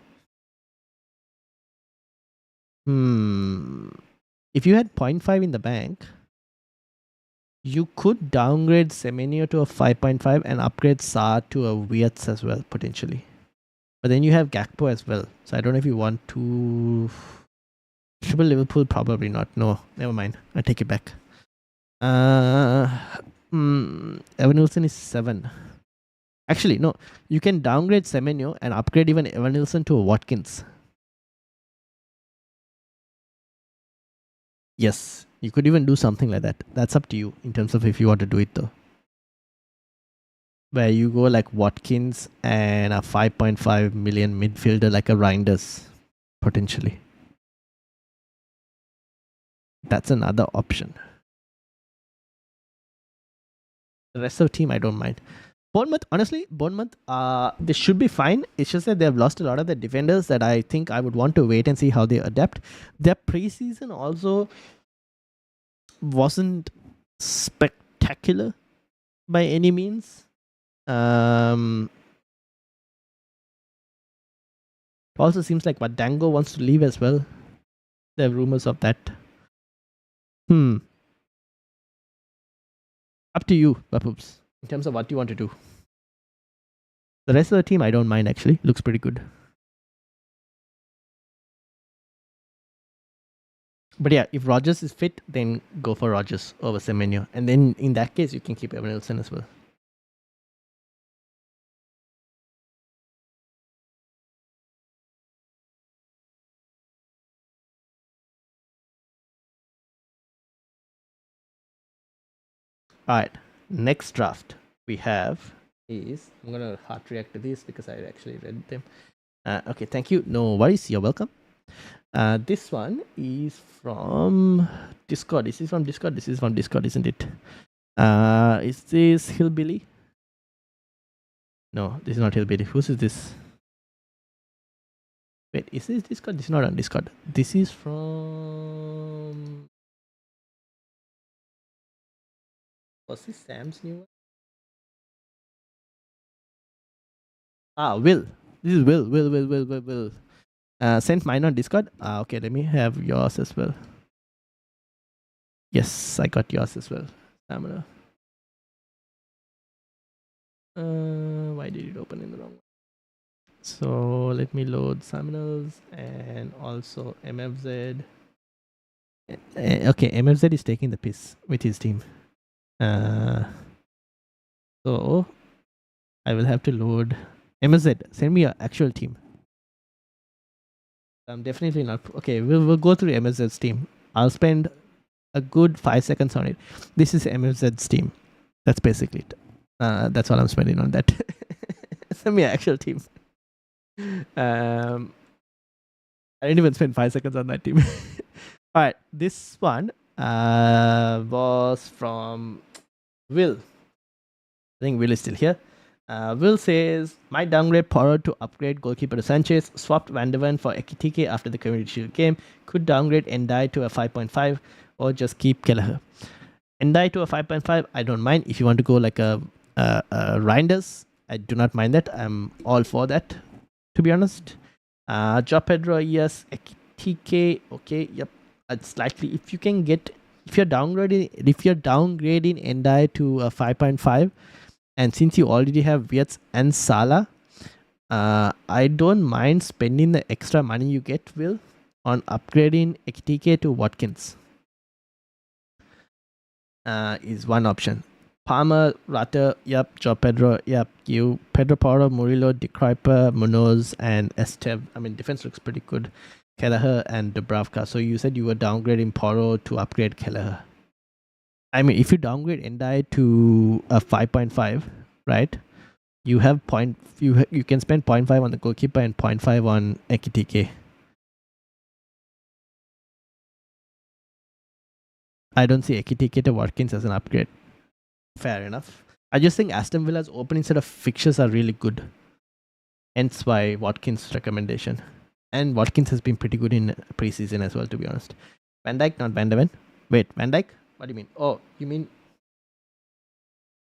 If you had 0.5 in the bank, you could downgrade Semenyo to a 5.5 and upgrade Sa to a Wirtz as well, potentially. But then you have Gakpo as well. So I don't know if you want to... Triple Liverpool, probably not. No, never mind. I take it back. Evanilson is 7. Actually, no. You can downgrade Semenyo and upgrade even Evanilson to a Watkins. Yes, you could even do something like that. That's up to you in terms of if you want to do it though. Where you go like Watkins and a 5.5 million midfielder like a Reinders, potentially. That's another option. The rest of the team, I don't mind. Bournemouth, honestly, they should be fine. It's just that they've lost a lot of the defenders that I think I would want to wait and see how they adapt. Their preseason also wasn't spectacular by any means. Also seems like Dango wants to leave as well. There are rumors of that. Up to you, Bapoops, in terms of what you want to do. The rest of the team, I don't mind actually. Looks pretty good. But yeah, if Rodgers is fit, then go for Rodgers over Semenyo. And then in that case, you can keep Evanilson as well. Alright, next draft we have is, I'm gonna hard react to these because I actually read them. Okay, thank you. No worries, you're welcome. This one is from Discord. This is from Discord. This is from Discord, isn't it? Is this Hillbilly? No, this is not Hillbilly. Whose is this? Wait, is this Discord? This is not on Discord. This is from. Was this Sam's new one? Will. This is Will. Sent mine on Discord. Okay, let me have yours as well. Yes, I got yours as well. Stamina. Why did it open in the wrong one? So let me load Saminals and also MFZ. Okay, MFZ is taking the piss with his team. So I will have to load MFZ. Send me your actual team. I'm definitely not. Okay, we'll go through MFZ's team. I'll spend a good 5 seconds on it. This is MFZ's team. That's basically it. That's all I'm spending on that. Send me your actual team. I didn't even spend 5 seconds on that team. All right, this one was from Will. I think Will is still here. Will says, might downgrade Porro to upgrade goalkeeper to Sanchez, swapped Van der Ven for Ekitike after the Community Shield game, could downgrade Ndai to a 5.5 or just keep Kelleher. Ndai to a 5.5, I don't mind. If you want to go like a Reinders, I do not mind that. I'm all for that, to be honest. Joe Pedro, yes. Ekitike, okay, yep. Slightly, if you're downgrading Ndai to a 5.5, and since you already have Wirtz and Salah, I don't mind spending the extra money you get, Will, on upgrading Ekitike to Watkins. Is one option. Palmer, Rata, yep. Joe Pedro, yep. You, Pedro Porro, Murillo, De Kuyper, Munoz, and Estev. I mean, defense looks pretty good. Kelleher and Dubravka. So you said you were downgrading Porro to upgrade Kelleher. I mean, if you downgrade Ndai to a 5.5, right? You have you can spend 0.5 on the goalkeeper and 0.5 on Ekitike. I don't see Ekitike to Watkins as an upgrade. Fair enough. I just think Aston Villa's opening set of fixtures are really good. Hence why Watkins' recommendation. And Watkins has been pretty good in preseason as well, to be honest. Van Dijk, not Van der Ven. Wait, Van Dijk? What do you mean? Oh, you mean...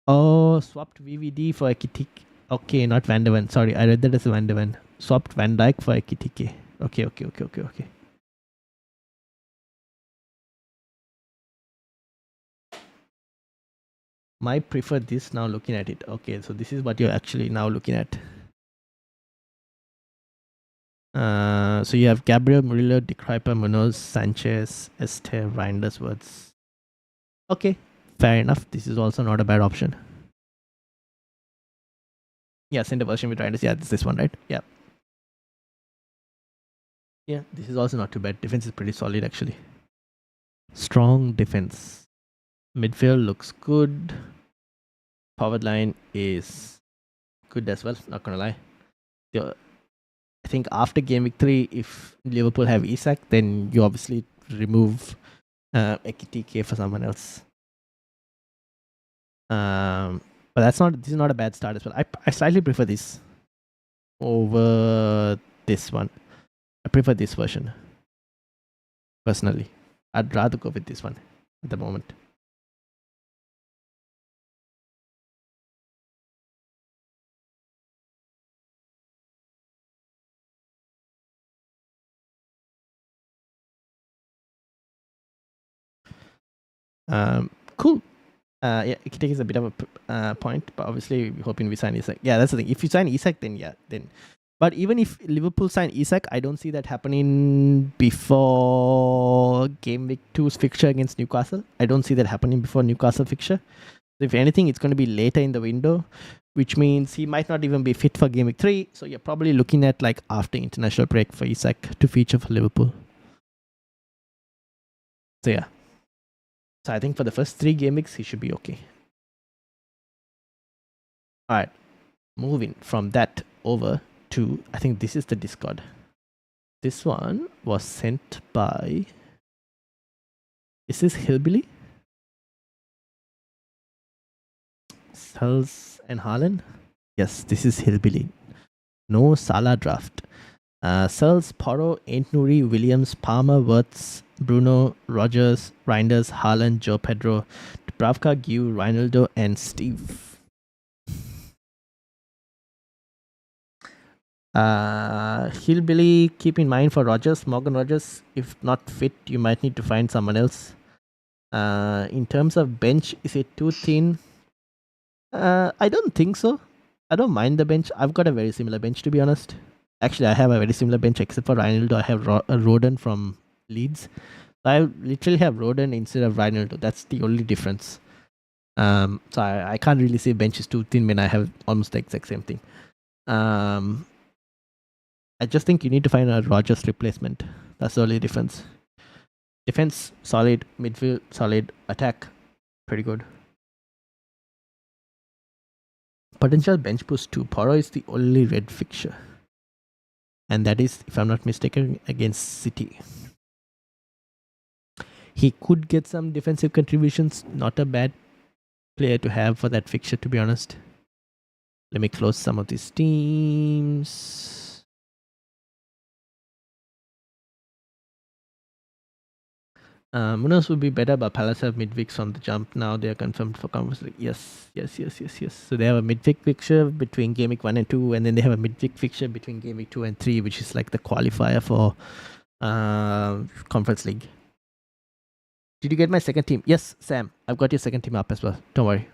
Oh, swapped VVD for Ekitike. Okay, not Van der Ven. Sorry, I read that as Van der Ven. Swapped Van Dijk for Ekitike. Okay. Might prefer this now looking at it. Okay, so this is what you're actually now looking at. So you have Gabriel, Murillo, De Kuyper, Munoz, Sanchez, Esther, Reinders, Wirtz. Okay, fair enough. This is also not a bad option. Yeah, center version with Reinders. Yeah, it's this one, right? Yeah. Yeah, this is also not too bad. Defense is pretty solid, actually. Strong defense. Midfield looks good. Forward line is good as well, not gonna lie. I think after game week 3, if Liverpool have Isak, then you obviously remove Ekitike for someone else. But this is not a bad start as well. I slightly prefer this over this one. I prefer this version personally. I'd rather go with this one at the moment. Cool. Yeah, Ekitike is a bit of a point, but obviously we're hoping we sign Isak. Yeah, that's the thing. If you sign Isak, then yeah, then. But even if Liverpool sign Isak, I don't see that happening before game week 2's fixture against Newcastle. I don't see that happening before Newcastle fixture. So if anything, it's going to be later in the window, which means he might not even be fit for game week 3. So you're probably looking at like after international break for Isak to feature for Liverpool. So yeah. So I think for the first 3 game weeks, he should be okay. All right, moving from that over to, I think this is the Discord. This one was sent by, is this Hillbilly? Sells and Haaland? Yes, this is Hillbilly. No Salah draft. Sells, Porro, Ain't Nuri, Williams, Palmer, Wirtz, Bruno, Rogers, Reinders, Haaland, Joe Pedro, Dubravka, Giu, Ronaldo, and Steve. Hillbilly, keep in mind for Rogers, Morgan Rogers, if not fit, you might need to find someone else. In terms of bench, is it too thin? I don't think so. I don't mind the bench. I've got a very similar bench, to be honest. Actually, I have a very similar bench, except for Ronaldo. I have Roden from Leeds. I literally have Roden instead of Ronaldo. That's the only difference. So I can't really say bench is too thin when I have almost the exact same thing. I just think you need to find a Rogers replacement. That's the only difference. Defense, solid. Midfield, solid. Attack, pretty good. Potential bench boost 2. Porro is the only red fixture. And that is, if I'm not mistaken, against City. He could get some defensive contributions. Not a bad player to have for that fixture, to be honest. Let me close some of these teams. Munoz would be better, but Palace have midweeks on the jump now. They are confirmed for Conference League. Yes. So they have a midweek fixture between Game Week 1 and 2, and then they have a midweek fixture between Game Week 2 and 3, which is like the qualifier for Conference League. Did you get my second team? Yes, Sam. I've got your second team up as well. Don't worry.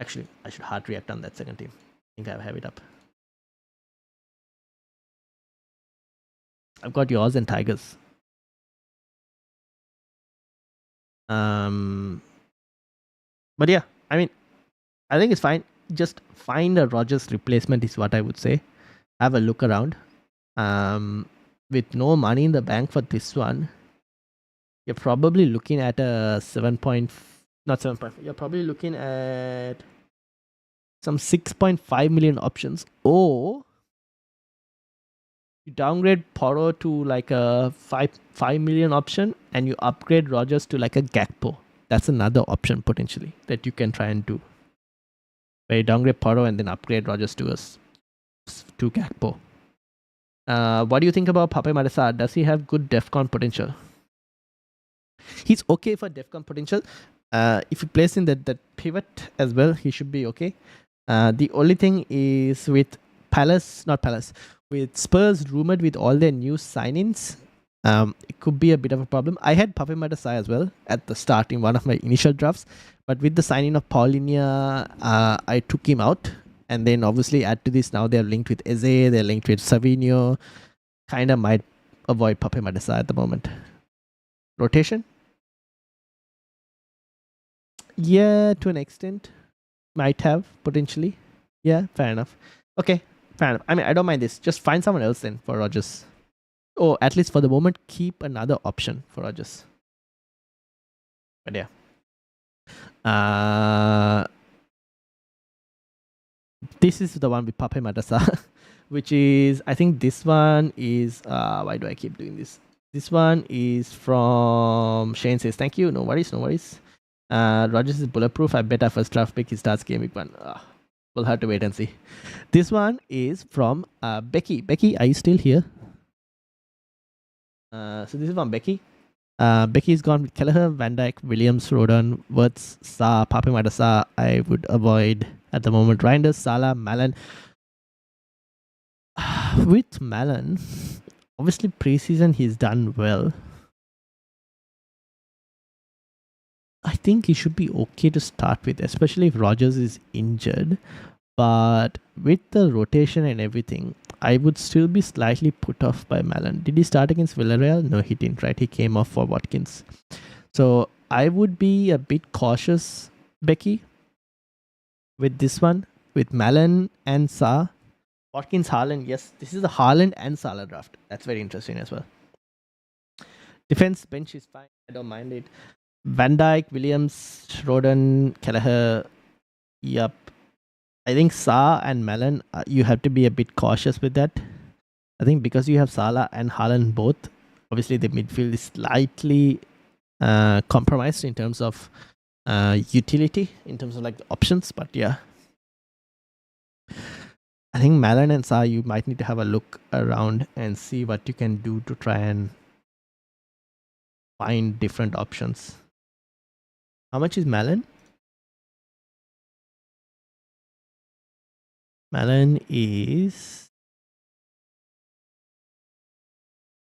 Actually, I should hard react on that second team. I think I have it up. I've got yours and Tigers. But yeah, I mean, I think it's fine. Just find a Rogers replacement is what I would say. Have a look around. With no money in the bank for this one, you're probably looking at a 7. Not 7. You're probably looking at some 6.5 million options, or you downgrade Porro to like a 5 million option, and you upgrade Rogers to like a Gakpo. That's another option potentially that you can try and do. Where you downgrade Porro and then upgrade Rogers to Gakpo. What do you think about Pape Matar? Does he have good DEFCON potential? He's okay for DEFCON potential. If he plays in that pivot as well, he should be okay. The only thing is with with Spurs rumored with all their new signings, it could be a bit of a problem. I had Pape Matar as well at the start in one of my initial drafts, but with the signing of Paulinho, I took him out. And then obviously add to this, now they're linked with Eze, they're linked with Savinho. Kind of might avoid Pape Matar at the moment. Rotation? Yeah, to an extent. Might have, potentially. Yeah, fair enough. Okay, fair enough. I mean, I don't mind this. Just find someone else then for Rogers. Or at least for the moment, keep another option for Rogers. But yeah. This is the one with Pape Matar, which is, I think this one is, why do I keep doing this? This one is from Shane says, thank you. No worries. Rogers is bulletproof. I bet our first draft pick he starts Game Week 1. We'll have to wait and see. This one is from Becky. Becky, are you still here? So this is from Becky. Becky's gone with Kelleher, Van Dijk, Williams, Rodon, Wirtz, Sa, Pape Matar. I would avoid at the moment Reinders, Salah, Malen. With Malen, obviously preseason he's done well. I think he should be okay to start with, especially if Rogers is injured. But with the rotation and everything, I would still be slightly put off by Malen. Did he start against Villarreal? No, he didn't, right? He came off for Watkins. So I would be a bit cautious, Becky, with this one, with Malen and Sa. Watkins, Haaland, yes. This is a Haaland and Salah draft. That's very interesting as well. Defense bench is fine. I don't mind it. Van Dijk, Williams, Rodon, Kelleher. Yup. I think Sa and Melon, you have to be a bit cautious with that. I think because you have Salah and Haaland both, obviously the midfield is slightly compromised in terms of utility, in terms of like the options. But yeah, I think Melon and Sa, you might need to have a look around and see what you can do to try and find different options. How much is Melon? Melon is...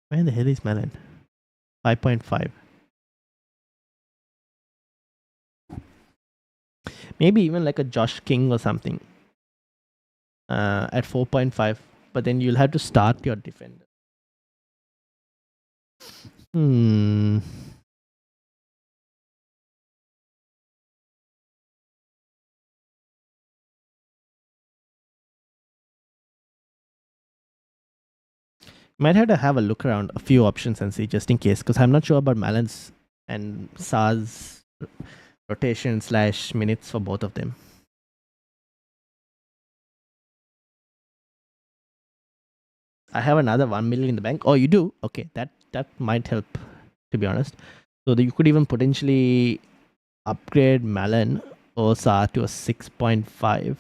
Where the hell is Melon? 5.5. Maybe even like a Josh King or something at 4.5. But then you'll have to start your defender. Might have to have a look around a few options and see just in case, because I'm not sure about Malon's and Sa's rotation / minutes for both of them. I have another 1 million in the bank. Oh, you do? Okay, that might help, to be honest. So that you could even potentially upgrade Malon or Sa to a 6.5.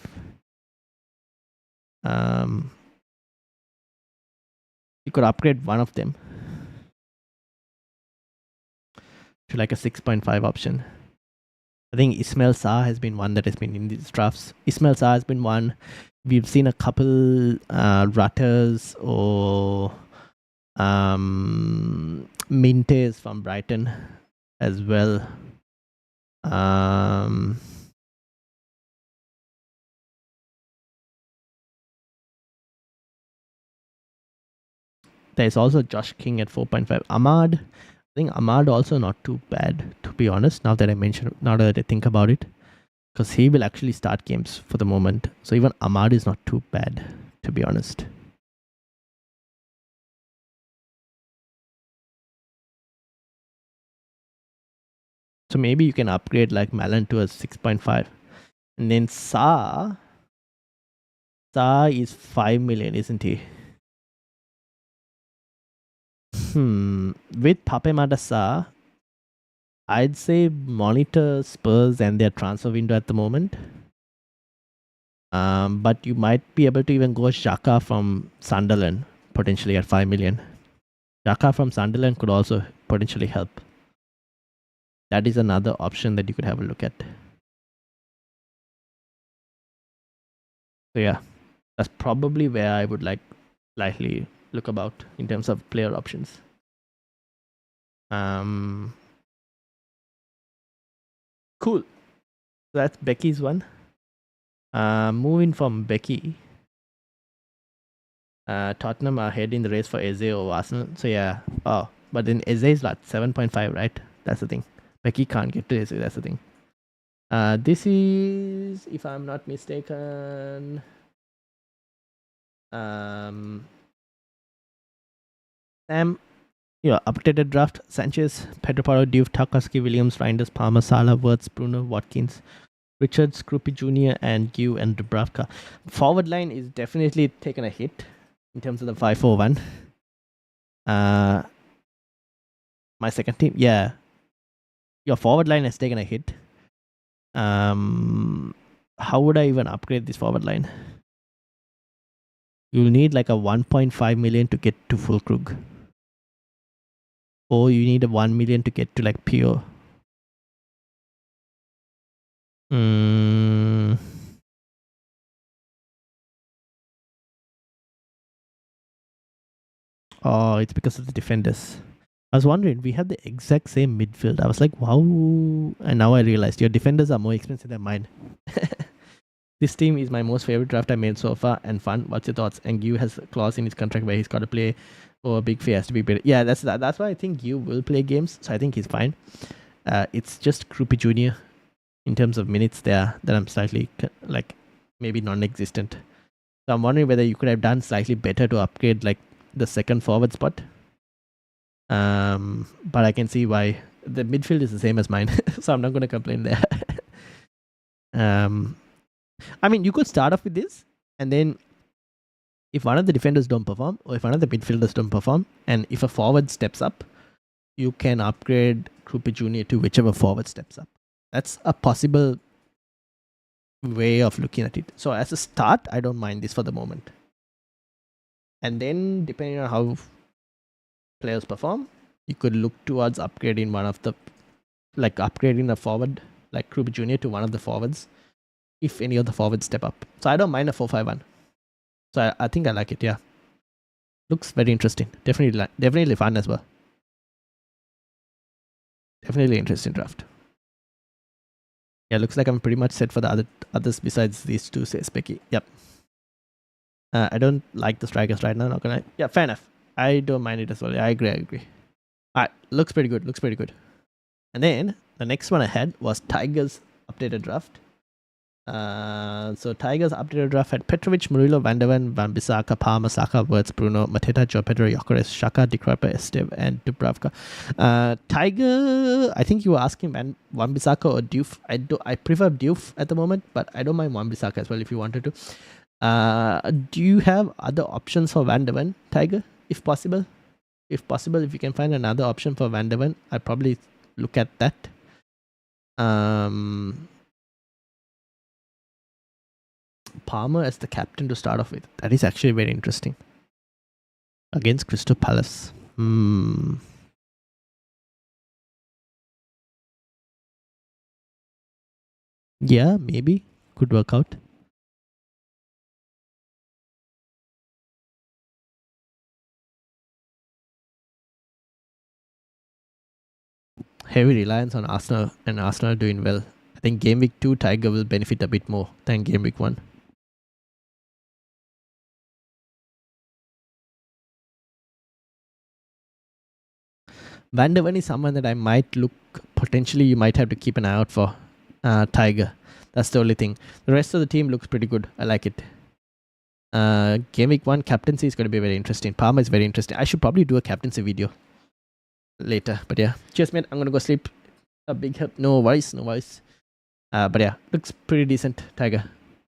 You could upgrade one of them to like a 6.5 option. I think Ismail Sa has been one that has been in these drafts. Ismail Sa has been one. We've seen a couple Rutters or Mintes from Brighton as well. There's also Josh King at 4.5. Ahmad, I think Ahmad also not too bad, to be honest, now that I think about it. Because he will actually start games for the moment. So even Ahmad is not too bad, to be honest. So maybe you can upgrade like Malon to a 6.5. And then Sa is 5 million, isn't he? With Papemada Sa, I'd say monitor Spurs and their transfer window at the moment. But you might be able to even go Xhaka from Sunderland, potentially at 5 million. Xhaka from Sunderland could also potentially help. That is another option that you could have a look at. So yeah, that's probably where I would like slightly look about in terms of player options. Cool. So that's Becky's one. Moving from Becky, Tottenham are ahead in the race for Eze or Arsenal. So yeah. Oh, but then Eze is like 7.5, right? That's the thing. Becky can't get to Eze. That's the thing. This is, if I'm not mistaken, Sam, yeah, updated draft: Sanchez, Pedro Porro, Diouf, Tarkowski, Williams, Reinders, Palmer, Salah, Wirtz, Bruno, Watkins, Richards, Krupi Jr., and Gu and Dubravka. Forward line is definitely taken a hit in terms of the 5-4-1. My second team, yeah. Your forward line has taken a hit. How would I even upgrade this forward line? You'll need like a 1.5 million to get to Fulkrug. Or you need a 1 million to get to like Pio. Oh, it's because of the defenders. I was wondering, we have the exact same midfield. I was like, wow. And now I realized your defenders are more expensive than mine. This team is my most favorite draft I made so far and fun. What's your thoughts? And Gu has a clause in his contract where he's got to play or a big fee has to be paid. Yeah, that's why I think Gu will play games. So I think he's fine. It's just Krupi Jr. in terms of minutes there that I'm slightly like maybe non-existent. So I'm wondering whether you could have done slightly better to upgrade like the second forward spot. But I can see why the midfield is the same as mine, so I'm not going to complain there. I mean, you could start off with this, and then if one of the defenders don't perform, or if one of the midfielders don't perform, and if a forward steps up, you can upgrade Krupa Jr. to whichever forward steps up. That's a possible way of looking at it. So as a start, I don't mind this for the moment. And then depending on how players perform, you could look towards upgrading one of the, like upgrading a forward like Krupa Jr. to one of the forwards if any of the forwards step up. So I don't mind a 4-5-1. So I think I like it, yeah. Looks very interesting. Definitely fun as well. Definitely interesting draft. Yeah, looks like I'm pretty much set for the others besides these two, says Becky. Yep. I don't like the strikers right now, not gonna. Yeah, fair enough. I don't mind it as well. Yeah, I agree. Alright, looks pretty good. And then the next one I had was Tigers updated draft. So Tigers updated draft had Petrovic, Murillo, Van der Ven, Van Bissaka, Palmer, Saka, Wirtz, Bruno, Mateta, Joe Pedro, Gyökeres, Xhaka, De Kuyper, Esteve, and Dubravka. Tiger, I think you were asking Van Bissaka or Diouf. I prefer Diouf at the moment, but I don't mind Van Bissaka as well if you wanted to. Do you have other options for Van der Ven, Tiger, if possible? If you can find another option for Van der Ven, I'd probably look at that. Palmer as the captain to start off with. That is actually very interesting. Against Crystal Palace. Yeah, maybe. Could work out. Heavy reliance on Arsenal and Arsenal doing well. I think Game Week 2 Tiger will benefit a bit more than Game Week 1. Van der Ven is someone that I might look, potentially you might have to keep an eye out for. Tiger. That's the only thing. The rest of the team looks pretty good. I like it. Game Week 1 captaincy is going to be very interesting. Palmer is very interesting. I should probably do a captaincy video later. But yeah. Cheers, mate. I'm going to go sleep. A big help. No worries. But yeah, looks pretty decent, Tiger.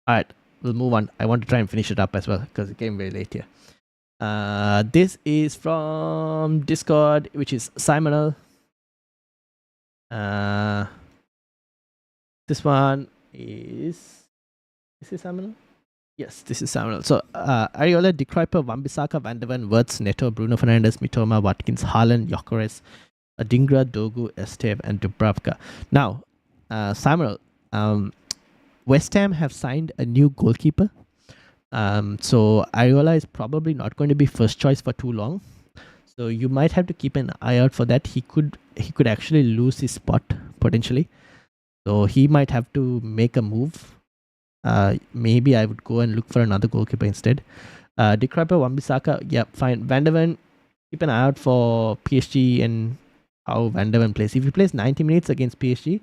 Alright, we'll move on. I want to try and finish it up as well because it came very late here. This is from Discord, which is Simonal. This one is this Simonal? Yes, this is Simonal. So Areola, De Kuyper, Van Bissaka, Van der Ven, Wirtz, Neto, Bruno Fernandes, Mitoma, Watkins, Haaland, Gyökeres, Adingra, Dogu, Esteve, and Dubravka. Now, Simonal, West Ham have signed a new goalkeeper. So Areola is probably not going to be first choice for too long. So you might have to keep an eye out for that. He could actually lose his spot potentially. So he might have to make a move. Maybe I would go and look for another goalkeeper instead. De Kuyper, Wan-Bissaka, yeah, fine. Van der Ven, keep an eye out for PSG and how Van der Ven plays. If he plays 90 minutes against PSG,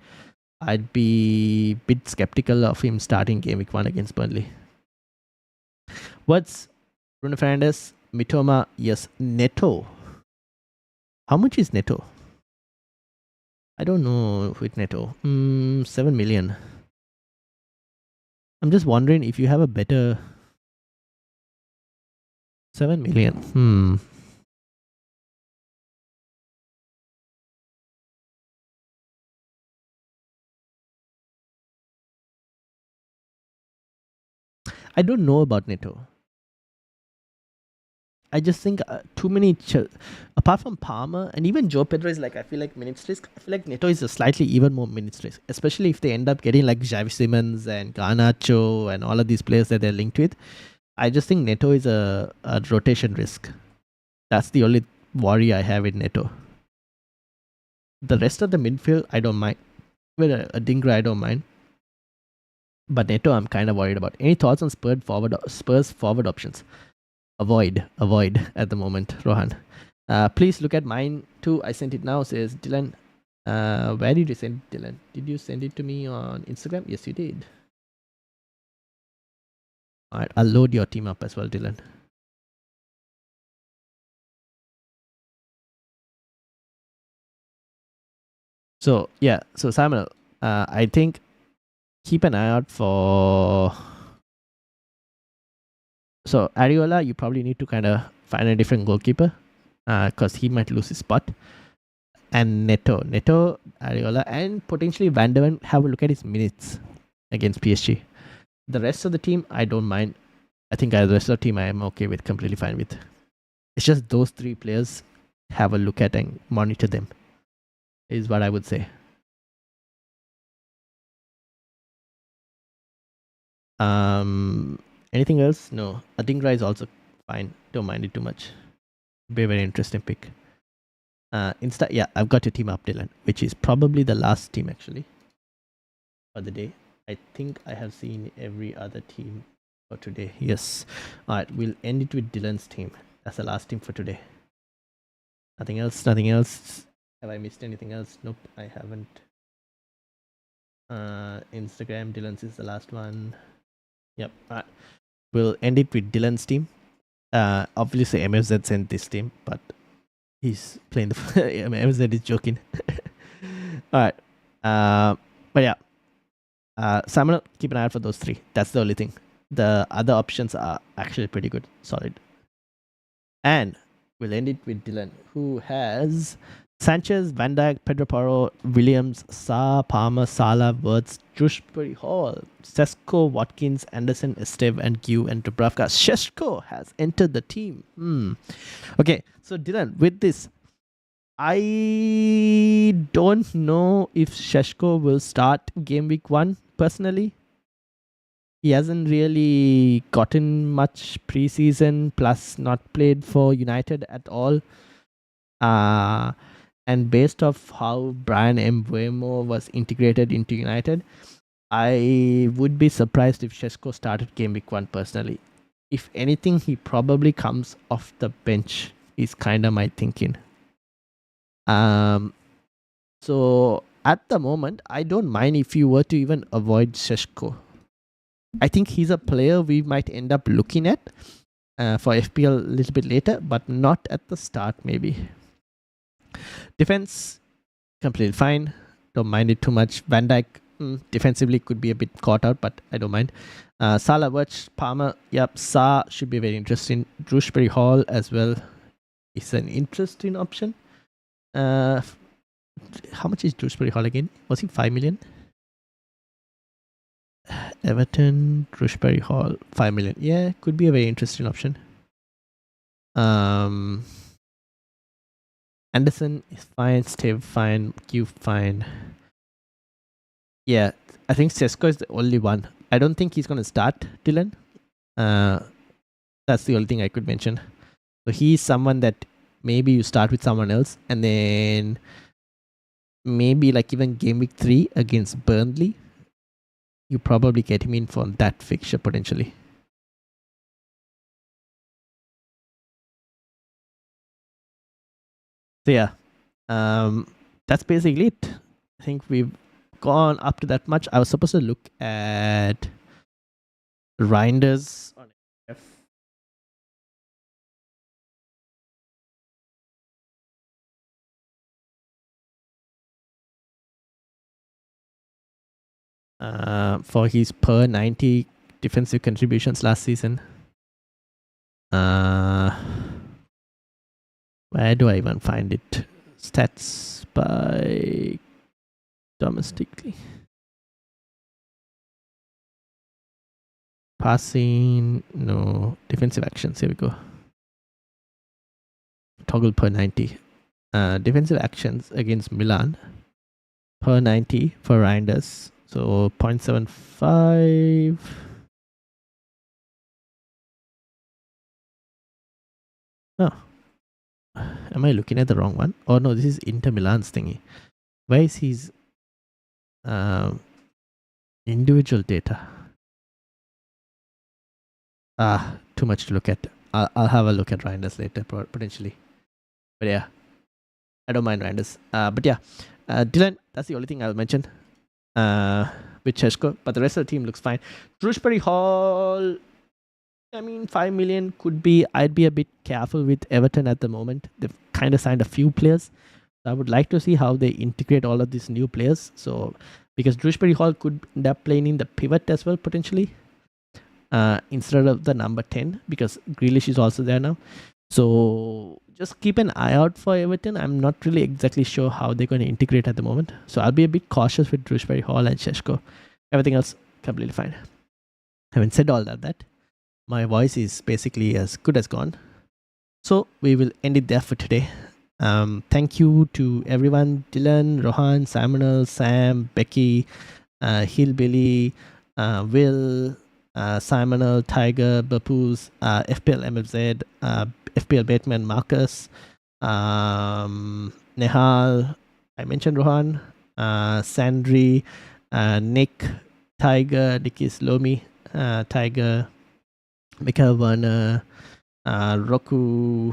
I'd be a bit skeptical of him starting Game Week 1 against Burnley. What's Bruno Fernandes, Mitoma, yes, Neto. How much is Neto? I don't know with Neto. 7 million. I'm just wondering if you have a better 7 million. I don't know about Neto. I just think too many. Apart from Palmer and even Joe Pedro is like, I feel like minutes risk. I feel like Neto is a slightly even more minutes risk, especially if they end up getting like Xavi Simons and Garnacho and all of these players that they're linked with. I just think Neto is a rotation risk. That's the only worry I have in Neto. The rest of the midfield, I don't mind. With a Dingra, I don't mind. But Neto, I'm kind of worried about. Any thoughts on Spurs forward options? Avoid at the moment, Rohan. Please look at mine too. I sent it now, says Dylan. Where did you send it, Dylan? Did you send it to me on Instagram? Yes, you did. Alright, I'll load your team up as well, Dylan. So yeah, so Samuel, I think keep an eye out for. So Ariola, you probably need to kind of find a different goalkeeper because he might lose his spot. And Neto, Ariola, and potentially Van der Ven, have a look at his minutes against PSG. The rest of the team, I don't mind. I think the rest of the team I am okay with, completely fine with. It's just those three players, have a look at and monitor them, is what I would say. Anything else? No. Adingra is also fine. Don't mind it too much. Be a very interesting pick. Yeah, I've got your team up, Dylan, which is probably the last team actually for the day. I think I have seen every other team for today. Yes. Alright, we'll end it with Dylan's team. That's the last team for today. Nothing else. Have I missed anything else? Nope, I haven't. Instagram, Dylan's is the last one. Yep. Alright. We'll end it with Dylan's team. Obviously MFZ sent this team, but he's playing the MFZ is joking. Alright. But yeah. Simon, keep an eye out for those three. That's the only thing. The other options are actually pretty good, solid. And we'll end it with Dylan, who has Sanchez, Van Dijk, Pedro Porro, Williams, Sa, Palmer, Salah, Wirtz, Shrewsbury Hall, Sesko, Watkins, Anderson, Esteve, and Gue, and Dubravka. Sheshko has entered the team. Okay, so Dylan, with this, I don't know if Sheshko will start game week 1 personally. He hasn't really gotten much preseason, plus not played for United at all. And based off how Brian Mbeumo was integrated into United, I would be surprised if Sheshko started game week 1 personally. If anything, he probably comes off the bench, is kind of my thinking. So at the moment, I don't mind if you were to even avoid Sheshko. I think he's a player we might end up looking at for FPL a little bit later, but not at the start maybe. Defense, completely fine. Don't mind it too much. Van Dijk, defensively could be a bit caught out, but I don't mind. Salah, Wirtz, Palmer, yep. Sa should be very interesting. Shrewsbury Hall as well is an interesting option. How much is Shrewsbury Hall again? Was he 5 million? Everton, Shrewsbury Hall, 5 million. Yeah, could be a very interesting option. Anderson is fine, Steve fine, Q fine. Yeah, I think Sesko is the only one. I don't think he's going to start, Dylan. That's the only thing I could mention. So he's someone that maybe you start with someone else, and then maybe like even game week 3 against Burnley, you probably get him in for that fixture potentially. So yeah, that's basically it. I think we've gone up to that much. I was supposed to look at Reinders on F. For his per 90 defensive contributions last season. Where do I even find it? Stats by domestically. Passing, no. Defensive actions, here we go. Toggle per 90. Defensive actions against Milan per 90 for Reinders. So 0.75. Oh. Am I looking at the wrong one? Oh no, this is Inter Milan's thingy. Where is his individual data? Too much to look at. I'll have a look at Reinders later, potentially. But yeah, I don't mind Reinders. But yeah, Dylan, that's the only thing I'll mention with Sheshko. But the rest of the team looks fine. Shrewsbury Hall, I mean, 5 million could be. I'd be a bit careful with Everton at the moment. They've kind of signed a few players. I would like to see how they integrate all of these new players. So because Shrewsbury Hall could end up playing in the pivot as well potentially, instead of the number 10, because Grealish is also there now. So just keep an eye out for Everton. I'm not really exactly sure how they're going to integrate at the moment. So I'll be a bit cautious with Shrewsbury Hall and Sheshko. Everything else completely fine. Having said all that, my voice is basically as good as gone. So we will end it there for today. Thank you to everyone: Dylan, Rohan, Simonal, Sam, Becky, Hillbilly, Will, Simonal, Tiger, Bapuz, FPL MFZ, FPL Batman, Marcus, Nehal, I mentioned Rohan, Sandri, Nick, Tiger, Nicky Slomi, Tiger, Mikael Werner, Roku,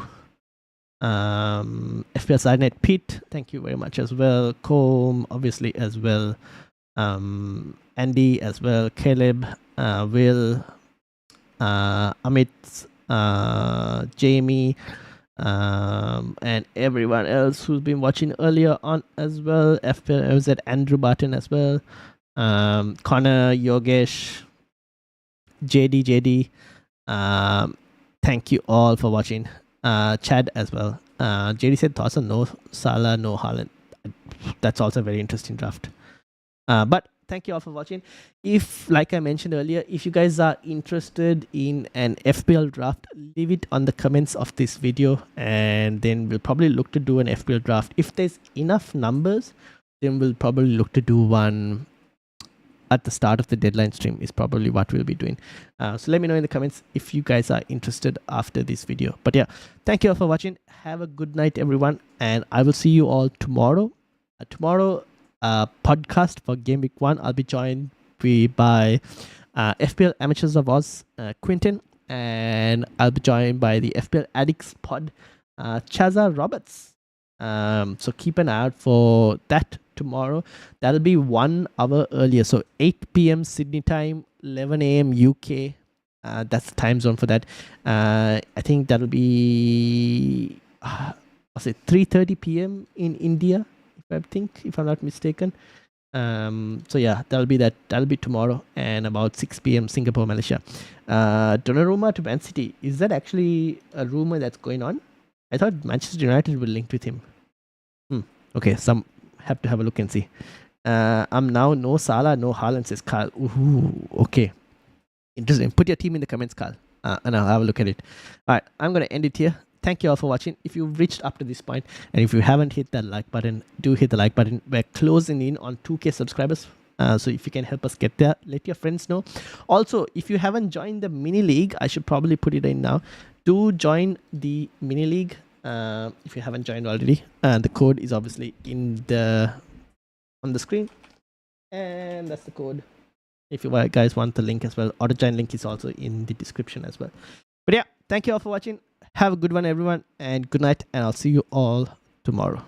FPL Sidenet, Pete, thank you very much as well. Colm, obviously, as well. Andy as well. Caleb, Will, Amit, Jamie, and everyone else who's been watching earlier on as well. FPL was at Andrew Barton as well. Connor, Yogesh, JD. Thank you all for watching. Chad as well. JD said thoughts on no Salah, no Haaland. That's also a very interesting draft. But thank you all for watching. If, like I mentioned earlier, if you guys are interested in an FPL draft, leave it on the comments of this video, and then we'll probably look to do an FPL draft. If there's enough numbers, then we'll probably look to do one at the start of the deadline stream is probably what we'll be doing. So let me know in the comments if you guys are interested after this video. But yeah, thank you all for watching. Have a good night, everyone, and I will see you all tomorrow. Tomorrow, podcast for Game Week 1. I'll be joined by FPL Amateurs of Oz, Quinton, and I'll be joined by the FPL Addicts pod, Chaza Roberts. So keep an eye out for that tomorrow. That'll be 1 hour earlier, so 8 p.m. Sydney time, 11 a.m. UK. That's the time zone for that. I think that'll be 3:30 p.m. in India, if I'm not mistaken. So yeah, that'll be tomorrow, and about 6 p.m. Singapore, Malaysia. Donnarumma to Man City, is that actually a rumor that's going on? I thought Manchester United were linked with him. Okay, some have to have a look and see. I'm now no Salah, no Haaland, says Carl. Ooh, okay. Interesting. Put your team in the comments, Carl, and I'll have a look at it. All right, I'm going to end it here. Thank you all for watching. If you've reached up to this point, and if you haven't hit that like button, do hit the like button. We're closing in on 2K subscribers. So if you can help us get there, let your friends know. Also, if you haven't joined the mini league, I should probably put it in now. Do join the mini league. If you haven't joined already, the code is obviously on the screen, and that's the code. If you guys want the link as well, auto join link is also in the description as well. But yeah, thank you all for watching. Have a good one, everyone, and good night, and I'll see you all tomorrow.